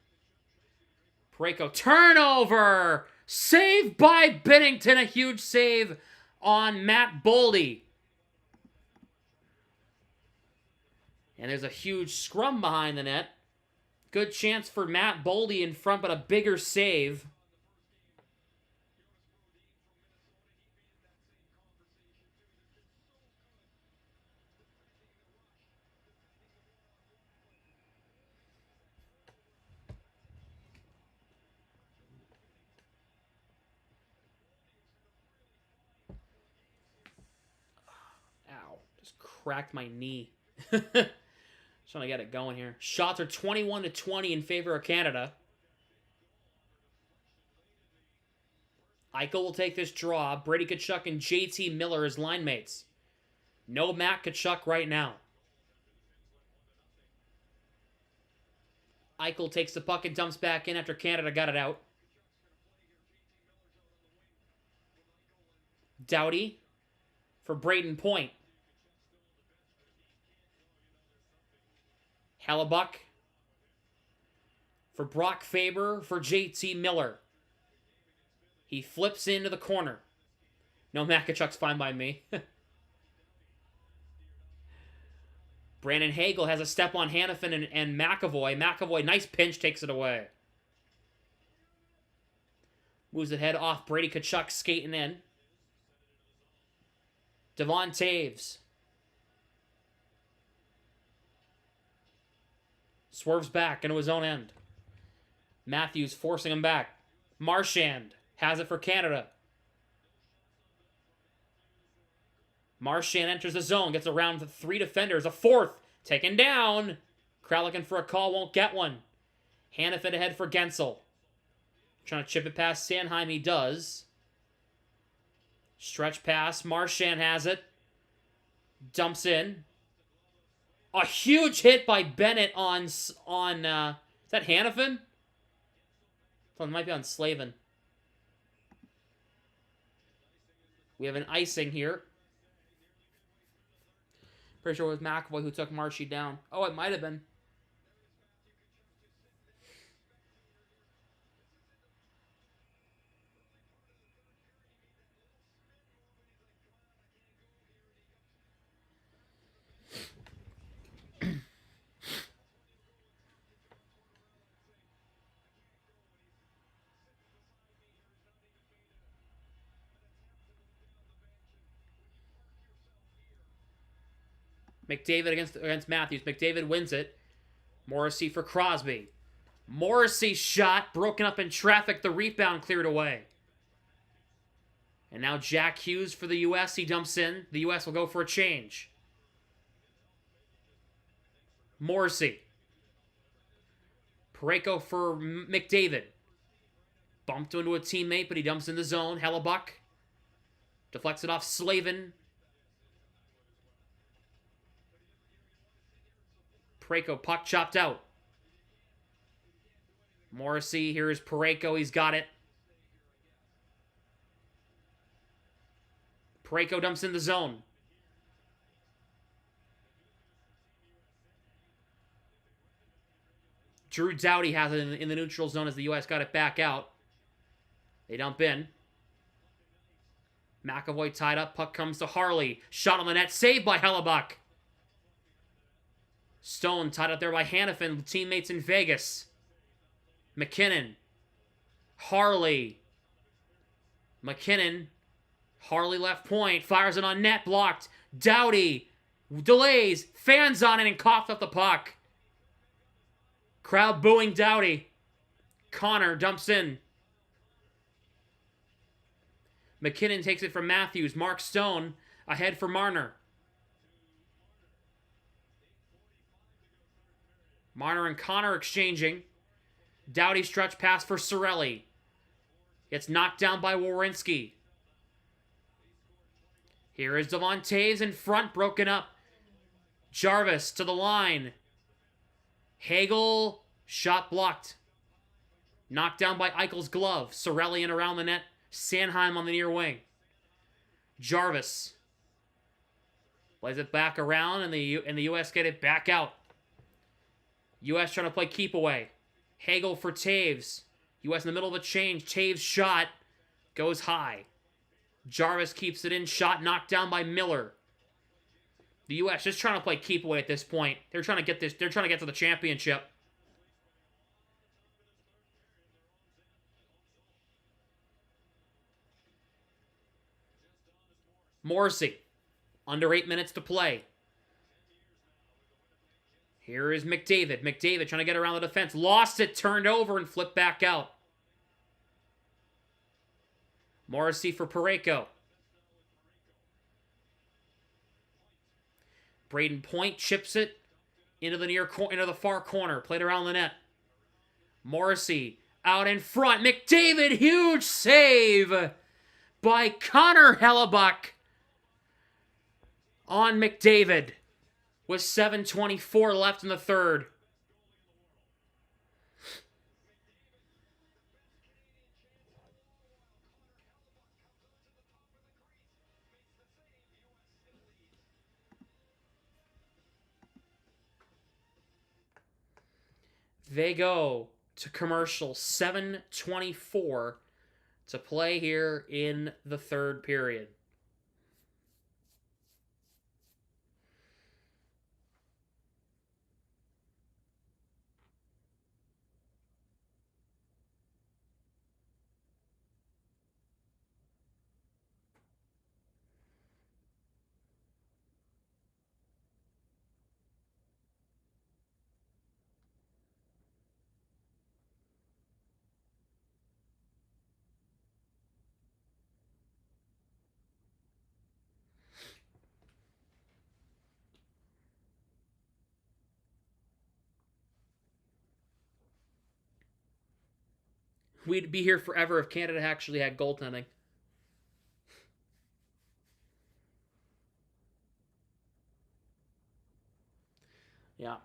Parayko turnover! Saved by Binnington. A huge save on Matt Boldy. And there's a huge scrum behind the net. Good chance for Matt Boldy in front, but a bigger save. Ow. Just cracked my knee. Trying to get it going here. Shots are 21-20 in favor of Canada. Eichel will take this draw. Brady Tkachuk and JT Miller as line mates. No Matt Tkachuk right now. Eichel takes the puck and dumps back in after Canada got it out. Doughty for Braden Point. Hellebuck for Brock Faber for JT Miller. He flips into the corner. No, Matt Tkachuk's fine by me. Brandon Hagel has a step on Hannafin and McAvoy. McAvoy, nice pinch, takes it away. Moves it head off. Brady Tkachuk skating in. Devon Taves. Swerves back into his own end. Matthews forcing him back. Marchand has it for Canada. Marchand enters the zone, gets around 3 defenders. A fourth taken down. Crowd looking for a call, won't get one. Hannafin ahead for Gensel. Trying to chip it past Sanheim, he does. Stretch pass, Marchand has it. Dumps in. A huge hit by Bennett on is that Hannafin? Oh, it might be on Slavin. We have an icing here. Pretty sure it was McAvoy who took Marshy down. Oh, it might have been. McDavid against Matthews. McDavid wins it. Morrissey for Crosby. Morrissey shot, broken up in traffic. The rebound cleared away. And now Jack Hughes for the U.S. He dumps in. The U.S. will go for a change. Morrissey. Parayko for McDavid. Bumped into a teammate, but he dumps in the zone. Hellebuck. Deflects it off Slavin. Parayko, puck chopped out. Morrissey, here's Parayko, he's got it. Parayko dumps in the zone. Drew Doughty has it in the neutral zone as the U.S. got it back out. They dump in. McAvoy tied up, puck comes to Harley. Shot on the net, saved by Hellebuck. Stone tied up there by Hannafin, teammates in Vegas. McKinnon. Harley. McKinnon. Harley left point. Fires it on net. Blocked. Doughty. Delays. Fans on it and coughed up the puck. Crowd booing Doughty. Connor dumps in. McKinnon takes it from Matthews. Mark Stone ahead for Marner. Marner and Connor exchanging. Doughty stretch pass for Cirelli. Gets knocked down by Werenski. Here is Devon Taves in front, broken up. Jarvis to the line. Hagel, shot blocked. Knocked down by Eichel's glove. Cirelli in around the net. Sanheim on the near wing. Jarvis. Plays it back around, and the U.S. get it back out. U.S. trying to play keep away. Hagel for Taves. U.S. in the middle of a change. Taves shot. Goes high. Jarvis keeps it in. Shot knocked down by Miller. The U.S. just trying to play keep away at this point. They're trying to get this. They're trying to get to the championship. Morrissey. Under 8 minutes to play. Here is McDavid. McDavid trying to get around the defense. Lost it, turned over, and flipped back out. Morrissey for Parayko. Braden Point chips it into the far corner. Played around the net. Morrissey out in front. McDavid, huge save by Connor Hellebuck on McDavid. With 7:24 left in the third. They go to commercial. 7:24 to play here in the third period. We'd be here forever if Canada actually had goaltending. Yeah.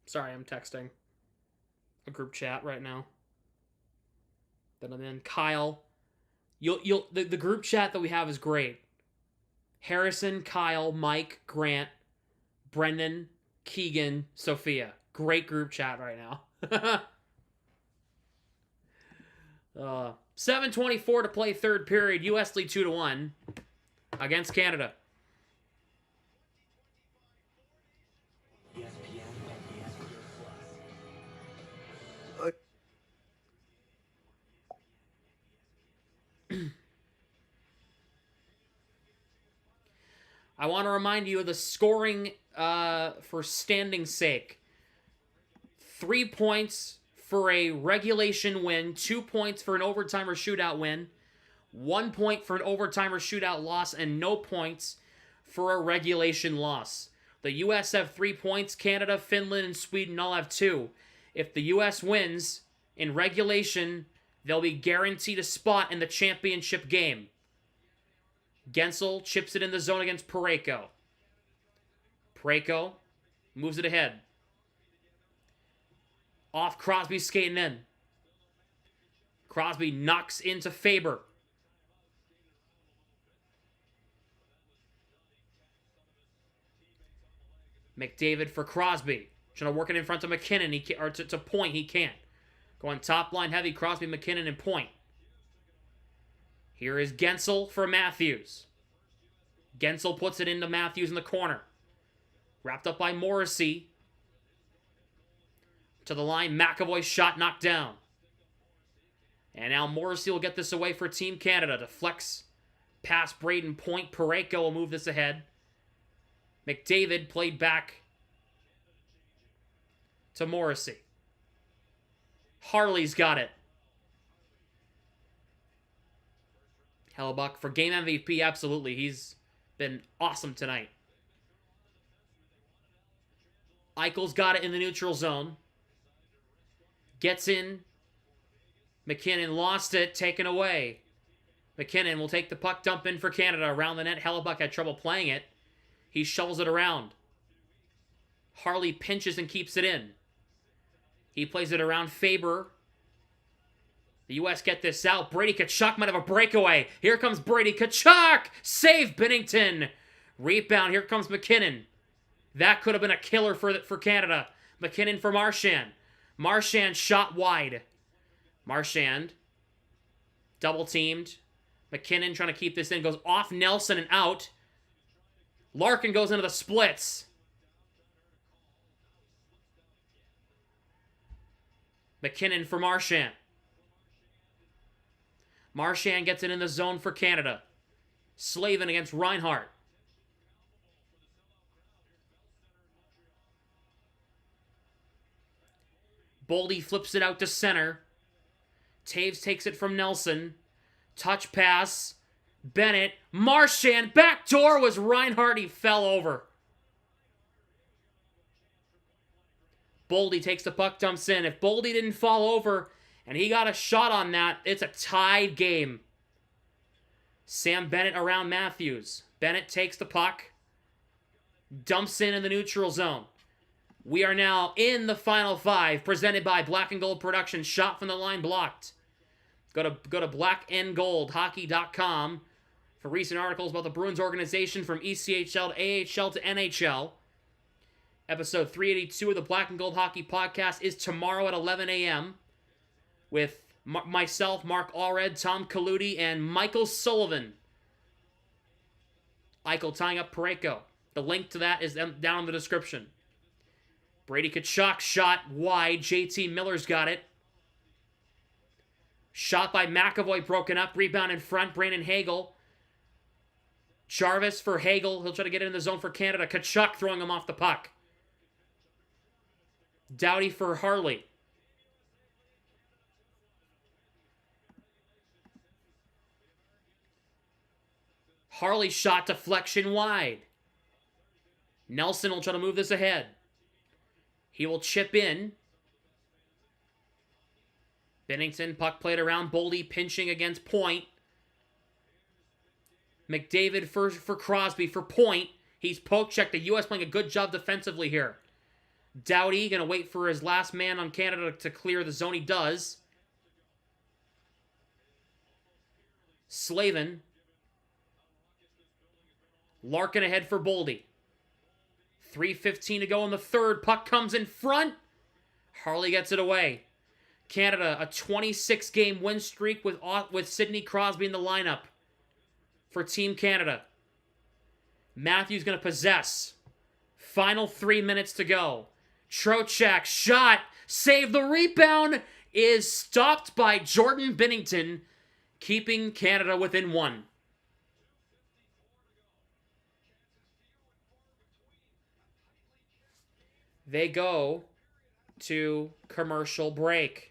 Sorry, I'm texting a group chat right now that I'm in. Kyle, the group chat that we have is great. Harrison, Kyle, Mike, Grant, Brendan, Keegan, Sophia. Great group chat right now. 7:24 to play third period. US lead 2-1 against Canada. I want to remind you of the scoring for standing sake. 3 points for a regulation win, 2 points for an overtime or shootout win, 1 point for an overtime or shootout loss, and no points for a regulation loss. The U.S. have 3 points. Canada, Finland, and Sweden all have 2. If the U.S. wins in regulation, they'll be guaranteed a spot in the championship game. Gensel chips it in the zone against Parayko. Parayko moves it ahead. Off Crosby skating in. Crosby knocks into Faber. McDavid for Crosby. Trying to work it in front of McKinnon. He can't, or to Point, he can't. Going top line heavy, Crosby, McKinnon, and Point. Here is Gensel for Matthews. Gensel puts it into Matthews in the corner. Wrapped up by Morrissey. To the line, McAvoy's shot knocked down. And now Morrissey will get this away for Team Canada. To flex past Braden Point. Parayko will move this ahead. McDavid played back to Morrissey. Harley's got it. Hellebuck for game MVP, absolutely. He's been awesome tonight. Eichel's got it in the neutral zone. Gets in. McKinnon lost it, taken away. McKinnon will take the puck dump in for Canada. Around the net, Hellebuck had trouble playing it. He shovels it around. Harley pinches and keeps it in. He plays it around Faber. The U.S. get this out. Brady Tkachuk might have a breakaway. Here comes Brady Tkachuk. Save Binnington. Rebound. Here comes McKinnon. That could have been a killer for Canada. McKinnon for Marchand. Marchand shot wide. Marchand double teamed. McKinnon trying to keep this in. Goes off Nelson and out. Larkin goes into the splits. McKinnon for Marchand. Marchand gets it in the zone for Canada. Slavin against Reinhart. Boldy flips it out to center. Taves takes it from Nelson. Touch pass. Bennett. Marchand. Backdoor was Reinhart. He fell over. Boldy takes the puck, dumps in. If Boldy didn't fall over and he got a shot on that, it's a tied game. Sam Bennett around Matthews. Bennett takes the puck. Dumps in the neutral zone. We are now in the Final Five, presented by Black and Gold Productions. Shot from the line blocked. Go to blackandgoldhockey.com for recent articles about the Bruins organization from ECHL to AHL to NHL. Episode 382 of the Black and Gold Hockey Podcast is tomorrow at 11 a.m. with myself, Mark Allred, Tom Kaludi, and Michael Sullivan. Eichel tying up Parayko. The link to that is down in the description. Brady Tkachuk shot wide. JT Miller's got it. Shot by McAvoy broken up. Rebound in front. Brandon Hagel Jarvis for Hagel. He'll try to get it in the zone for Canada. Kachuk throwing him off the puck. Doughty for Harley. Harley shot deflection wide. Nelson will try to move this ahead. He will chip in. Bennington, puck played around. Boldy pinching against Point. McDavid for Crosby for Point. He's poke-checked. The U.S. playing a good job defensively here. Doughty going to wait for his last man on Canada to clear the zone. He does. Slavin. Larkin ahead for Boldy. 3:15 to go in the third. Puck comes in front. Harley gets it away. Canada, a 26-game win streak with Sidney Crosby in the lineup for Team Canada. Matthews going to possess. Final 3 minutes to go. Trocheck, shot, save the rebound, is stopped by Jordan Binnington, keeping Canada within one. They go to commercial break.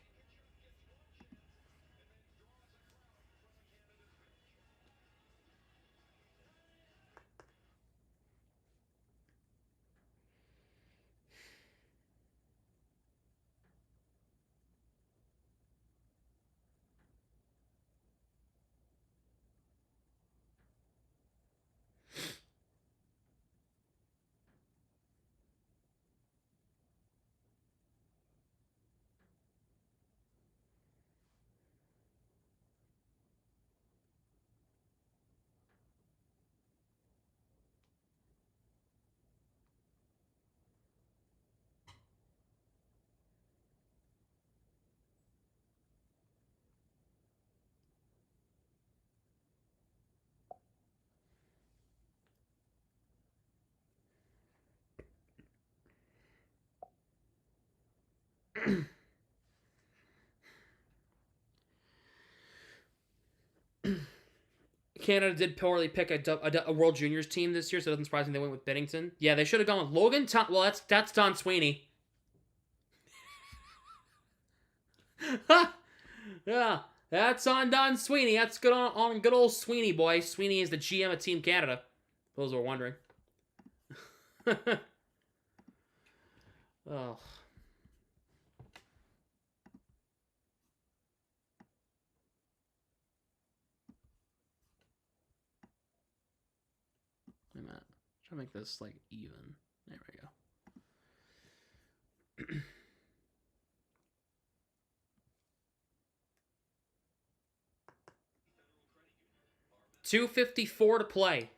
Canada did poorly pick a World Juniors team this year, so it doesn't surprise me they went with Bennington. Yeah, they should have gone with Logan well, that's Don Sweeney. Yeah, that's on Don Sweeney. That's good on good old Sweeney, boy. Sweeney is the GM of Team Canada. For those who are wondering. Oh. Wait a minute. Try to make this like even. There we go. 2:54 to play.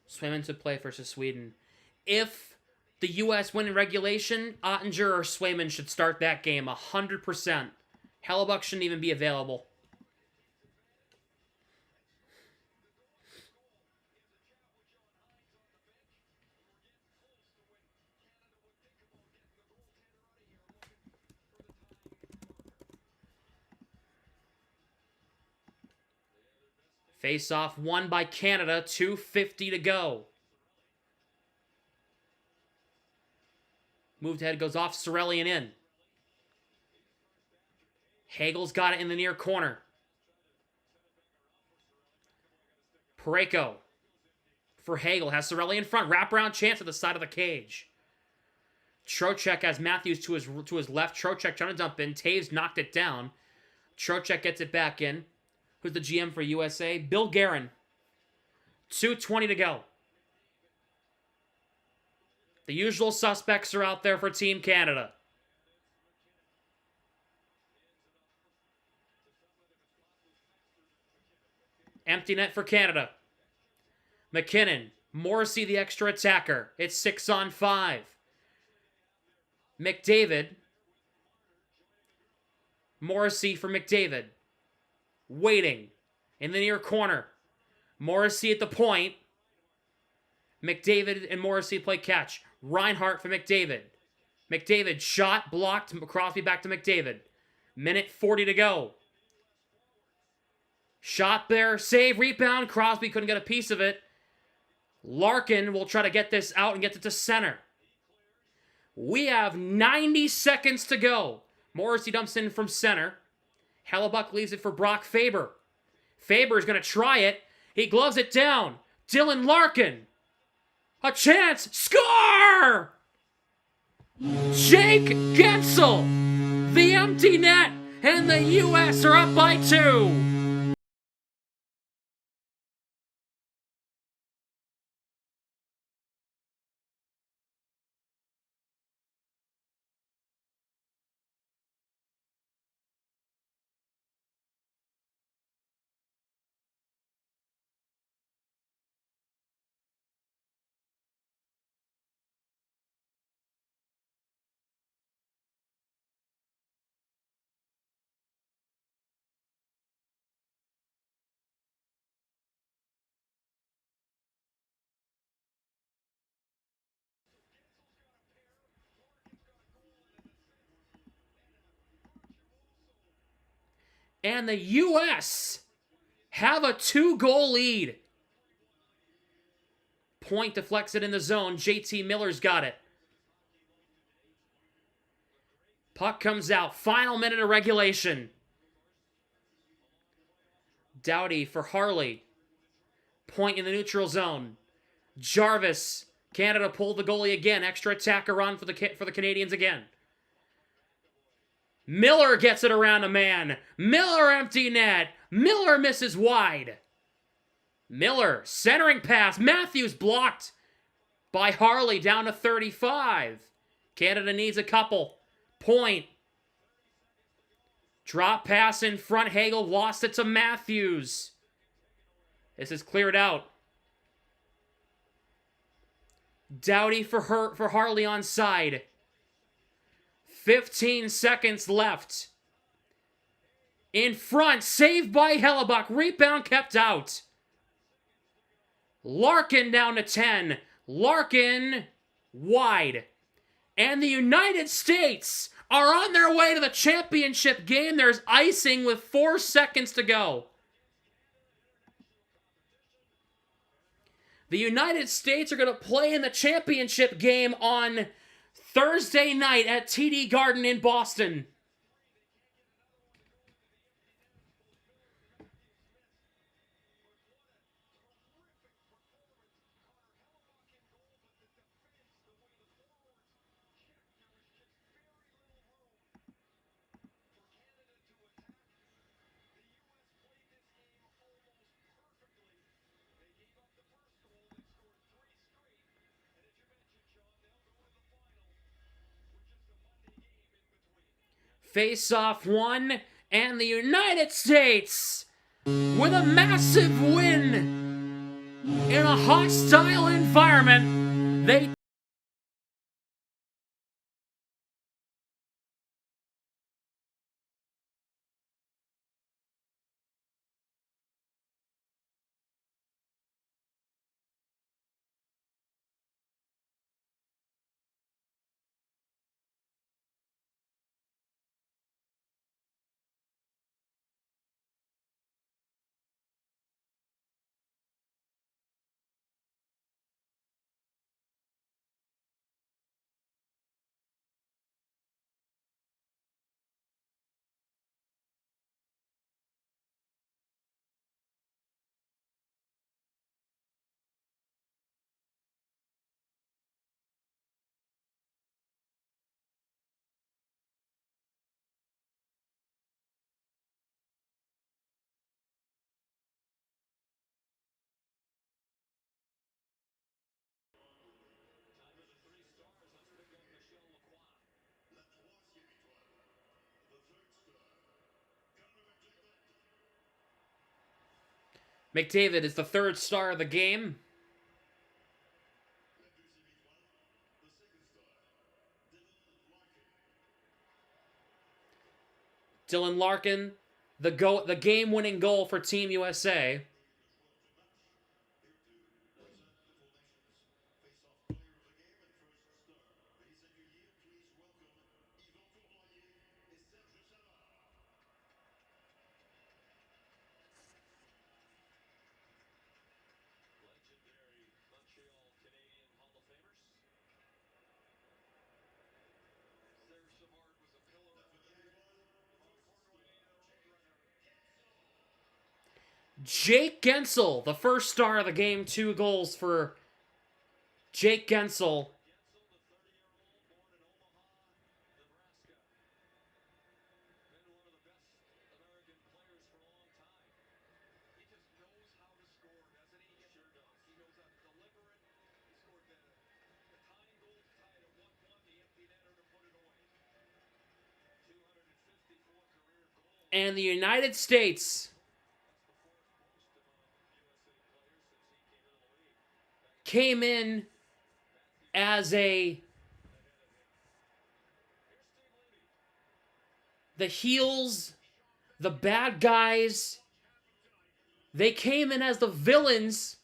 Swayman to play versus Sweden. If the U.S. win in regulation, Ottinger or Swayman should start that game 100%. Hellebuck shouldn't even be available. Face-off won by Canada, 2:50 to go. Moved ahead, goes off, Sorelian in. Hagel's got it in the near corner. Pareko for Hagel, has Sorelli in front. Wraparound chance at the side of the cage. Trocheck has Matthews to his left. Trocheck trying to dump in. Taves knocked it down. Trocheck gets it back in. Who's the GM for USA? Bill Guerin. 2:20 to go. The usual suspects are out there for Team Canada. Empty net for Canada. McKinnon. Morrissey, the extra attacker. It's 6-on-5. McDavid. Morrissey for McDavid. Waiting in the near corner. Morrissey at the point. McDavid and Morrissey play catch. Reinhart for McDavid. McDavid shot, blocked. Crosby back to McDavid. Minute 40 to go. Shot there, save, rebound. Crosby couldn't get a piece of it. Larkin will try to get this out and get it to center. We have 90 seconds to go. Morrissey dumps in from center. Hellebuck leaves it for Brock Faber. Faber's going to try it. He gloves it down. Dylan Larkin. A chance. Score! Jake Gensel. The empty net. And the U.S. are up by 2. And the U.S. have a 2-goal lead. Point deflects it in the zone. JT Miller's got it. Puck comes out. Final minute of regulation. Doughty for Harley. Point in the neutral zone. Jarvis. Canada pulled the goalie again. Extra attacker run for the Canadians again. Miller gets it around a man. Miller empty net. Miller misses wide. Miller centering pass. Matthews blocked by Harley down to 35. Canada needs a couple. Point. Drop pass in front. Hagel lost it to Matthews. This is cleared out. Doughty for Harley on side. 15 seconds left. In front, saved by Hellebuck. Rebound kept out. Larkin down to 10. Larkin wide. And the United States are on their way to the championship game. There's icing with 4 seconds to go. The United States are going to play in the championship game on Thursday night at TD Garden in Boston. Faceoff won, and the United States, with a massive win in a hostile environment, they McDavid is the third star of the game. Dylan Larkin, the game-winning goal for Team USA. Jake Gensel, the first star of the game, 2 goals for Jake Gensel. And the United States came in as the heels, the bad guys. They came in as the villains,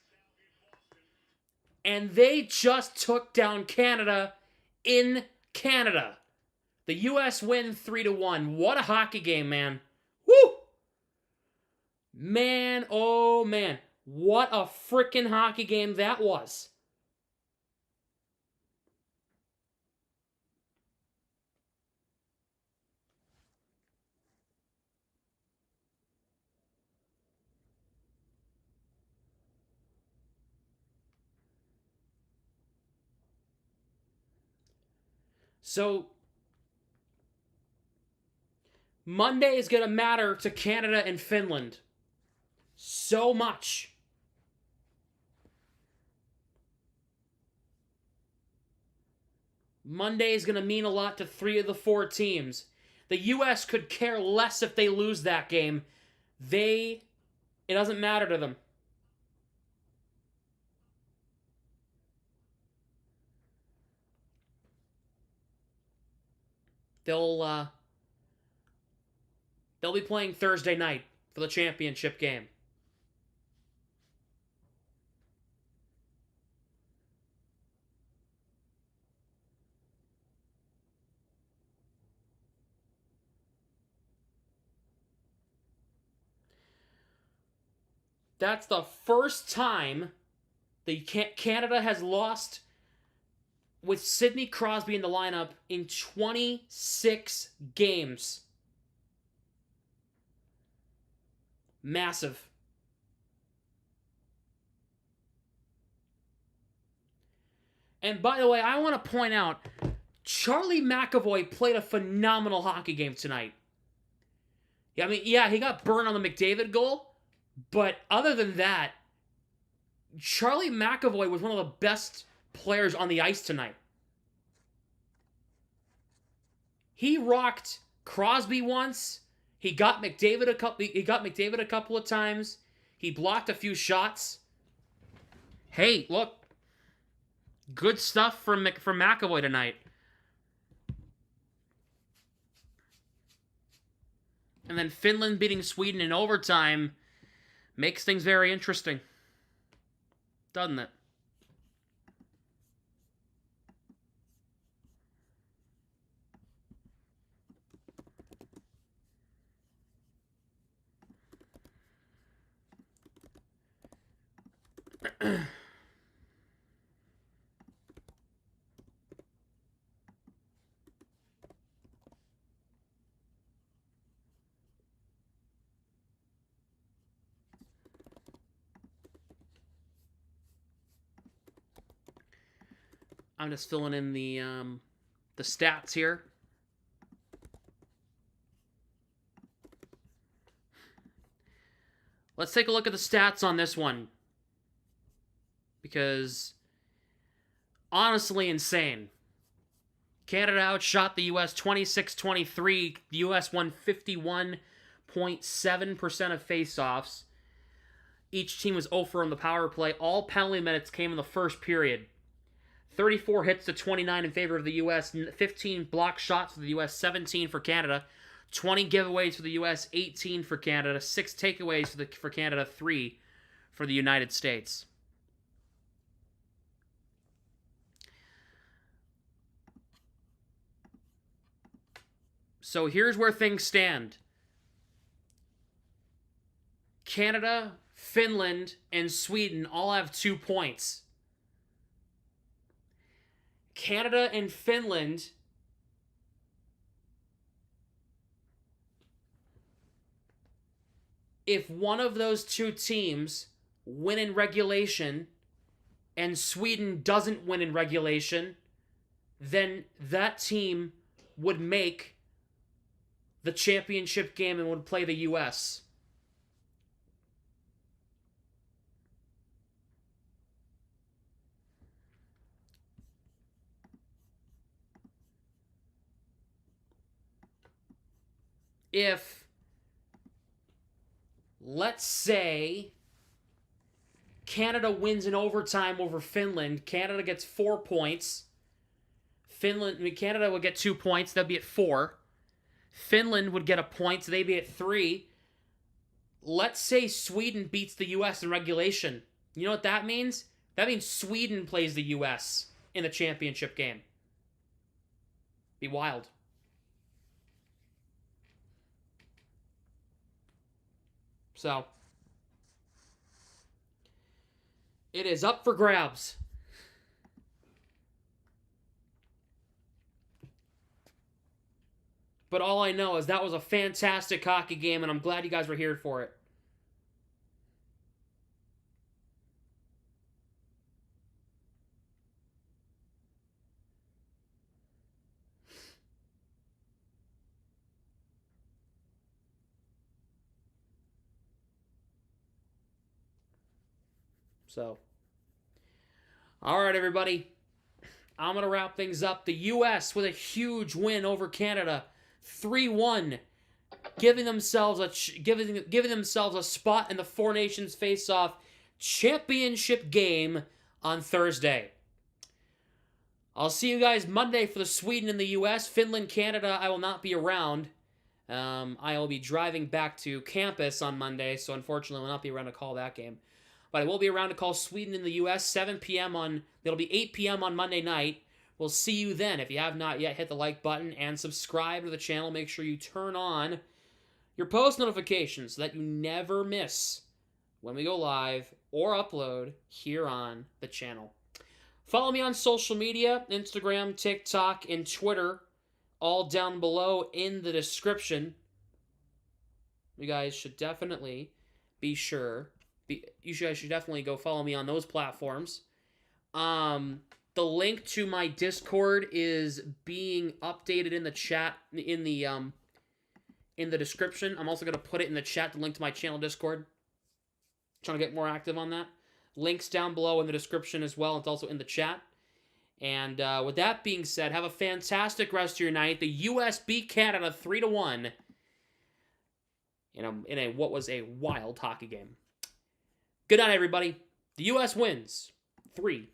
and they just took down Canada in Canada. The U.S. win 3-1. What a hockey game, man. Woo! Man, oh man. What a freaking hockey game that was. So, Monday is going to matter to Canada and Finland so much. Monday is going to mean a lot to 3 of the 4 teams. The U.S. could care less if they lose that game. It doesn't matter to them. They'll be playing Thursday night for the championship game. That's the first time Canada has lost with Sidney Crosby in the lineup in 26 games. Massive. And by the way, I want to point out, Charlie McAvoy played a phenomenal hockey game tonight. I mean, yeah, he got burned on the McDavid goal, but other than that, Charlie McAvoy was one of the best players on the ice tonight. He rocked Crosby once. He got McDavid a couple of times. He blocked a few shots. Hey, look. Good stuff from McAvoy tonight. And then Finland beating Sweden in overtime makes things very interesting. Doesn't it? I'm just filling in the stats here. Let's take a look at the stats on this one. Because, honestly, insane. Canada outshot the U.S. 26-23. The U.S. won 51.7% of faceoffs. Each team was 0-for on the power play. All penalty minutes came in the first period. 34 hits to 29 in favor of the U.S., 15 block shots for the U.S., 17 for Canada, 20 giveaways for the U.S., 18 for Canada, 6 takeaways for Canada, 3 for the United States. So here's where things stand. Canada, Finland, and Sweden all have 2 points. Canada and Finland if one of those two teams win in regulation and Sweden doesn't win in regulation, then that team would make the championship game and would play the US. If, let's say, Canada wins in overtime over Finland, Canada gets 4 points. Canada would get 2 points, that'd be at 4. Finland would get a point, so they'd be at 3. Let's say Sweden beats the US in regulation. You know what that means? That means Sweden plays the US in the championship game. Be wild. So, it is up for grabs. But all I know is that was a fantastic hockey game, and I'm glad you guys were here for it. So, all right, everybody. I'm going to wrap things up. The U.S. with a huge win over Canada, 3-1, giving themselves a spot in the Four Nations Faceoff championship game on Thursday. I'll see you guys Monday for the Sweden and the U.S. Finland, Canada, I will not be around. I will be driving back to campus on Monday, so unfortunately I will not be around to call that game. But I will be around to call Sweden in the U.S. 7 p.m. It'll be 8 p.m. on Monday night. We'll see you then. If you have not yet, hit the like button and subscribe to the channel. Make sure you turn on your post notifications so that you never miss when we go live or upload here on the channel. Follow me on social media, Instagram, TikTok, and Twitter, all down below in the description. You guys should definitely be sure. You guys should definitely go follow me on those platforms. The link to my Discord is being updated in the chat in the description. I'm also gonna put it in the chat, the link to my channel Discord. Trying to get more active on that. Links down below in the description as well. It's also in the chat. And with that being said, have a fantastic rest of your night. The U.S. beat Canada 3-1 in a what was a wild hockey game. Good night, everybody. The U.S. wins 3-1.